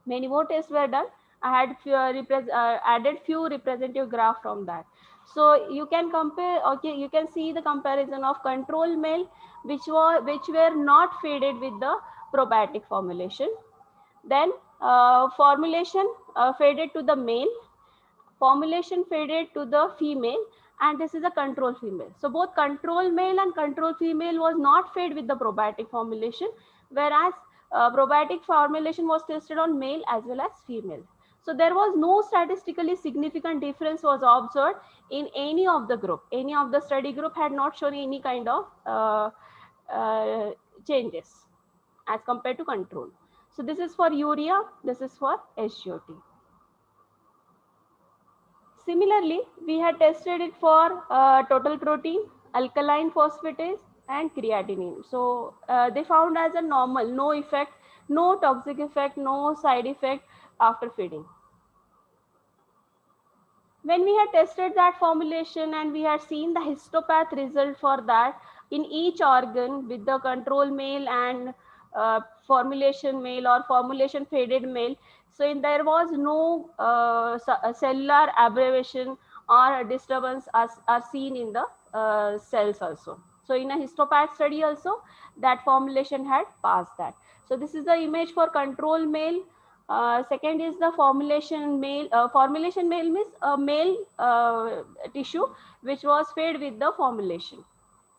many more tests were done. I had added few representative graph from that. So you can compare, okay, you can see the comparison of control male which were not faded with the probiotic formulation. Then formulation faded to the male, formulation faded to the female, and this is a control female. So both control male and control female was not fed with the probiotic formulation, whereas probiotic formulation was tested on male as well as female. So there was no statistically significant difference was observed in any of the group. Any of the study group had not shown any kind of changes as compared to control. So this is for urea, this is for SGOT. Similarly, we had tested it for total protein, alkaline phosphatase, and creatinine. So they found as a normal, no effect, no toxic effect, no side effect after feeding. When we had tested that formulation and we had seen the histopath result for that in each organ with the control male and formulation male or formulation faded male, so there was no cellular aberration or disturbance are seen in the cells also. So in a histopath study also, that formulation had passed that. So this is the image for control male. Second is the formulation male. Formulation male means a male tissue which was fed with the formulation.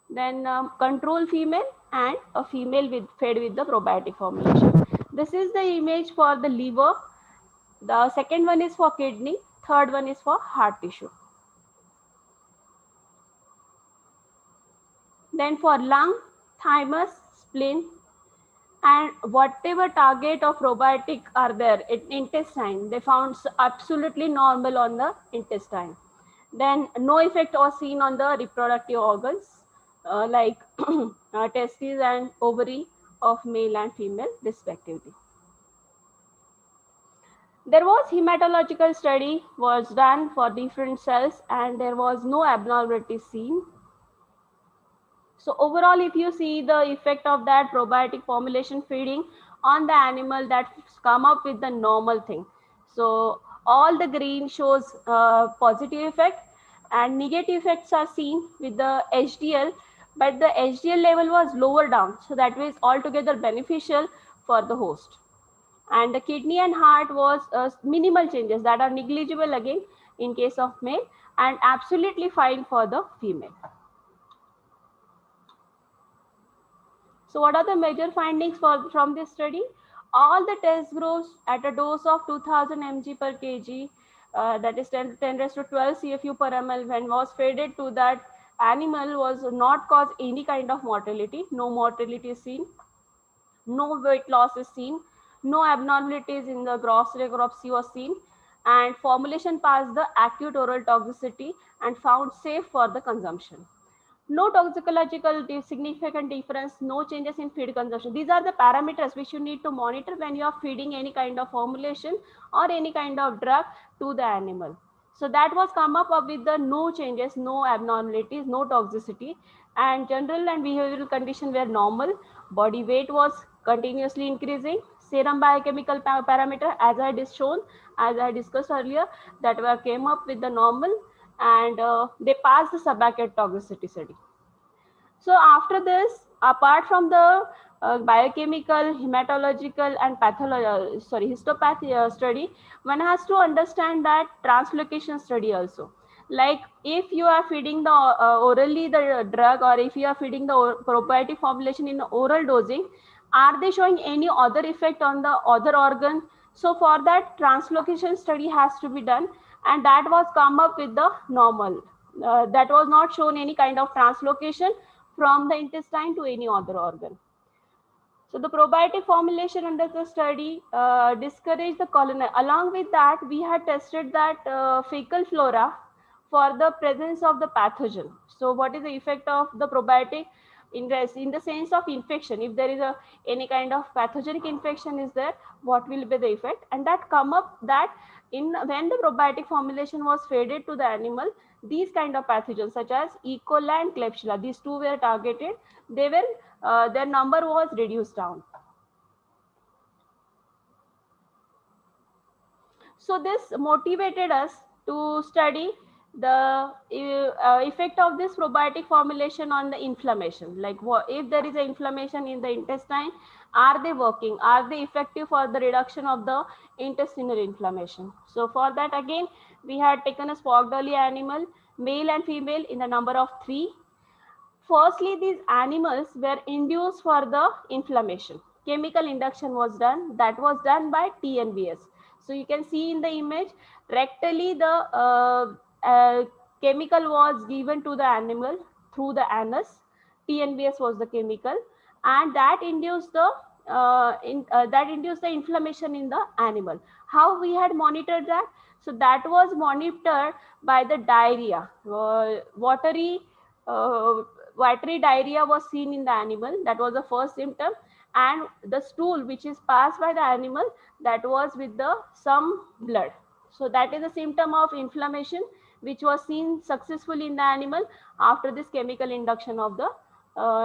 Then control female and a female fed with the probiotic formulation. This is the image for the liver. The second one is for kidney. Third one is for heart tissue. Then for lung, thymus, spleen, and whatever target of probiotic are there in intestine, they found absolutely normal on the intestine. Then no effect was seen on the reproductive organs like testes and ovary of male and female respectively. There was hematological study was done for different cells and there was no abnormality seen. So overall, if you see the effect of that probiotic formulation feeding on the animal, that come up with the normal thing. So all the green shows positive effect, and negative effects are seen with the HDL, but the HDL level was lower down, so that was altogether beneficial for the host. And the kidney and heart was minimal changes that are negligible again in case of male, and absolutely fine for the female. So what are the major findings from this study? All the test groups at a dose of 2000 mg per kg, that is 10 raised to 12 CFU per ml, when was fed to that animal, was not cause any kind of mortality. No mortality is seen, no weight loss is seen, no abnormalities in the gross necropsy was seen, and formulation passed the acute oral toxicity and found safe for the consumption. No toxicological significant difference, no changes in feed consumption. These are the parameters which you need to monitor when you are feeding any kind of formulation or any kind of drug to the animal. So that was come up with the no changes, no abnormalities, no toxicity, and general and behavioral condition were normal. Body weight was continuously increasing. Serum biochemical parameter, as I shown, as I discussed earlier, that were came up with the normal, and they passed the subacute toxicity study. So after this, apart from the biochemical, hematological, and histopathy study, one has to understand that translocation study also. Like if you are feeding the orally the drug, or if you are feeding the probiotic formulation in oral dosing, are they showing any other effect on the other organ? So for that, translocation study has to be done, and that was come up with the normal. That was not shown any kind of translocation from the intestine to any other organ. So the probiotic formulation under the study discouraged the colony. Along with that, we had tested that fecal flora for the presence of the pathogen. So what is the effect of the probiotic in the sense of infection? If there is any kind of pathogenic infection is there, what will be the effect? And that come up that when the probiotic formulation was fed to the animal, these kind of pathogens such as E. coli and Klebsiella, these two were targeted. They were their number was reduced down. So this motivated us to study the effect of this probiotic formulation on the inflammation. Like if there is an inflammation in the intestine, are they working? Are they effective for the reduction of the intestinal inflammation? So for that, again, we had taken a Spogdolly animal, male and female, in the number of 3. Firstly, these animals were induced for the inflammation. Chemical induction was done. That was done by TNBS. So you can see in the image, rectally the chemical was given to the animal through the anus. TNBS was the chemical, and that induced the inflammation in the animal. How we had monitored that? So that was monitored by the diarrhea, watery diarrhea was seen in the animal. That was the first symptom, and the stool which is passed by the animal, that was with some blood. So that is a symptom of inflammation which was seen successfully in the animal after this chemical induction of the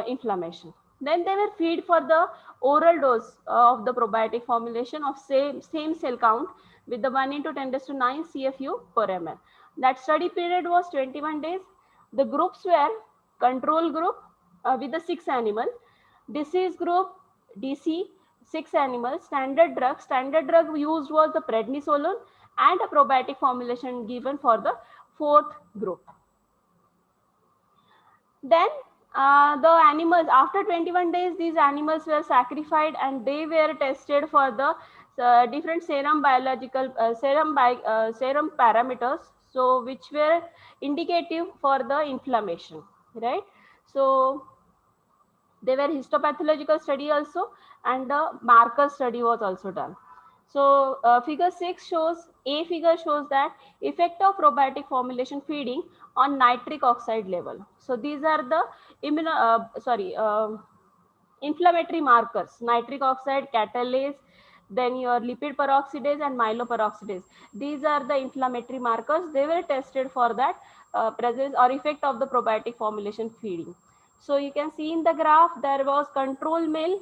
inflammation. Then they were fed for the oral dose of the probiotic formulation of same cell count with the 1 × 10⁹ CFU per ml. That study period was 21 days. The groups were control group with the 6 animal, disease group DC 6 animals, standard drug used was the prednisolone, and a probiotic formulation given for the 4th group. Then the animals, after 21 days, these animals were sacrificed and they were tested for the different serum parameters, so which were indicative for the inflammation, right? So they were histopathological study also, and the marker study was also done. So figure 6 shows, figure shows that effect of probiotic formulation feeding on nitric oxide level. So these are the inflammatory markers: nitric oxide, catalase, then your lipid peroxidase and myeloperoxidase. These are the inflammatory markers. They were tested for that presence or effect of the probiotic formulation feeding. So you can see in the graph there was control male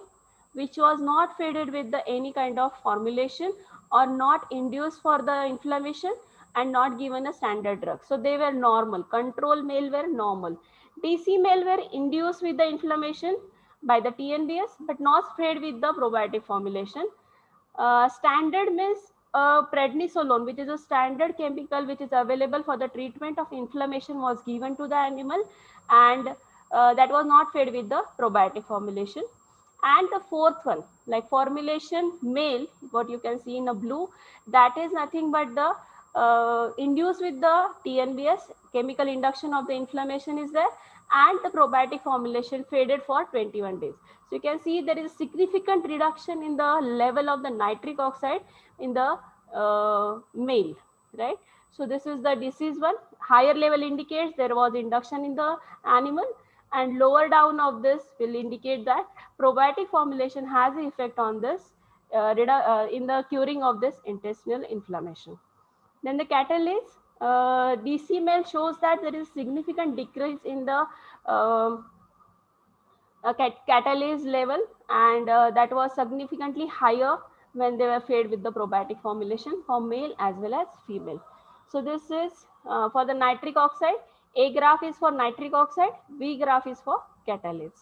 which was not fed with the any kind of formulation or not induced for the inflammation and not given a standard drug. So they were normal. Control male were normal. DC male were induced with the inflammation by the TNBS but not fed with the probiotic formulation. Standard means prednisolone, which is a standard chemical which is available for the treatment of inflammation, was given to the animal, and that was not fed with the probiotic formulation. And the fourth one, like formulation male, what you can see in a blue, that is nothing but the induced with the TNBS, chemical induction of the inflammation is there, and the probiotic formulation faded for 21 days. So you can see there is a significant reduction in the level of the nitric oxide in the male, right? So this is the disease one. Higher level indicates there was induction in the animal, and lower down of this will indicate that probiotic formulation has an effect on this in the curing of this intestinal inflammation. Then the catalase, DC male shows that there is significant decrease in the catalase level, and that was significantly higher when they were fed with the probiotic formulation for male as well as female. So this is for the nitric oxide. A graph is for nitric oxide, B graph is for catalase.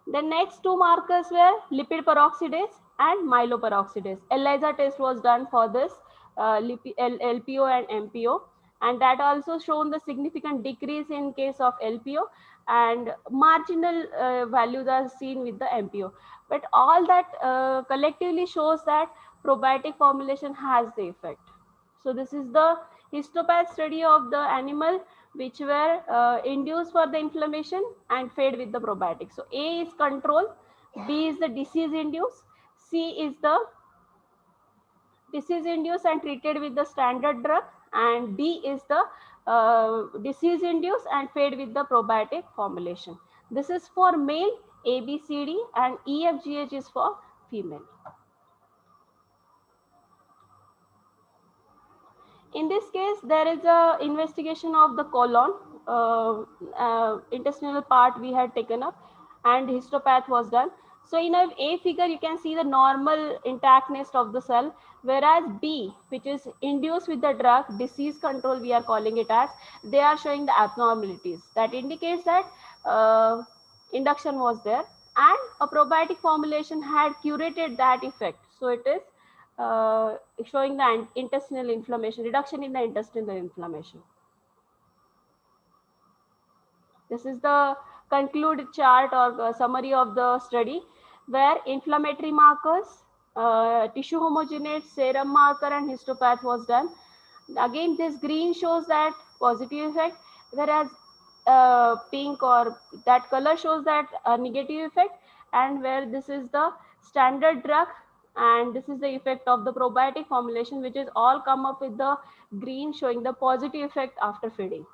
The next two markers were lipid peroxidase and myeloperoxidase. ELISA test was done for this LPO and MPO, and that also shown the significant decrease in case of LPO, and marginal values are seen with the MPO. But all that collectively shows that probiotic formulation has the effect. So this is the histopath study of the animal which were induced for the inflammation and fed with the probiotic. So A is control, B is the disease induced, C is the disease induced and treated with the standard drug, and D is the disease induced and fed with the probiotic formulation. This is for male, A, B, C, D, and E, F, G, H is for female. In this case, there is a investigation of the colon, intestinal part we had taken up, and histopath was done. So in A figure, you can see the normal intactness of the cell, whereas B, which is induced with the drug, disease control we are calling it as, they are showing the abnormalities. That indicates that induction was there, and a probiotic formulation had curated that effect. So it is showing the intestinal inflammation, reduction in the intestinal inflammation. This is the concluded chart or summary of the study, where inflammatory markers, tissue homogeneity, serum marker, and histopath was done. Again, this green shows that positive effect, whereas pink or that color shows that negative effect, and where this is the standard drug, and this is the effect of the probiotic formulation, which is all come up with the green showing the positive effect after feeding.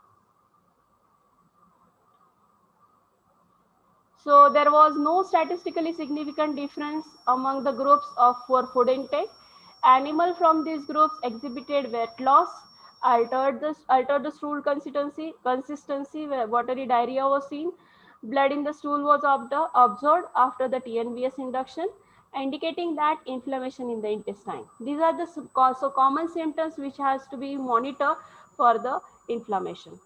So there was no statistically significant difference among the groups for food intake. Animal from these groups exhibited weight loss, altered the stool consistency where watery diarrhea was seen. Blood in the stool was observed after the TNBS induction, indicating that inflammation in the intestine. These are the so common symptoms which has to be monitored for the inflammation.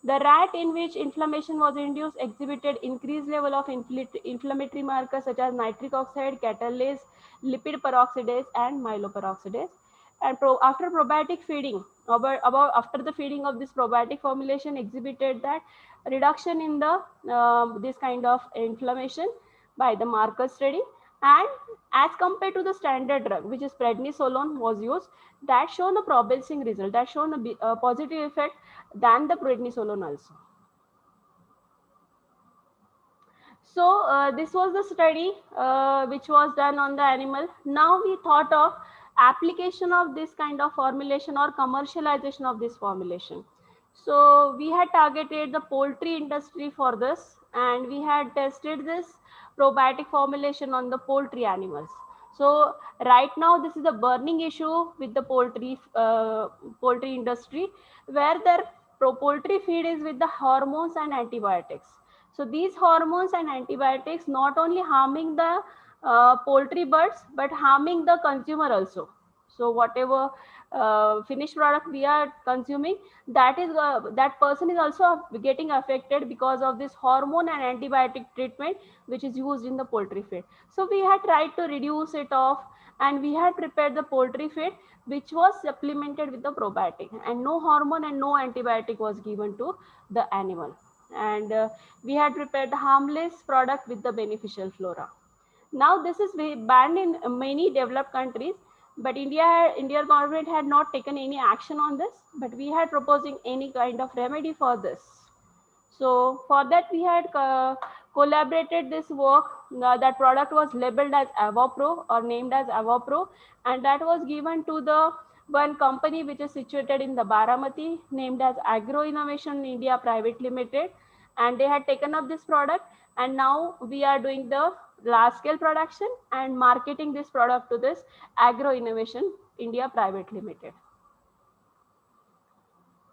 The rat in which inflammation was induced exhibited increased level of inflammatory markers such as nitric oxide, catalase, lipid peroxidase, and myeloperoxidase. And after probiotic feeding, after the feeding of this probiotic formulation exhibited that reduction in the this kind of inflammation by the marker study, and as compared to the standard drug, which is prednisolone was used, that shown a promising result, that shown a positive effect than the prednisolone also. So this was the study which was done on the animal. Now we thought of application of this kind of formulation or commercialization of this formulation. So we had targeted the poultry industry for this, and we had tested this probiotic formulation on the poultry animals. So right now this is a burning issue with the poultry industry, where their poultry feed is with the hormones and antibiotics. So these hormones and antibiotics not only harming the poultry birds but harming the consumer also. So whatever finished product we are consuming, that person is also getting affected because of this hormone and antibiotic treatment which is used in the poultry feed. So we had tried to reduce it off, and we had prepared the poultry feed which was supplemented with the probiotic, and no hormone and no antibiotic was given to the animal. And we had prepared the harmless product with the beneficial flora. Now this is banned in many developed countries, but India government had not taken any action on this, but we had proposing any kind of remedy for this. So for that we had collaborated this work. That product was labeled as Avapro or named as Avapro, and that was given to the one company which is situated in the Baramati, named as Agro Innovation India Private Limited, and they had taken up this product, and now we are doing the large scale production and marketing this product to this Agro Innovation India Private Limited.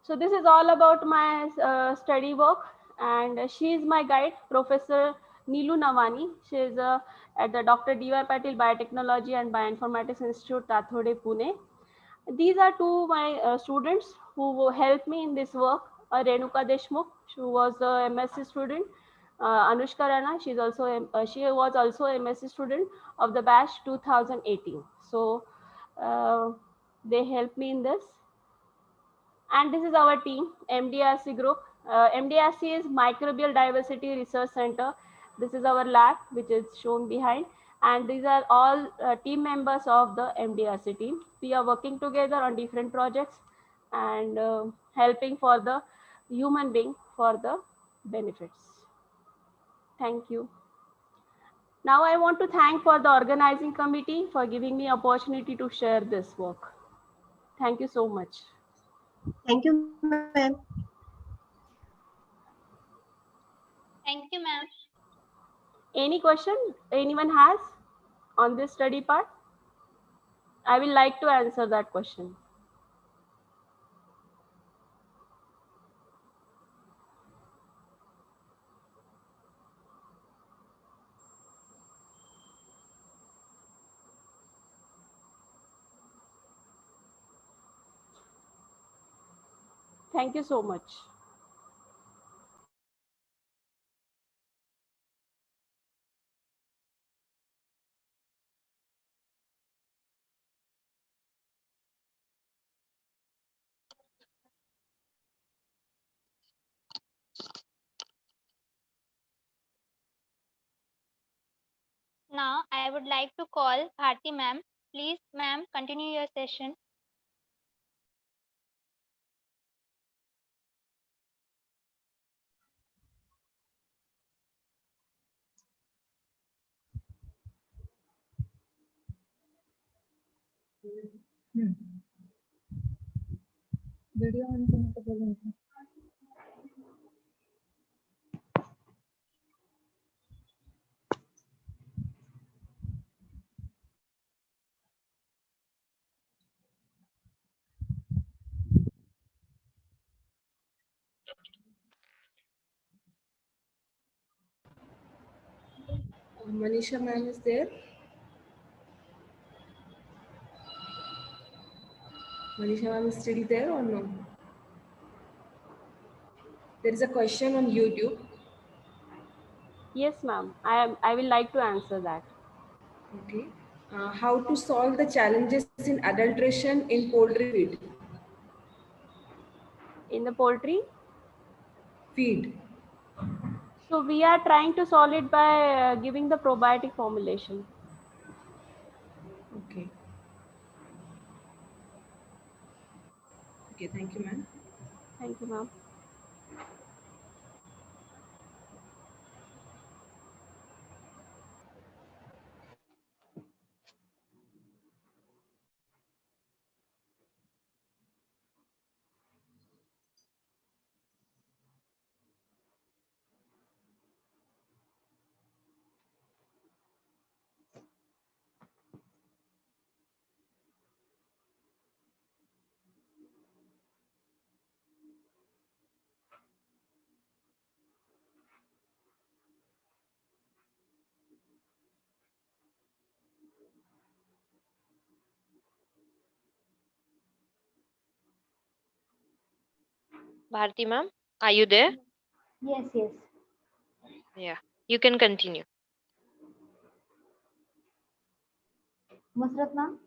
So this is all about my study work, and she is my guide, Professor Neelu Navani. She is at the Dr. D.Y. Patil Biotechnology and Bioinformatics Institute, Tathode, Pune. These are two my students who helped me in this work. Renuka Deshmukh, who was a MSc student. Anushka Rana, she was also a MSc student of the batch 2018. So they helped me in this. And this is our team, MDRC group. MDRC is Microbial Diversity Research Center. This is our lab, which is shown behind. And these are all team members of the MDRC team. We are working together on different projects and helping for the human being for the benefits. Thank you. Now I want to thank for the organizing committee for giving me opportunity to share this work. Thank you so much. Thank you, ma'am. Thank you, ma'am. Any question anyone has on this study part? I will like to answer that question. Thank you so much. Now I would like to call Bharti ma'am. Please, ma'am, continue your session. Video on करने को बोलेंगे। Manisha ma'am is there. Manisha ma'am is still there or no? There is a question on YouTube. Yes, ma'am. I will like to answer that. Okay. How to solve the challenges in adulteration in poultry feed? In the poultry feed. So we are trying to solve it by giving the probiotic formulation. Okay. Okay, thank you, ma'am. Thank you, ma'am. Bharti ma'am, are you there? Yes, yes. Yeah, you can continue. Musrat ma'am?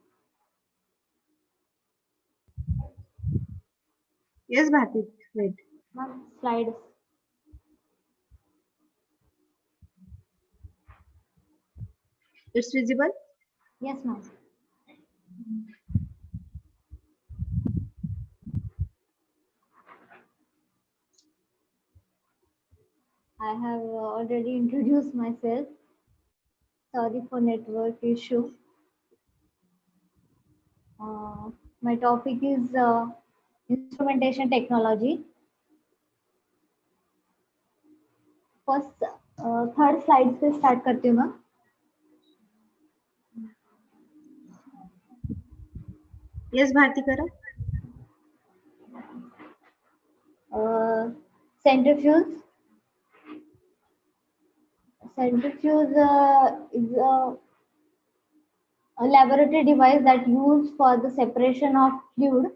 Yes, Bharti. Wait. Ma'am, slides. It's visible? Yes, ma'am. I have already introduced myself. Sorry for network issue. My topic is instrumentation technology. First, third slide से start करती हूँ मैं. Yes, Bharti kara. Centrifuge. Centrifuge is a laboratory device that used for the separation of fluid,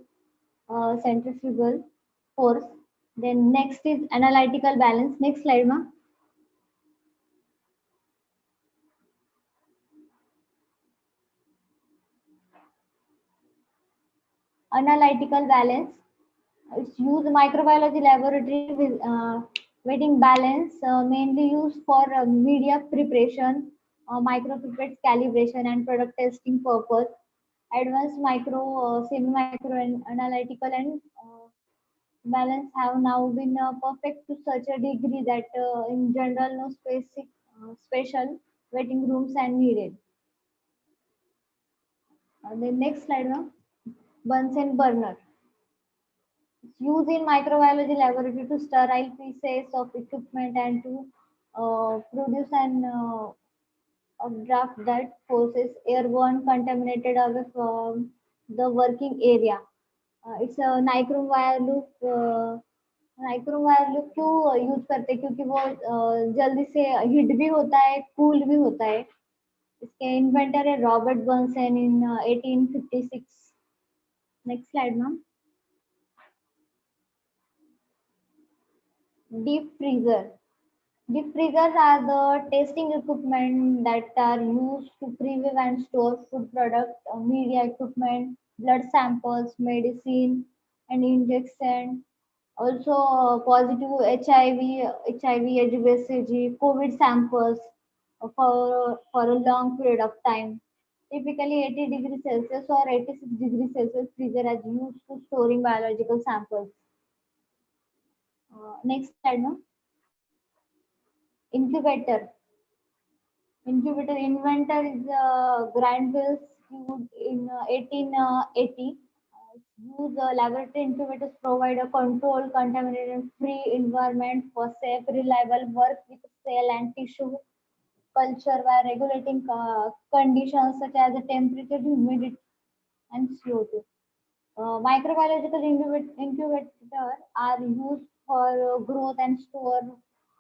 centrifugal force. Then next is analytical balance. Next slide, ma. Analytical balance. It's used microbiology laboratory with weighting balance, mainly used for media preparation, micropipettes calibration, and product testing purpose. Advanced micro, semi-micro, and analytical and balance have now been perfect to such a degree that in general no special waiting rooms are needed. The next slide, now. Bunsen burner. It's used in microbiology laboratory to sterile pieces of equipment and to produce an updraft that forces airborne contaminated away from the working area. It's a nichrome wire loop. Nichrome wire लोग क्यों use करते हैं क्योंकि वो जल्दी से heat भी होता है कूल भी होता है. इसके इन्वेंटर है Robert बर्नसन in 1856. Next slide ma'am. Deep freezer. Deep freezers are the testing equipment that are used to preserve and store food products, media equipment, blood samples, medicine, and injection. Also, positive HIV, HBsAg, COVID samples for a long period of time. Typically, 80 degrees Celsius or 86 degrees Celsius freezer is used to storing biological samples. Next slide, no? Incubator. Incubator inventor is Granville Stewart in 1880. Use laboratory incubators provide a controlled, contaminant-free environment for safe, reliable work with cell and tissue culture while regulating conditions such as the temperature, humidity, and CO2. Microbiological incubators are used for growth and store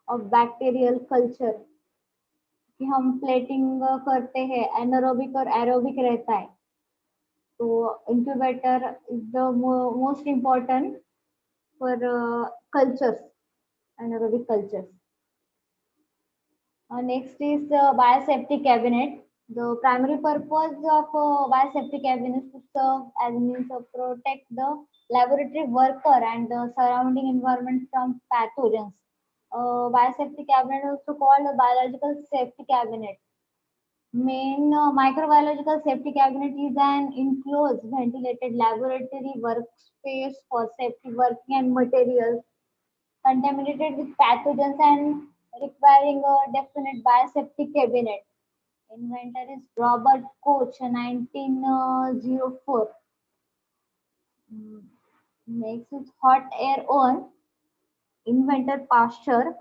of bacterial culture. कि हम plating करते हैं anaerobic और aerobic रहता है तो incubator is the most important for cultures anaerobic cultures. Next is biosafety cabinet. The primary purpose of biosafety cabinet is to serve as a means of protect the laboratory worker and the surrounding environment from pathogens. Biosafety cabinet also called a biological safety cabinet. Main microbiological safety cabinet is an enclosed ventilated laboratory workspace for safety working and materials contaminated with pathogens and requiring a definite biosafety cabinet. Inventor is Robert Koch, 1904. Next is hot air on. Inventor Pasteur.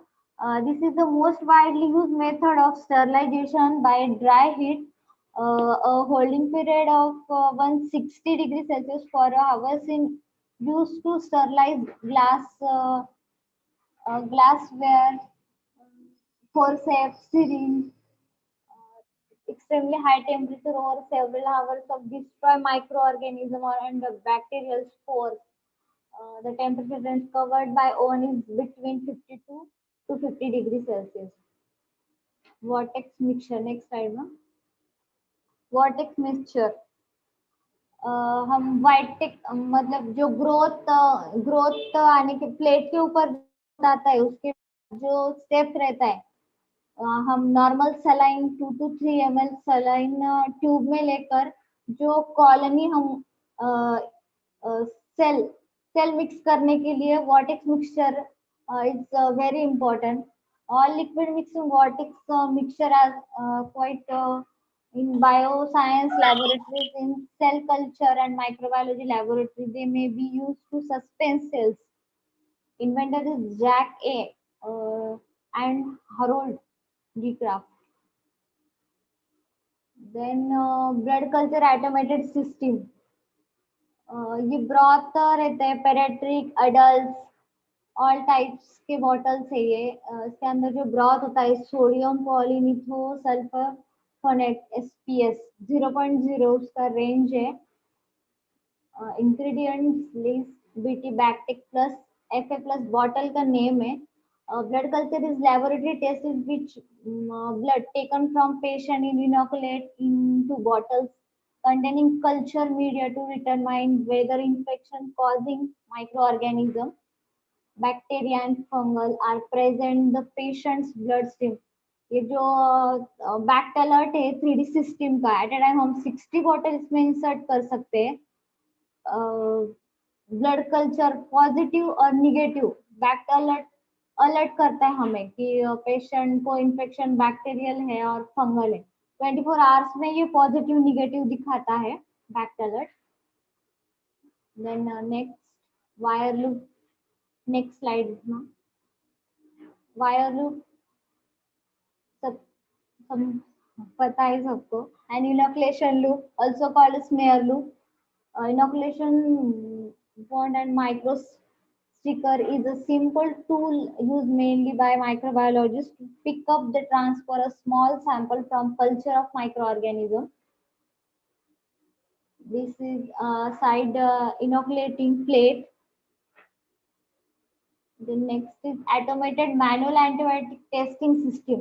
This is the most widely used method of sterilization by dry heat. A holding period of 160 degrees Celsius for hours in used to sterilize glassware, forceps, syringe. Extremely high temperature over several hours of destroy microorganism or and bacterial spores. The temperature range covered by oven is between 52 to 50 degrees Celsius. Vortex mixture, next slide में. Vortex mixture. हम वाइटेक मतलब जो growth आने के plate के ऊपर आता है उसके जो स्टेप रहता है, हम normal saline 2 to 3 ml saline tube में लेकर जो कॉलोनी हम सेल मिक्स करने के लिए vortex mixture is very important. All liquid mixing vortex mixture as quite in bioscience laboratories, in cell culture and microbiology laboratory, they may be used to suspend cells. Inventor is Jack A. And Harold G. Kraft. Then blood culture automated system. ये broth रहते हैं paediatric adult all types के bottles है ये. इसके अंदर जो broth होता है सोडियम पॉलीनिथोसल्फोनेट SPS 0.0 उसका रेंज है. Ingredients list BT BACTEC plus FA plus bottle का नेम है. Blood culture is laboratory test in which blood taken from patient is inoculate into bottles containing culture media to determine whether infection causing microorganism, bacteria and fungal are present in the patient's bloodstream. ये जो बैक्ट alert है 3D system का, eight ए time हम 60 bottle इसमें insert कर सकते हैं. Blood culture positive और निगेटिव बैक्ट अलर्ट करता है हमें कि पेशेंट को इन्फेक्शन बैक्टीरियल है और फंगल है. 24 आवर्स में ये पॉजिटिव निगेटिव दिखाता है bact alert. Then next wire loop, next slide. Wire loop सब पता है सबको. And inoculation loop also called smear loop. Inoculation bond and micro sticker is a simple tool used mainly by microbiologists to pick up the transfer a small sample from culture of microorganism. This is a side inoculating plate. The next is automated manual antibiotic testing system.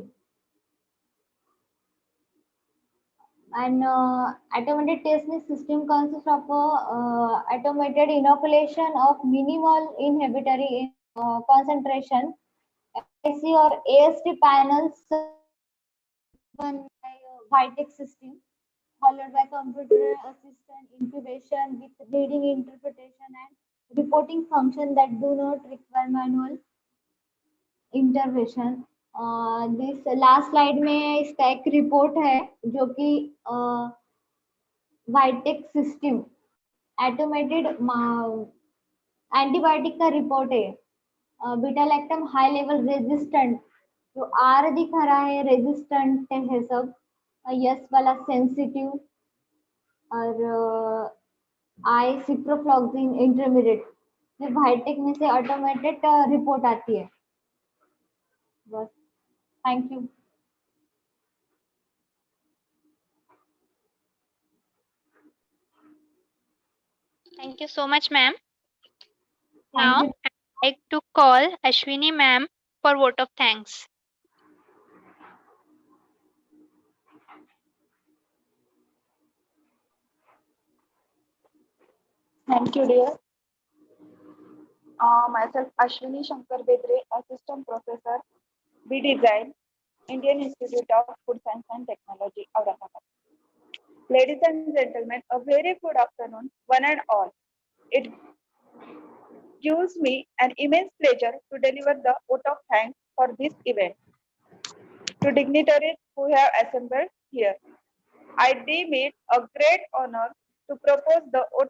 And automated testing system consists of automated inoculation of minimal inhibitory concentration AC or AST panels by Vitek system, followed by computer assistant incubation with reading interpretation and reporting function that do not require manual intervention. This last slide में इसका एक report है जो कि वाइटेक system automated antibiotic का report है. Beta lactam high level resistant जो are दिखा रहा है रेजिस्टेंट है सब. यस वाला सेंसिटिव और आई सिप्रोफ्लॉक्सिन इंटरमीडिएट. वाइटेक में से ऑटोमेटेड रिपोर्ट आती है. बस. Thank you. Thank you so much, ma'am. Now, I'd like to call Ashwini ma'am for vote of thanks. Thank you, dear. Myself, Ashwini Shankar Bedre, Assistant Professor, B Design, Indian Institute of Food Science and Technology, Aurangabad. Ladies and gentlemen, a very good afternoon, one and all. It gives me an immense pleasure to deliver the vote of thanks for this event. To dignitaries who have assembled here, I deem it a great honor to propose the vote